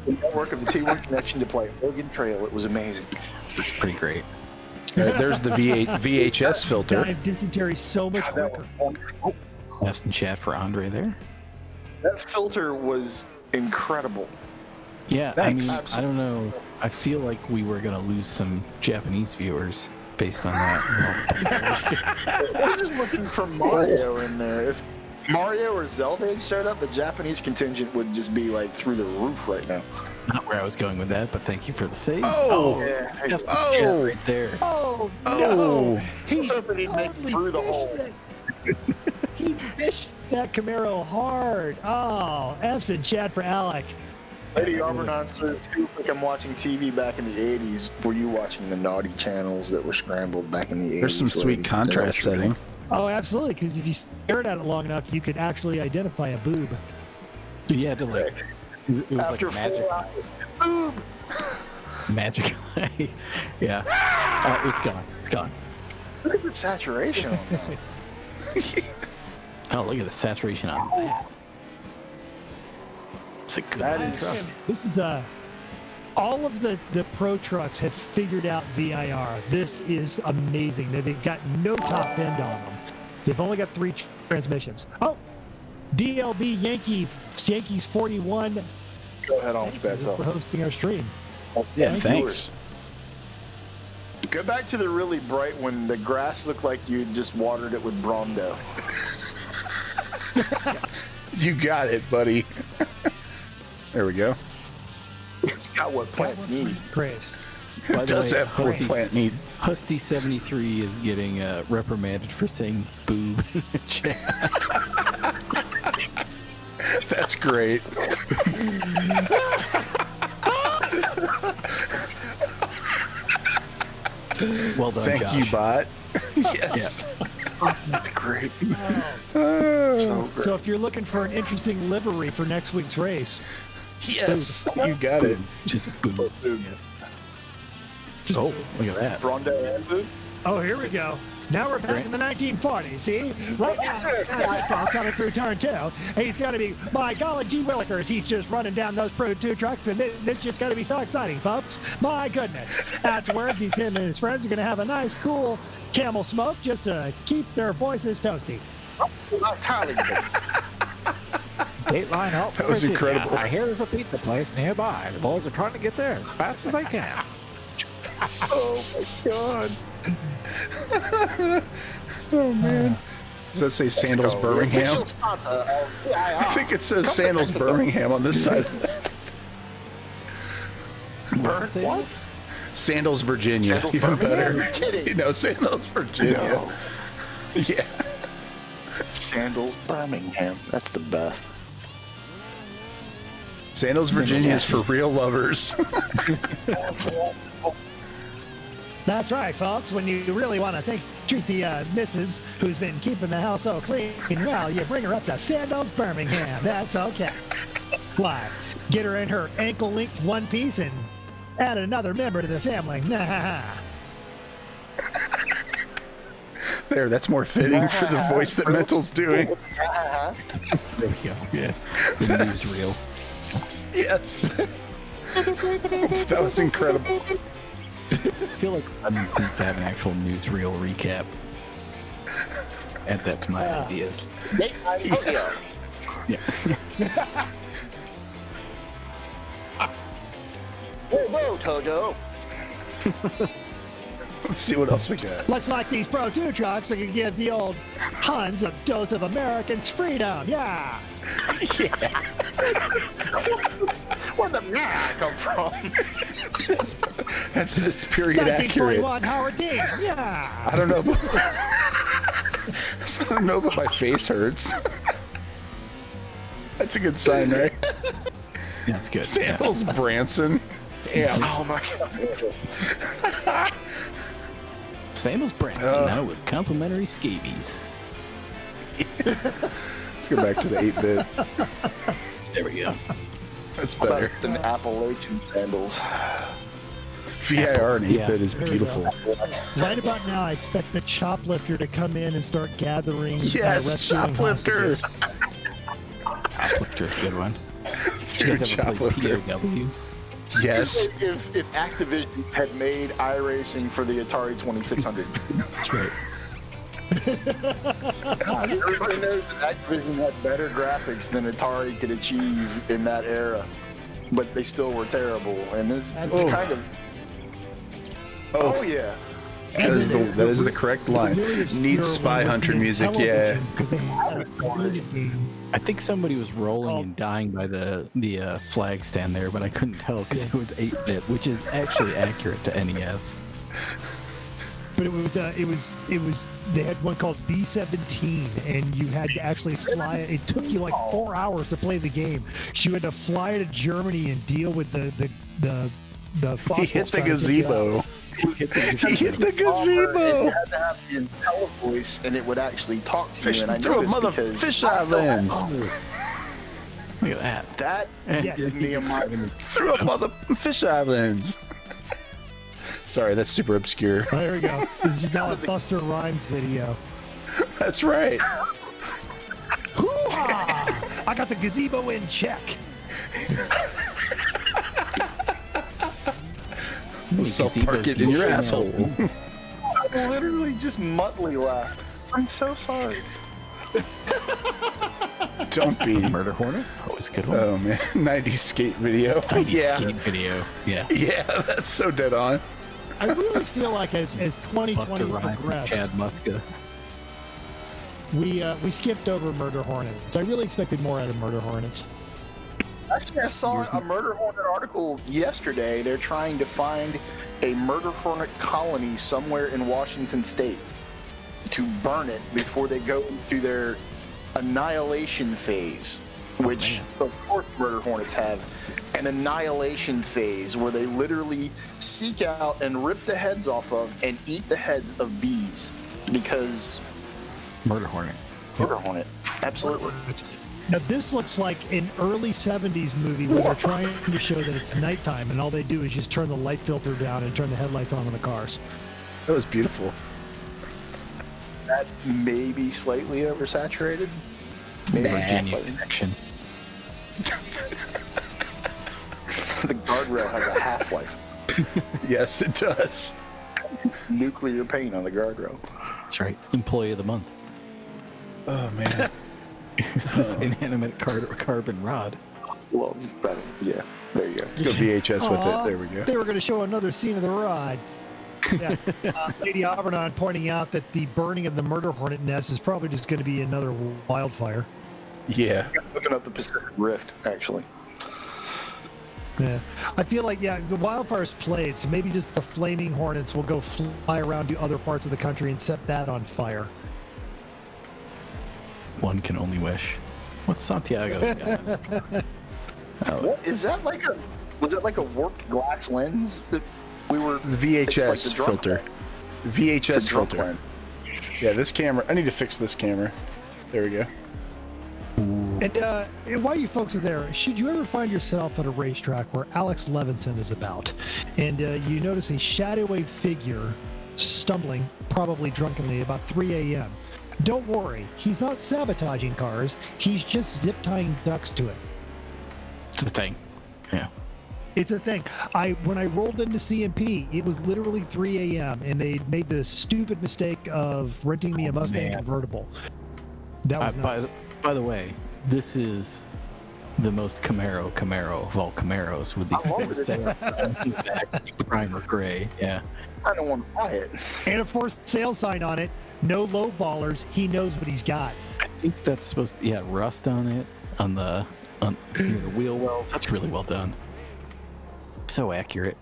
the network of the T1 connection to play Oregon Trail. It was amazing. it's pretty great. There's the VHS filter. Dive dysentery so much God, that quicker. was wonderful. F's in chat for Andre there. That filter was incredible. Yeah, Thanks. I mean, I don't know. I feel like we were gonna lose some Japanese viewers based on that. We're just looking for Mario in there. If Mario or Zelda had showed up, the Japanese contingent would just be like through the roof right now. Not where I was going with that, but thank you for the save. Oh! Yeah. F's in chat Oh! right there. Oh, Oh! I was hoping he'd make it through the hole. He fished that Camaro hard. Oh, F's in chat for Alec. Lady Arbernon says, feels like I'm watching TV back in the 80s. Were you watching the naughty channels that were scrambled back in the 80s? There's some sweet lady? contrast setting. Oh, absolutely. Because if you stared at it long enough, you could actually identify a boob. You had to like. It was After like magic. 4 hours. Boom! Magic. Yeah. It's gone. It's gone. Look at the saturation on that. Oh, look at the saturation on that. It's a good That one. is- This is all of the pro trucks have figured out VIR. This is amazing. They've got no top end on them. They've only got 3 transmissions. Oh, DLB Yankees 41. Go ahead on Thank with that. you for So. hosting our stream. Yeah, Thank thanks. Go back to the really bright when the grass looked like you just watered it with Brondo. You got it, buddy. There we go. It's got what plants need. Craves. By It the does way, have what Husty- plant need. Husty73 is getting reprimanded for saying boob in the chat. That's great. Well done, Thank Josh. you, bot. Yes. That's great. So great. So if you're looking for an interesting livery for next week's race, Yes. You got it. Just boob. Oh, look at that. Brondo and Boo? oh, here we go. Now we're back in the 1940s, see? Right now, that's coming through turn 2. He's going to be, my golly gee willikers, he's just running down those Pro 2 trucks, and this just going to be so exciting, folks. My goodness. Afterwards, him and his friends are going to have a nice, cool camel smoke just to keep their voices toasty. Not Tyler Bates. Dateline Help. That was Virginia. incredible. I hear there's a pizza place nearby. The boys are trying to get there as fast as they can. Oh my god. Oh man. Does that say Sandals Birmingham? Official sponsor of VIR. I think it says Sandals Birmingham on this side. What? Sandals Virginia. Sandals, Even Birmingham? better. You're kidding. No, Sandals Virginia. No. Yeah. Sandals Birmingham. That's the best. Sandals Virginia is for real lovers. That's right, folks. When you really want to treat the missus who's been keeping the house so clean, well, you bring her up to Sandals, Birmingham. That's okay. Why? Get her in her ankle-length one piece and add another member to the family. There, that's more fitting for the voice that Mental's doing. There we go. Yeah. The newsreel. Yes. That was incredible. I feel like Onions needs to have an actual newsreel recap. Add that to my ideas. Yeah. Whoa, Tojo. Let's see what else we got. Looks like these Pro 2 trucks are going to give the old Huns a dose of Americans' freedom. Yeah. Where'd the nah come from? It's period accurate. 1941 Howard Dean. Yeah. I don't know. I don't know, but my face hurts. That's a good sign, right? That's good. Sandals Branson. Damn. Oh my god. Sandals Branson now with complimentary scabies. Let's go back to the 8-bit. There we go. That's How better. about an Appalachian sandals? VIR and 8-bit Yeah. is beautiful. Right about now, I expect the choplifter to come in and start gathering. Yes, rescuing Choplifter. hostages. Choplifter's a good one. Dude, You guys ever played Choplifter. POW? Yes. If Activision had made iRacing for the Atari 2600. That's right. Everybody knows that Activision had better graphics than Atari could achieve in that era, but they still were terrible. And it's kind of. Oh yeah. That is the correct line. Needs Spy Hunter music, yeah. Because they had a good game. I think somebody was rolling and dying by the flag stand there, but I couldn't tell because it was 8-bit, which is actually accurate to NES. But But it was. They had one called B-17, and you had to actually fly it. It took you like 4 hours to play the game. You had to fly to Germany and deal with the He hit the gazebo. He hit the And gazebo. you had to have the Impella voice, and it would actually talk to Fish you. And I through know a this mother because fish I still have- islands. Look at that. That Yes. is me and my Through a mother fish islands. Sorry, that's super obscure. Oh, there we go. This is now a Buster Rhymes video. That's right. Hoo-ha! I got the gazebo in check. Self-park it in your asshole. I literally just muttly laughed. I'm so sorry. Don't be. Murder Hornet? Oh, it's a good one. Oh man, 90s skate video. 90s Yeah, skate video. Yeah. yeah, that's so dead on. I really feel like as Buster 2020 Rhymes and progressed, Chad Muska. we skipped over Murder Hornets. I really expected more out of Murder Hornets. Actually, I saw a Murder Hornet article yesterday. They're trying to find a Murder Hornet colony somewhere in Washington State to burn it before they go into their annihilation phase, which, of course, Murder Hornets have an annihilation phase where they literally seek out and rip the heads off of and eat the heads of bees because Murder Hornet. Murder Hornet. Absolutely. Now this looks like an early 70s movie where they're trying to show that it's nighttime and all they do is just turn the light filter down and turn the headlights on the cars. That was beautiful. That may be slightly oversaturated. Maybe Virginia slightly. Connection. The guardrail has a half-life. Yes, it does. Nuclear paint on the guardrail. That's right. Employee of the month. Oh man. This inanimate carbon rod. Well, that, yeah, there you go. Let's go VHS with Aw, it. There we go. They were going to show another scene of the ride. Yeah. Lady Alvernon pointing out that the burning of the Murder Hornet nest is probably just going to be another wildfire. Yeah. Looking up the Pacific Rift, actually. Yeah, I feel like the wildfire's played, so maybe just the flaming hornets will go fly around to other parts of the country and set that on fire. One can only wish. What's Santiago? What is that like a? Was that like a warped glass lens that we were? it's like VHS the drunk filter. lens. VHS The drunk filter. lens. Yeah, this camera. I need to fix this camera. There we go. And while you folks are there, should you ever find yourself at a racetrack where Alex Levinson is about, and you notice a shadowy figure stumbling, probably drunkenly, about 3 a.m., don't worry, he's not sabotaging cars, he's just zip tying ducks to it. It's a thing. Yeah. It's a thing. When I rolled into CMP, it was literally 3 a.m. and they made the stupid mistake of renting me a Mustang man. convertible. That was nuts. By the way, this is the most Camaro of all Camaros with the I love fixed it. sail in the back, primer gray. Yeah. I don't want to buy it. And a for sale sign on it. No low ballers. He knows what he's got. I think that's supposed to, rust on it, on the near the wheel wells. That's really well done. So accurate.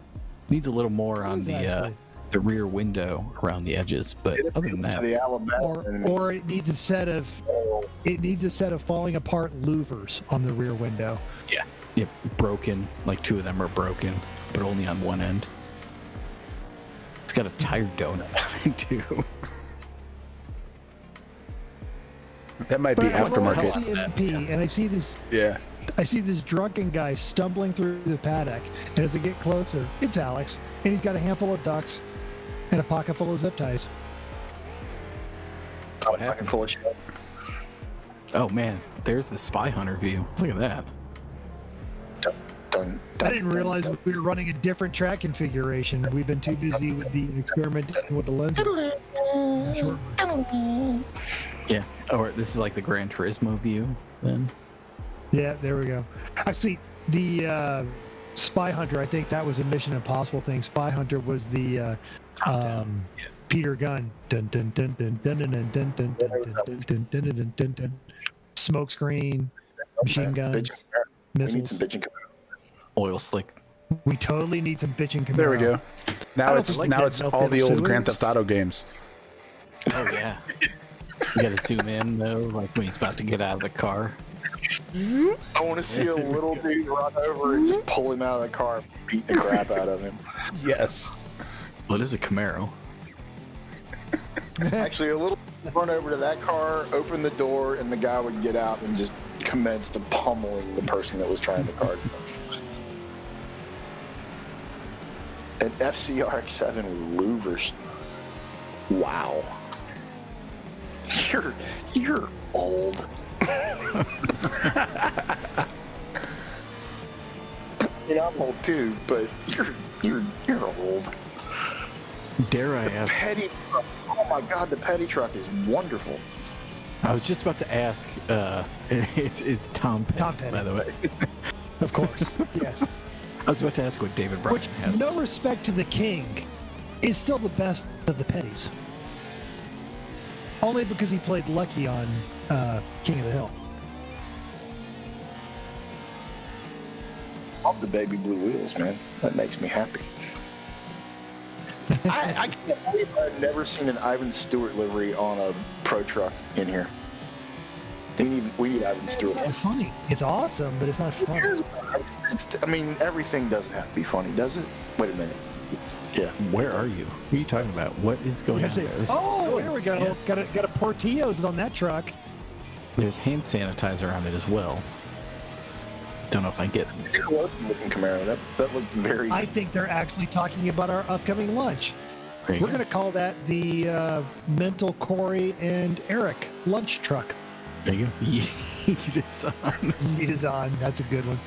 Needs a little more on the rear window around the edges, but other than that, The Alabama. Or it needs a set of falling apart louvers on the rear window. yeah, broken. Like 2 of them are broken, but only on one end. It's got a tire donut too. That might be But I roll into aftermarket. CMP and I see this drunken guy stumbling through the paddock, and as I get closer, it's Alex, and he's got a handful of ducks and a pocket full of zip ties. What happened? Full of shit. Oh man, there's the Spy Hunter view. Look at that. Dun, I didn't realize we were running a different track configuration. We've been too busy with the experimenting with the lenses. Sure. Yeah. Or this is like the Gran Turismo view then. Yeah, there we go. Actually, the Spy Hunter, I think that was a Mission Impossible thing. Spy Hunter was the Peter Gunn. Dun dun dun dun dun dun dun dun dun dun dun dun dun dun. Smoke screen, machine guns, We need missiles. some bitching. Oil slick We totally need some bitching Camaro. There we go. I Now don't it's like now that it's Delta all the old Grand Sewers. Theft Auto games. Oh yeah. You gotta zoom in though, like when he's about to get out of the car. I want to see a little dude run over and just pull him out of the car and beat the crap out of him. Yes. Well, it is a Camaro. Actually, a little run over to that car, open the door, and the guy would get out and just commence to pummeling the person that was trying to card him. An FCRX7 with louvers. Wow. You're old. And I'm old too, but you're old. Dare I ask? Petty truck. Oh my god, the petty truck is wonderful. I was just about to ask. It's Tom Petty, Tom Petty. by the way. Of course. Yes. I was about to ask what David Bryan Which, has. no respect to the king, is still the best of the petties. Only because he played Lucky on King of the Hill. Love the baby blue wheels, man. That makes me happy. I can't believe I've never seen an Ivan Stewart livery on a pro truck in here. We need Ivan Stewart. It's not funny. It's awesome, but it's not funny. I mean, everything doesn't have to be funny, does it? Wait a minute. Yeah. Where are you? What are you talking about? What is going on there? Oh, there we go. Yeah. Got a Portillo's on that truck. There's hand sanitizer on it as well. Don't know if I get it. Looking Camaro. That looked very. I think they're actually talking about our upcoming lunch. There you We're go. going to call that the Mental Corey and Eric lunch truck. There you go. Yeet is on. Yeet is on. That's a good one.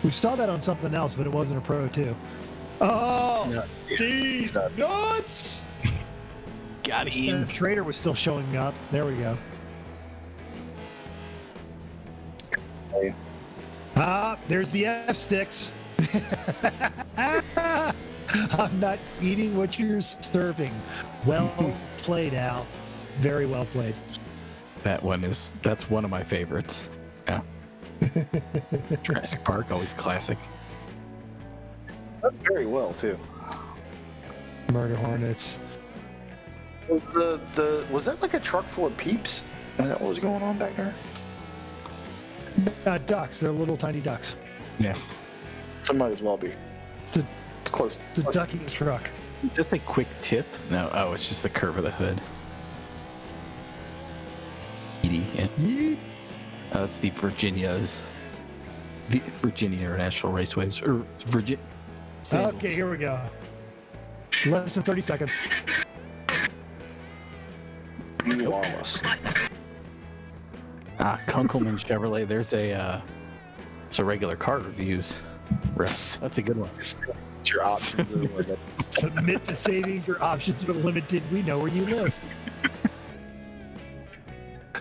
We saw that on something else, but it wasn't a Pro 2. Oh, these nuts! Got him. Schrader was still showing up. There we go. There's the F sticks. I'm not eating what you're serving. Well played, Al. Very well played. That's one of my favorites. Yeah. Jurassic Park, always classic. Done very well too. Murder Hornets. Was that like a truck full of peeps? Is that what was going on back there? Ducks. They're little tiny ducks. Yeah. So might as well be. It's a, It's close. it's a ducking truck. Is this a quick tip? No. Oh, it's just the curve of the hood. Yeah. Yeet. That's the Virginia International Raceways, or Virginia. Okay, here we go. Less than 30 seconds. You lawless. Kunkelman Chevrolet. There's it's a regular car reviews. That's a good one. Your options are limited. Submit to savings. Your options are limited. We know where you live.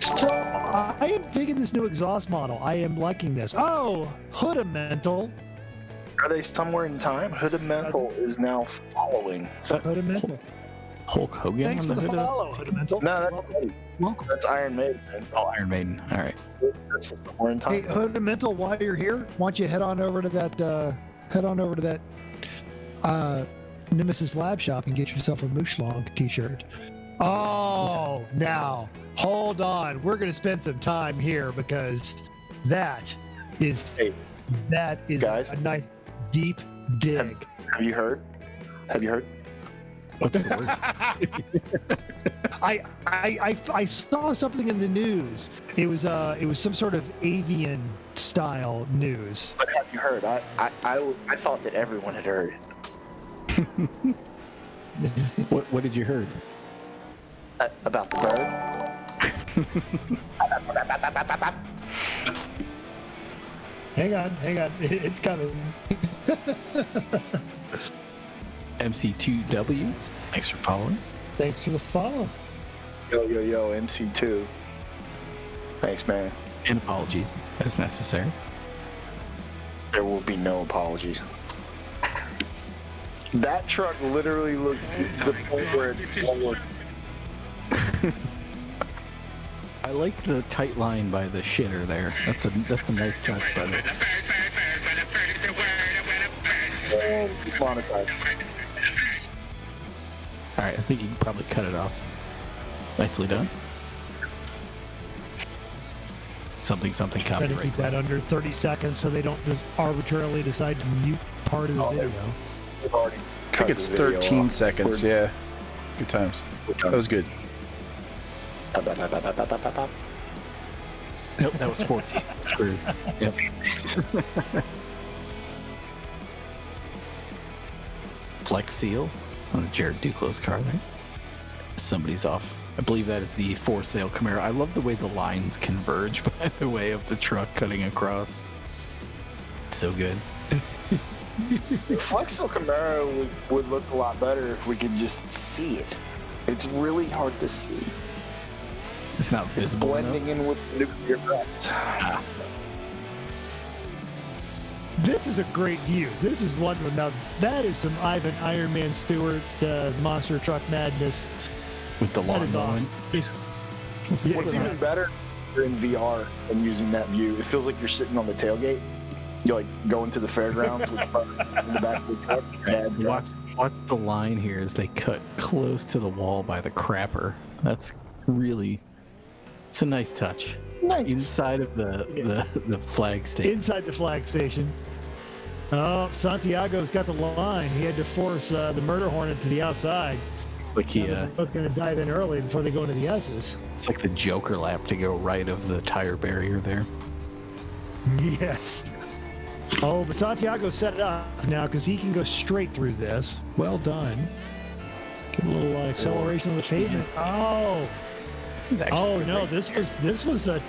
So, I am digging this new exhaust model. I am liking this. Oh, Hoodamental. Are they somewhere in time? Hoodamental is now following. Is that Hoodamental. Hulk Hogan Thanks on for the the hood? follow, Hoodamental. No, Welcome. that's Iron Maiden. Man. Oh, Iron Maiden. All right. That's somewhere in Hey, time. Hoodamental, while you're here, why don't you head on over to that Nemesis Lab Shop and get yourself a Mooshlong t-shirt. Oh, now hold on. We're going to spend some time here because that is Guys? a nice deep dig. Have you heard? What's the word? I saw something in the news. It was some sort of avian style news. But have you heard? I thought that everyone had heard. What did you heard? About the bird. Hang on. It's coming. MC2W. Thanks for following. Thanks for the follow. Yo, MC2. Thanks, man. And apologies as necessary. There will be no apologies. That truck literally looked to the point where it's forward. I like the tight line by the shitter there. That's a nice touch, brother. And monetize. All right, I think you can probably cut it off. Nicely done. Something Try to copyright. keep that under 30 seconds so they don't just arbitrarily decide to mute part of the video. We've already I think it's 13 seconds. Yeah. Good times. That was good. Nope, that was 14. Screwed. Yep. Flex seal on the Jared Duclos car there. Somebody's off. I believe that is the for sale Camaro. I love the way the lines converge, by the way, of the truck cutting across. So good. Flexo Camaro would look a lot better if we could just see it. It's really hard to see. It's not It's visible blending enough. in with nuclear cracks. This is a great view. This is one. Now, that is some Ivan Iron Man Stewart monster truck madness. With the That lawn is mowing. awesome. What's even better in VR than using that view, it feels like you're sitting on the tailgate. You're like going to the fairgrounds with in the back of the truck. Right, so Dad, watch the line here as they cut close to the wall by the crapper. That's really, it's a nice touch. nice. Inside of the flag station. Inside the flag station. Santiago's got the line. He had to force the murder hornet to the outside. Like he, They're both going to dive in early before they go into the S's. it's like the Joker lap to go right of the tire barrier there. Yes. Oh, but Santiago set it up now because he can go straight through this. Well done. Get a little acceleration on the pavement. Oh. Oh no, this was a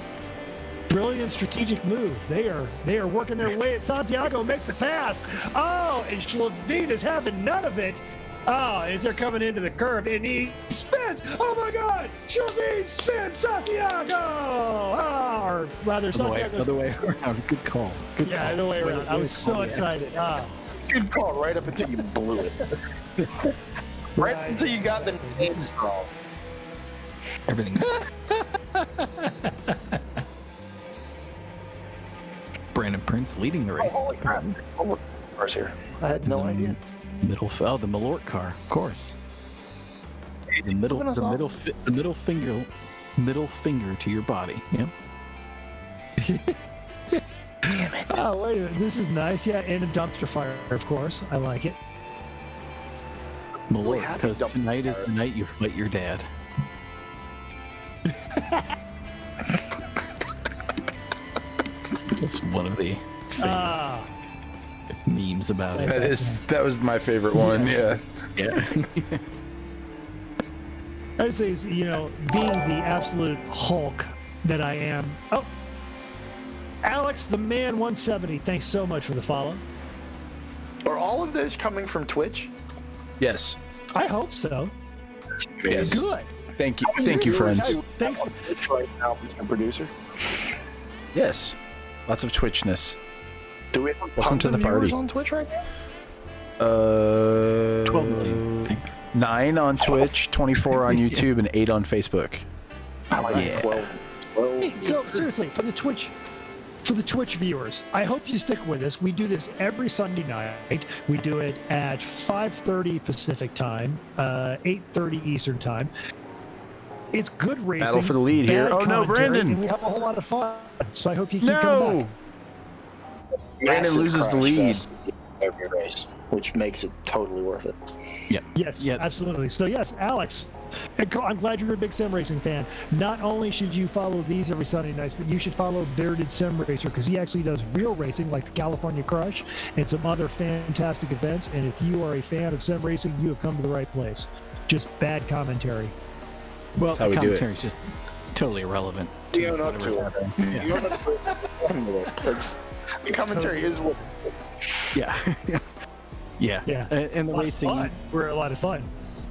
brilliant strategic move. They are working their way. Santiago makes the pass. Oh, and Schlavine is having none of it. Oh, as they're coming into the curve, and he spins. Oh my God! Schlavine spins Santiago. Oh, or rather, Santiago. Other way around. Good call. Good Yeah, call. other way around. I was so Yeah. excited. Ah. Good call right up until you blew it. Right until you got the names wrong. Everything's Brandon Prince leading the race. Oh, holy crap. Oh, cars here. I had no idea. The Malort car, of course. The middle finger to your body. Yep. Oh, wait a minute. This is nice. Yeah, and a dumpster fire, of course. I like it. Malort, happy because dumpster tonight is fire. the night you fight your dad. That's one of the famous Ah, memes about it. That was my favorite one. Yes. Yeah. Yeah. I'd say, being the absolute Hulk that I am. Oh, Alex, the man 170. Thanks so much for the follow. Are all of those coming from Twitch? Yes. I hope so. Yes. Good. Thank you, friends. Thank you. Twitch right now, Mr. Producer. Yes. Lots of Twitchness. Do we have Welcome tons to of the viewers party. on Twitch right now? 12 million, I think. 9 on Twitch, 24 on YouTube, and 8 on Facebook. I like Yeah. 12. 12. So seriously, for the Twitch viewers, I hope you stick with us. We do this every Sunday night. We do it at 5:30 Pacific time, 8:30 Eastern time. It's good racing. Battle for the lead here. bad Oh, no, commentary, Brandon. And we have a whole lot of fun. So I hope you keep coming No! back. Brandon Massive loses the crash lead. fest every race, which makes it totally worth it. Yes, Yeah. absolutely. So yes, Alex, I'm glad you're a big sim racing fan. Not only should you follow these every Sunday nights, but you should follow Bearded Sim Racer because he actually does real racing like the California Crush and some other fantastic events. And if you are a fan of sim racing, you have come to the right place. Just bad commentary. Well, That's how we do it. commentary is just totally irrelevant. You own up whatever's to happening. it. You own up to it. It's- The commentary is what. Yeah. Yeah. Yeah. And the A lot of racing fun. We're a lot of fun.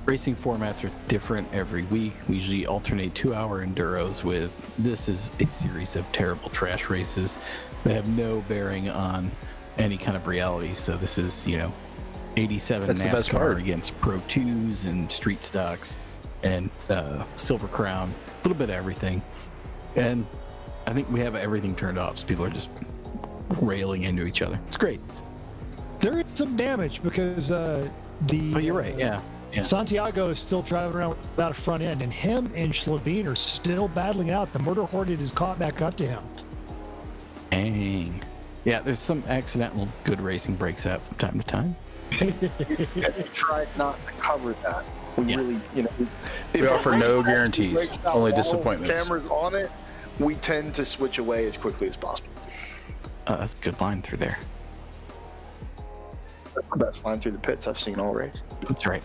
racing formats are different every week. We usually alternate 2-hour enduros with this is a series of terrible trash races that have no bearing on any kind of reality. So this is, 87 That's the best NASCAR part. against Pro 2s and street stocks and Silver Crown, a little bit of everything. And I think we have everything turned off, so people are just railing into each other. It's great. There is some damage because Oh, you're right. Yeah. Santiago is still driving around without a front end, and him and Slovene are still battling out. The Motor Hornet has caught back up to him. Dang. Yeah, there's some accidental good racing breaks out from time to time. We tried not to cover that. We really, We offer no guarantees, only disappointments. Cameras on it, we tend to switch away as quickly as possible. That's a good line through there. That's the best line through the pits I've seen all race. That's right.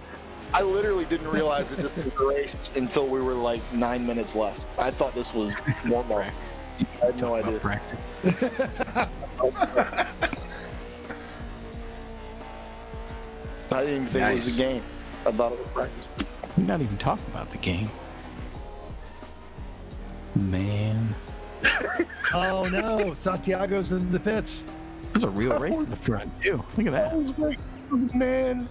I literally didn't realize that this was a race until we were like 9 minutes left. I thought this was warm up. I had no idea. Practice. I didn't even think it was a game. I thought it was practice. We're not even talking about the game. Man. Oh no, Santiago's in the pits. There's a real race in the front, too. Look at that. was great, man.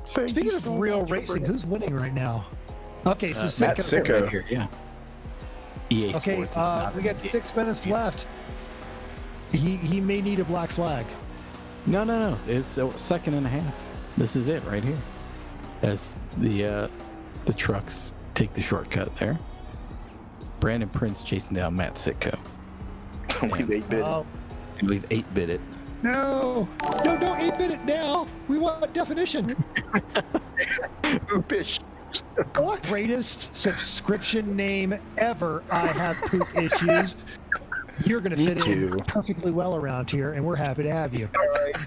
Speaking of real racing, who's winning right now? Okay, so Matt Sicko. Right here, yeah. EA Okay, Sports is not we got 6 minutes left. He may need a black flag. No. It's a second and a half. This is it right here. As the trucks take the shortcut there. Brandon Prince chasing down Matt Sitko. We've 8-bit. Oh, And we've 8-bit it. no, don't 8-bit it now. We want definition. Oopish. Greatest subscription name ever. I have poop issues. You're going to fit in perfectly well around here, and we're happy to have you.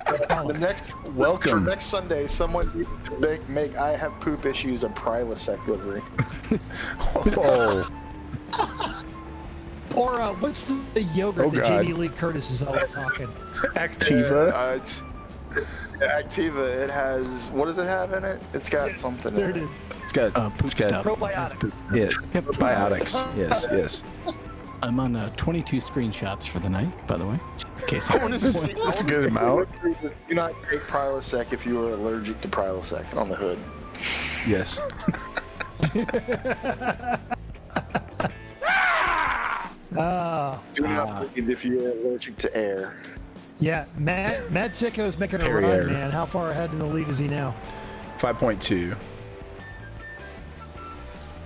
The next Welcome. For next Sunday, someone needs to make I have poop issues a Prilosec livery. Oh, Or what's the yogurt that God. Jamie Lee Curtis is always talking? Activa. It's Activa. It has, what does it have in it? It's got something There in it it. is. It's got Poop it's got stuff. Probiotic. yeah, biotics. Yes. I'm on 22 screenshots for the night, by the way. In case I want to see. That's a good amount. Do not take Prilosec if you are allergic to Prilosec on the hood. Yes. Do not take it if you are allergic to air. Yeah, Matt Sicko's making a run, Perrier. man. How far ahead in the lead is he now? 5.2.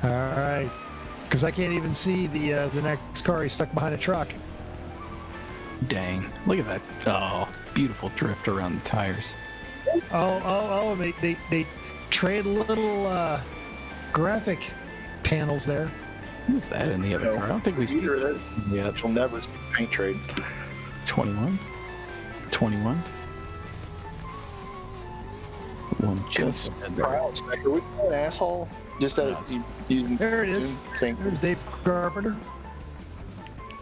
All right, because I can't even see the next car. He's stuck behind a truck. Dang. Look at that. Oh, beautiful drift around the tires. Oh! They trade little graphic panels there. Who's that in the other car? I don't think we've seen Either of those, yet. you'll never see paint trade. 21? 21? One just ahead there. Prilosec, are we an asshole? Just that using There it is. Thing. There's Dave Carpenter.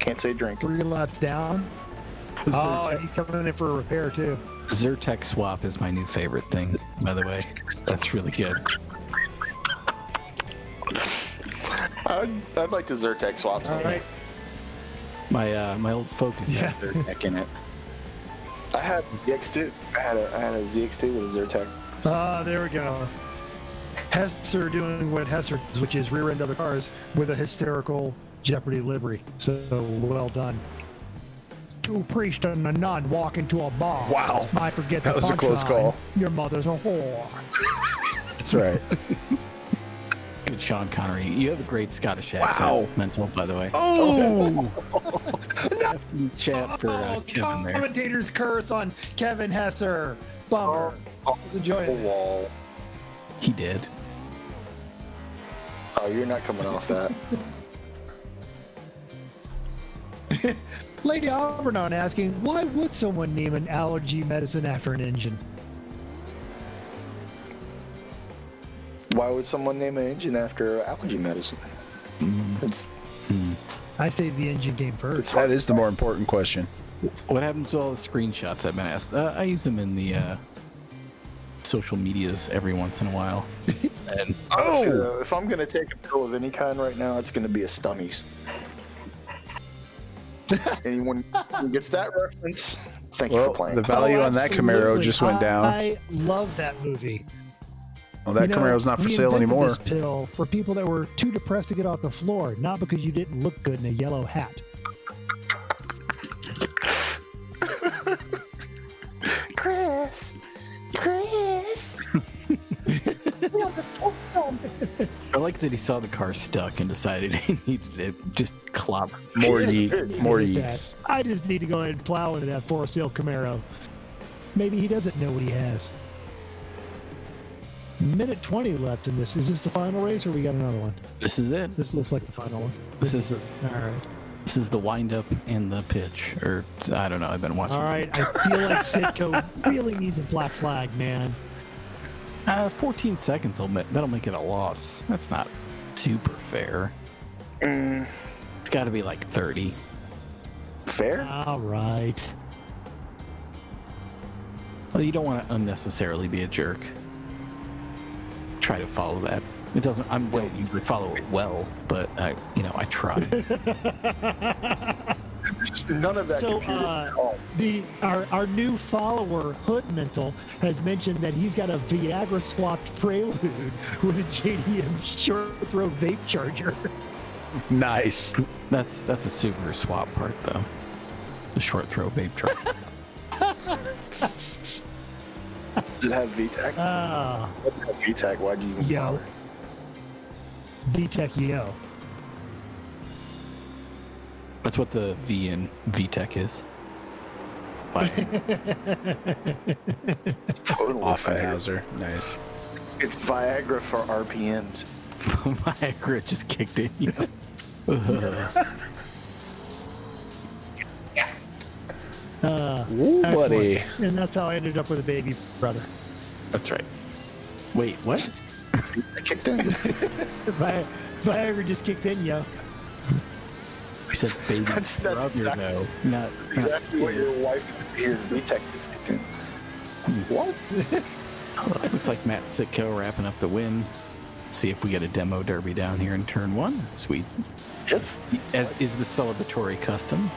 Can't say drink. 3 laps down. Oh, and he's coming in for a repair too. Zyrtec swap is my new favorite thing, by the way. That's really good. I'd like to Zyrtec swap. All right. My old Focus Yeah. has Zyrtec in it. I had ZX2. I had a ZX2 with a Zyrtec. There we go. Hesser doing what Hesser does, which is rear end other cars with a hysterical Jeopardy livery. So well done. Two priests and a nun walk into a bar. Wow. I forget That the was a close punchline. call. Your mother's a whore. That's right. Good Sean Connery. You have a great Scottish accent, Wow. Mental, by the way. Oh, Have some chat for Kevin there. Commentators curse on Kevin Hesser. Bummer. Was enjoying it. Wall. He did. Oh, you're not coming off that. Lady Albernon asking, why would someone name an allergy medicine after an engine? Why would someone name an engine after allergy medicine? It's I say the engine came first. that is the more important question. What happens to all the screenshots I've been asked? I use them in the social medias every once in a while. And if I'm gonna take a pill of any kind right now, it's gonna be a Stummies. Anyone who gets that reference, thank you for Well, playing. the value on that Camaro Absolutely. just went down. I love that movie. Well, that You know, Camaro's not for we sale invented anymore. This pill for people that were too depressed to get off the floor, not because you didn't look good in a yellow hat. Chris. like that he saw the car stuck and decided he needed to just clobber. More He yeets. did that. I just need to go ahead and plow into that for sale Camaro. Maybe he doesn't know what he has. Minute 20 left in this. Is this the final race, or we got another one? This is it. This looks like the final one. This is All right. This is the wind-up and the pitch. Or, I don't know. I've been watching. All right. I feel like Sitco really needs a black flag, man. 14 seconds, that'll make it a loss. That's not super fair. It's got to be like 30. Fair? All right. Well, you don't want to unnecessarily be a jerk. Try to follow that. It doesn't. I don't usually follow it well, but I try. None of that So, computer. our new follower Hood Mental has mentioned that he's got a Viagra swapped Prelude with a JDM short throw vape charger. Nice. That's a Subaru swap part though. The short throw vape truck. Does it have VTEC? VTEC, why'd you even Yo. bother? VTEC Yo. That's what the V in VTEC is. Totally Offenhauser. Nice. It's Viagra for RPMs. Viagra just kicked in. Ooh, Excellent. buddy. And that's how I ended up with a baby brother. That's right. Wait, what? I kicked in. Viagra just kicked in, yo. You said baby That's brother, exactly- though. Not Exactly what your wife here. VTEC just kicked in. What? Looks like Matt Sitko wrapping up the win. See if we get a demo derby down here in turn 1. Sweet. If As is the celebratory custom.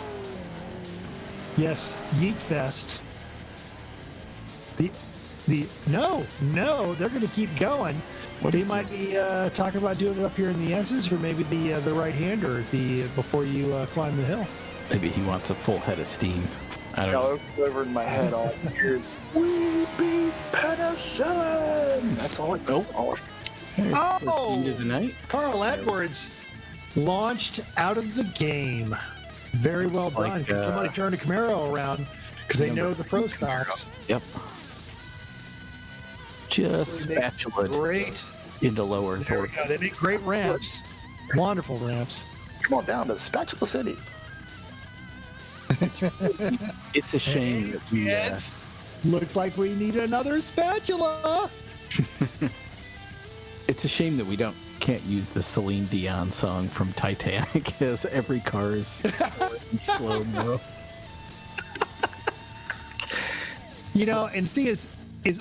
Yes, Yeet Fest. No, they're going to keep going. They might be talking about doing it up here in the S's, or maybe the right hander before you climb the hill. Maybe he wants a full head of steam. I don't know. over in my head all here. We beat penicillin. That's all I know. Oh, End of the night. Carl Edwards launched out of the game. Very well done. Like, Somebody turned a Camaro around because they know the pro stocks. Yep. Just They make spatula Great. into low earth There we orbit. go. They make great ramps. Wonderful ramps. Come on down to Spatula City. It's a shame that we, Yes. Looks like we need another spatula. it's a shame that we can't use the Celine Dion song from Titanic as every car is in slow mo. And the thing is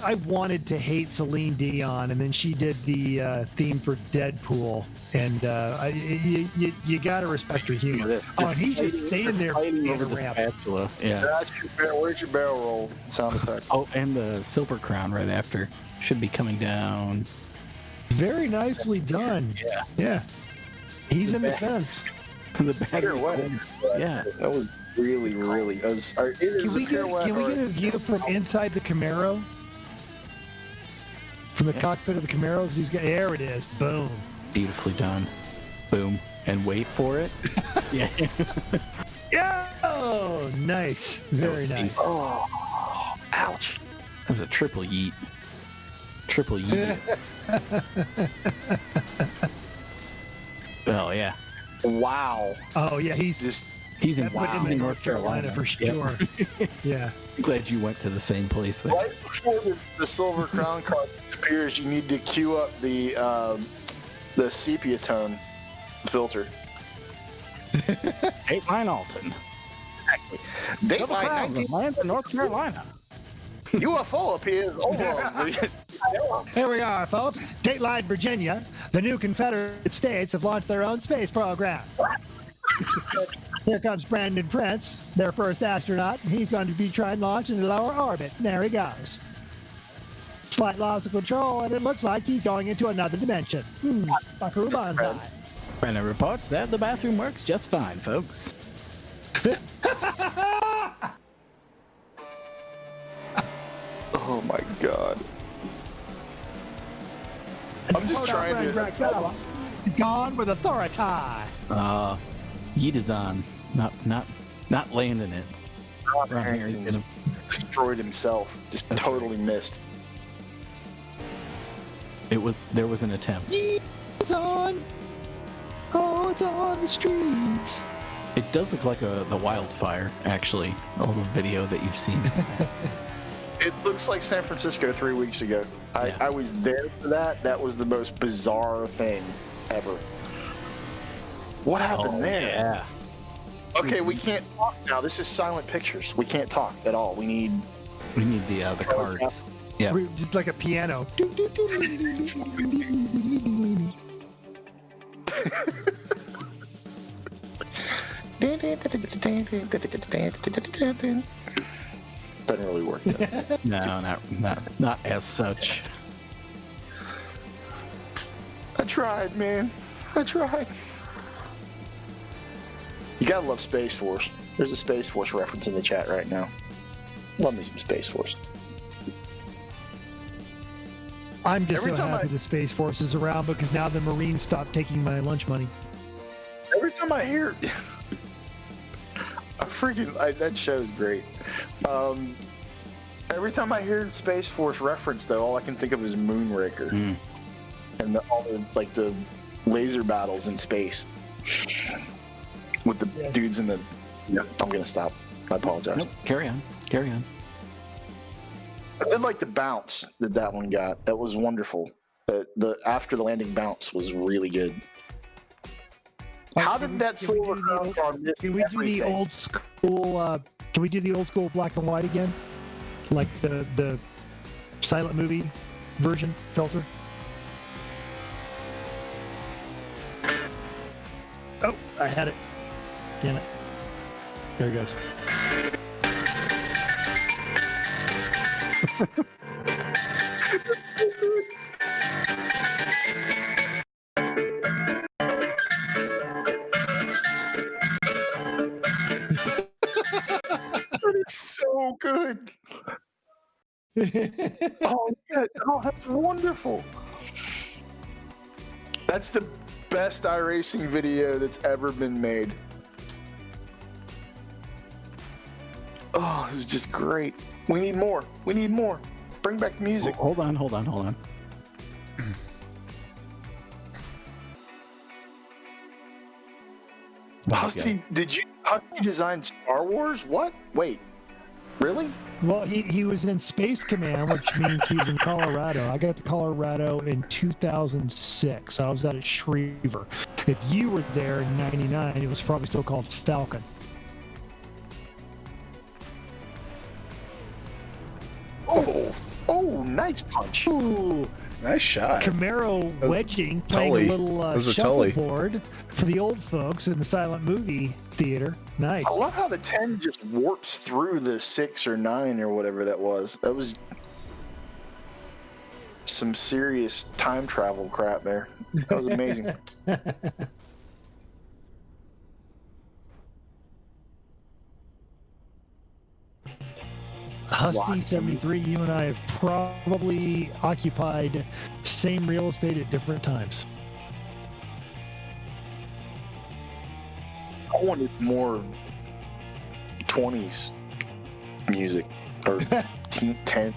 I wanted to hate Celine Dion, and then she did the theme for Deadpool, and you gotta respect her humor. Oh, and he's just staying there Fighting over over the ramp. spatula. Yeah. Where's your barrel roll sound effect? Oh, and the Silver Crown right after should be coming down. Very nicely done. Yeah. He's in the fence. The battery. Yeah. That was really. Can we get a view from inside the Camaro? From the cockpit of the Camaro? There it is. Boom. Beautifully done. Boom. And wait for it. Yeah. Yeah. Oh, nice. Very nice. Oh, ouch. That's a triple yeet. Triple yeet. Oh, yeah. Wow. Oh, yeah. He's Just He's in that put him in North Carolina for sure. Yep. Yeah. I'm glad you went to the same place there. right before the Silver Crown car disappears, you need to queue up the sepia tone filter. Dateline Alton. Dateline 19 lands in North Carolina. UFO appears over. Here we are, folks. Dateline, Virginia. The new Confederate States have launched their own space program. Here comes Brandon Prince, their first astronaut. He's going to be trying to launch into lower orbit. There he goes. Slight loss of control, and it looks like he's going into another dimension. Buckaroo Banzai. Brandon reports that the bathroom works just fine, folks. Oh my god. I'm just trying to. Gone with authority. Yeet is on. Not landing it. Right here, Harrington get him. destroyed himself. Just That's totally missed. There was an attempt. It's on. Oh, it's on the streets. It does look like the wildfire, actually. All the video that you've seen. It looks like San Francisco 3 weeks ago. Yeah. I was there for that. That was the most bizarre thing ever. What happened there? Yeah. Okay, we can't talk now. This is silent pictures. We can't talk at all. We need. We need the cards. Yeah. Just like a piano. Doesn't really work. Though. No, not as such. I tried, man. I tried. You gotta love Space Force. There's a Space Force reference in the chat right now. Love me some Space Force. I'm just Every so time happy the Space Force is around because now the Marines stopped taking my lunch money. Every time I hear that show is great. Every time I hear Space Force reference, though, all I can think of is Moonraker and all the laser battles in space with the dudes in the. Yeah, I'm gonna stop. I apologize. Nope. Carry on. I did like the bounce that one got. That was wonderful. The after the landing bounce was really good. How did that silver crown car miss Can we do the everything? old school? Can we do the old school black and white again, like the silent movie version filter? Oh, I had it. Damn it. There it goes. So good. Oh, that's wonderful. That's the best iRacing video that's ever been made. Oh, this is just great. We need more. Bring back the music. Hold on. Husky, Husky design Star Wars? What? Wait, really? Well, he was in Space Command, which means he was in Colorado. I got to Colorado in 2006. I was out at Schriever. If you were there in 99, it was probably still called Falcon. Oh, nice punch. Ooh, nice shot. Camaro wedging, playing Tully. a little Those are Tully. shuffleboard for the old folks in the silent movie theater. Nice. I love how the 10 just warps through the 6 or 9 or whatever that was. That was some serious time travel crap there. That was amazing. Husky 73, you and I have probably occupied same real estate at different times. I wanted more 20s music or 10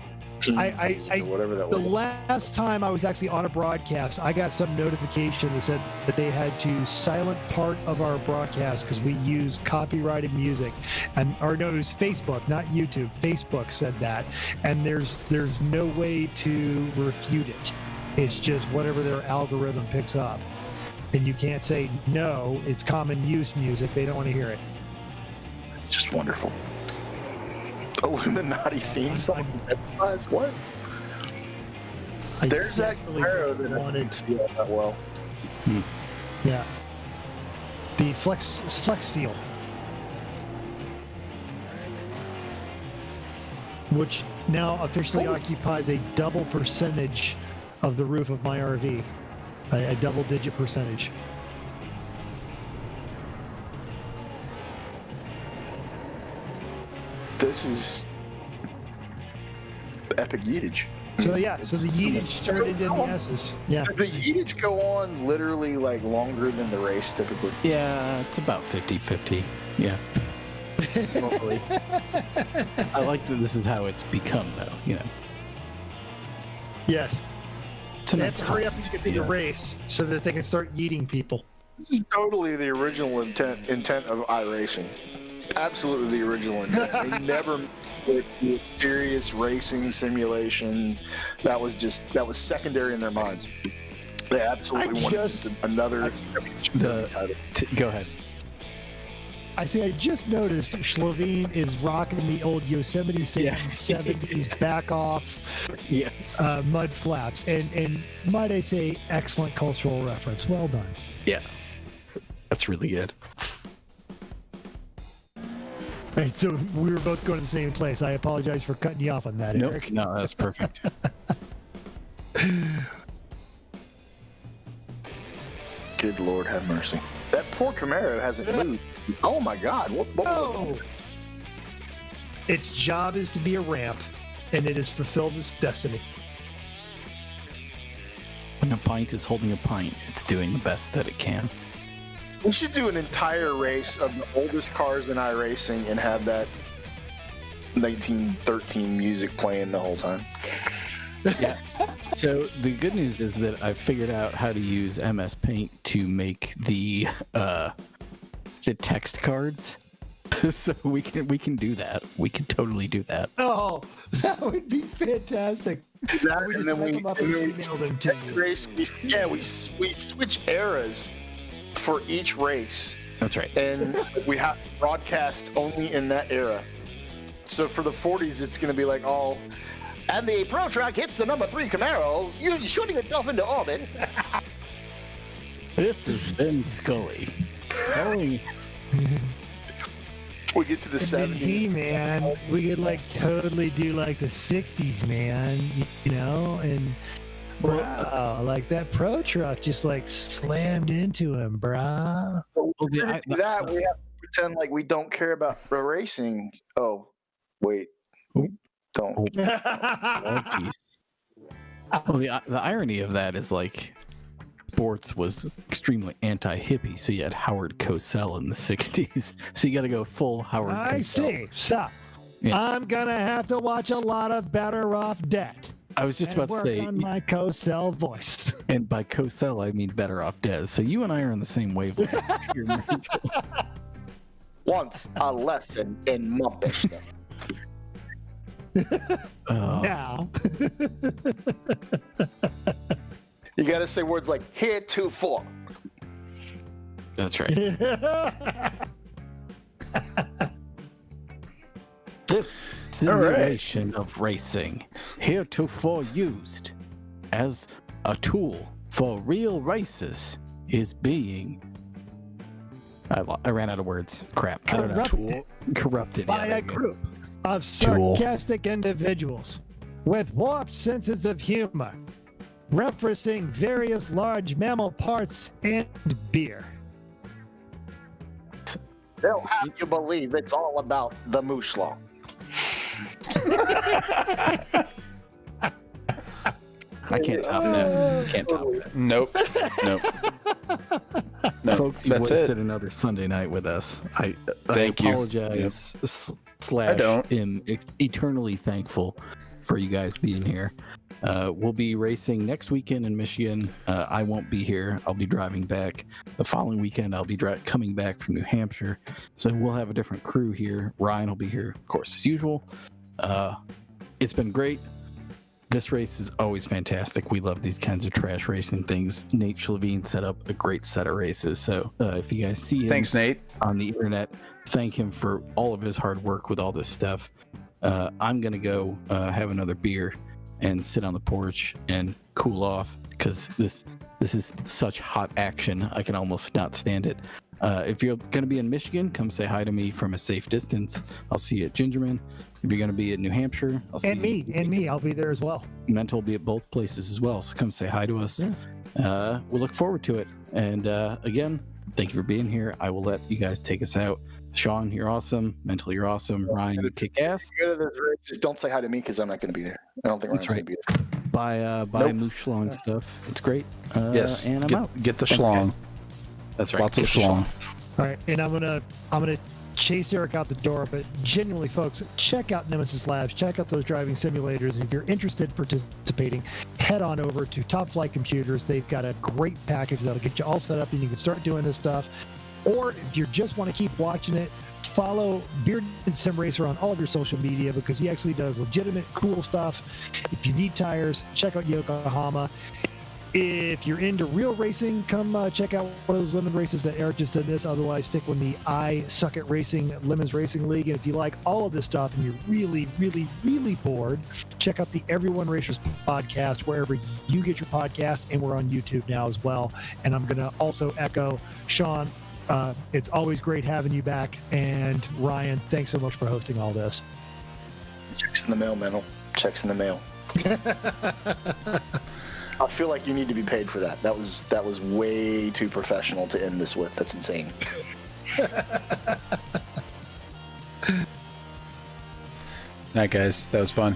music or whatever that The was. last time I was actually on a broadcast, I got some notification that said that they had to silent part of our broadcast because we used copyrighted music. Or no, it was Facebook, not YouTube. Facebook said that, and there's no way to refute it. It's just whatever their algorithm picks up, and you can't say no. It's common use music. They don't want to hear it. It's just wonderful. Illuminati theme song. That's what? There's that Camaro that I didn't see that well. Yeah. The Flex Steel, which now officially occupies a double percentage of the roof of my RV, a double-digit percentage. This is epic yeetage. So the yeetage started in the S's. Yeah. Does the yeetage go on literally like longer than the race typically? Yeah, it's about 50-50. Yeah. Normally. I like that this is how it's become, though. You know. Yes. It's a They nice have to hurry up and touch, get through the race so that they can start yeeting people. This is totally the original intent of iRacing. Absolutely the original intent. They never made a serious racing simulation. That was secondary in their minds. They absolutely wanted another title. Go ahead. I see. I just noticed Slovene is rocking the old Yosemite Sam 70s back off Yes. mud flaps, and might I say, excellent cultural reference. Well done. Yeah. That's really good. Right, so we were both going to the same place. I apologize for cutting you off on that, Nope. Eric. No, that's perfect. Good Lord, have mercy. That poor Camaro hasn't moved. Oh my God! What was Oh. Its job is to be a ramp, and it has fulfilled its destiny. When a pint is holding a pint, it's doing the best that it can. it? We should do an entire race of the oldest cars in iRacing and have that 1913 music playing the whole time. Yeah. So the good news is that I've figured out how to use MS Paint to make the text cards. So we can do that. We can totally do that. Oh, that would be fantastic. That, We and just then look we, them up and and then email them to you. race. We switch eras for each race, That's right. and we have to broadcast only in that era. So for the 40s, it's going to be like all. And the Pro Truck hits the number 3 Camaro, you're shooting itself into orbit. This is Ben Scully. Calling. We get to the And then 70s. he, man, we could like totally do like the 60s, man, you know, and wow, like that Pro Truck just like slammed into him, brah. Well, To do that, we have to pretend like we don't care about racing. Oh, wait. Don't. Oh, jeez. Well, the irony of that is like sports was extremely anti-hippie, so you had Howard Cosell in the 60s. So you got to go full Howard I Cosell. see. So Yeah. I'm gonna have to watch a lot of Better Off Dead. I was just and about to work say, on my Cosell voice. and by Cosell, I mean Better Off Dead. So you and I are on the same wavelength. You're mental. Once a lesson in mumpishness. Oh, Now, You got to say words like heretofore. that's right. This simulation of racing, heretofore used as a tool for real races, is being. I ran out of words. Crap. I don't know. corrupted Corrupted. by yeah, a group of sarcastic individuals with warped senses of humor, referencing various large mammal parts and beer. They'll have you believe it's all about the mooslaw. I can't top that. Can't top that. Nope. Nope. No, Folks, you that's wasted it. another Sunday night with us. I Thank you. apologize. I don't. Am eternally thankful for you guys being here. We'll be racing next weekend in Michigan. I won't be here. I'll be driving back. The following weekend, I'll be coming back from New Hampshire. So we'll have a different crew here. Ryan will be here, of course, as usual. It's been great. This race is always fantastic. We love these kinds of trash racing things. Nate Schlavine set up a great set of races. So if you guys see him Thanks, Nate. on the internet, thank him for all of his hard work with all this stuff. I'm going to go have another beer and sit on the porch and cool off because this is such hot action. I can almost not stand it. If you're going to be in Michigan, come say hi to me from a safe distance. I'll see you at Gingerman. If you're going to be in New Hampshire, I'll see me, I'll be there as well. Mental will be at both places as well. So come say hi to us. Yeah. We'll look forward to it. And again, thank you for being here. I will let you guys take us out. Sean, you're awesome. Mental, you're awesome. Ryan, you kick ass. Go to those races. Don't say hi to me because I'm not going to be there. I don't think Ryan's That's going to be there. Buy Moose Schlong stuff. It's great. Yes. And I'm out. Get the Thanks, schlong. guys. That's right. Lots of Get the schlong. All right, and I'm gonna chase Eric out the door, but genuinely, folks, check out Nemesis Labs. Check out those driving simulators. And if you're interested in participating, head on over to Top Flight Computers. They've got a great package that'll get you all set up, and you can start doing this stuff. Or if you just want to keep watching it, follow Bearded Sim Racer on all of your social media because he actually does legitimate, cool stuff. If you need tires, check out Yokohama. If you're into real racing, come check out one of those lemon races that Eric just did this. Otherwise, stick with the I Suck at Racing Lemons Racing League. And if you like all of this stuff and you're really, really, really bored, check out the Everyone Racers podcast wherever you get your podcast. And we're on YouTube now as well. And I'm going to also echo Sean. It's always great having you back. And Ryan, thanks so much for hosting all this. Checks in the mail, Mental. Checks in the mail. I feel like you need to be paid for that. That was way too professional to end this with. That's insane. All right, guys. That was fun.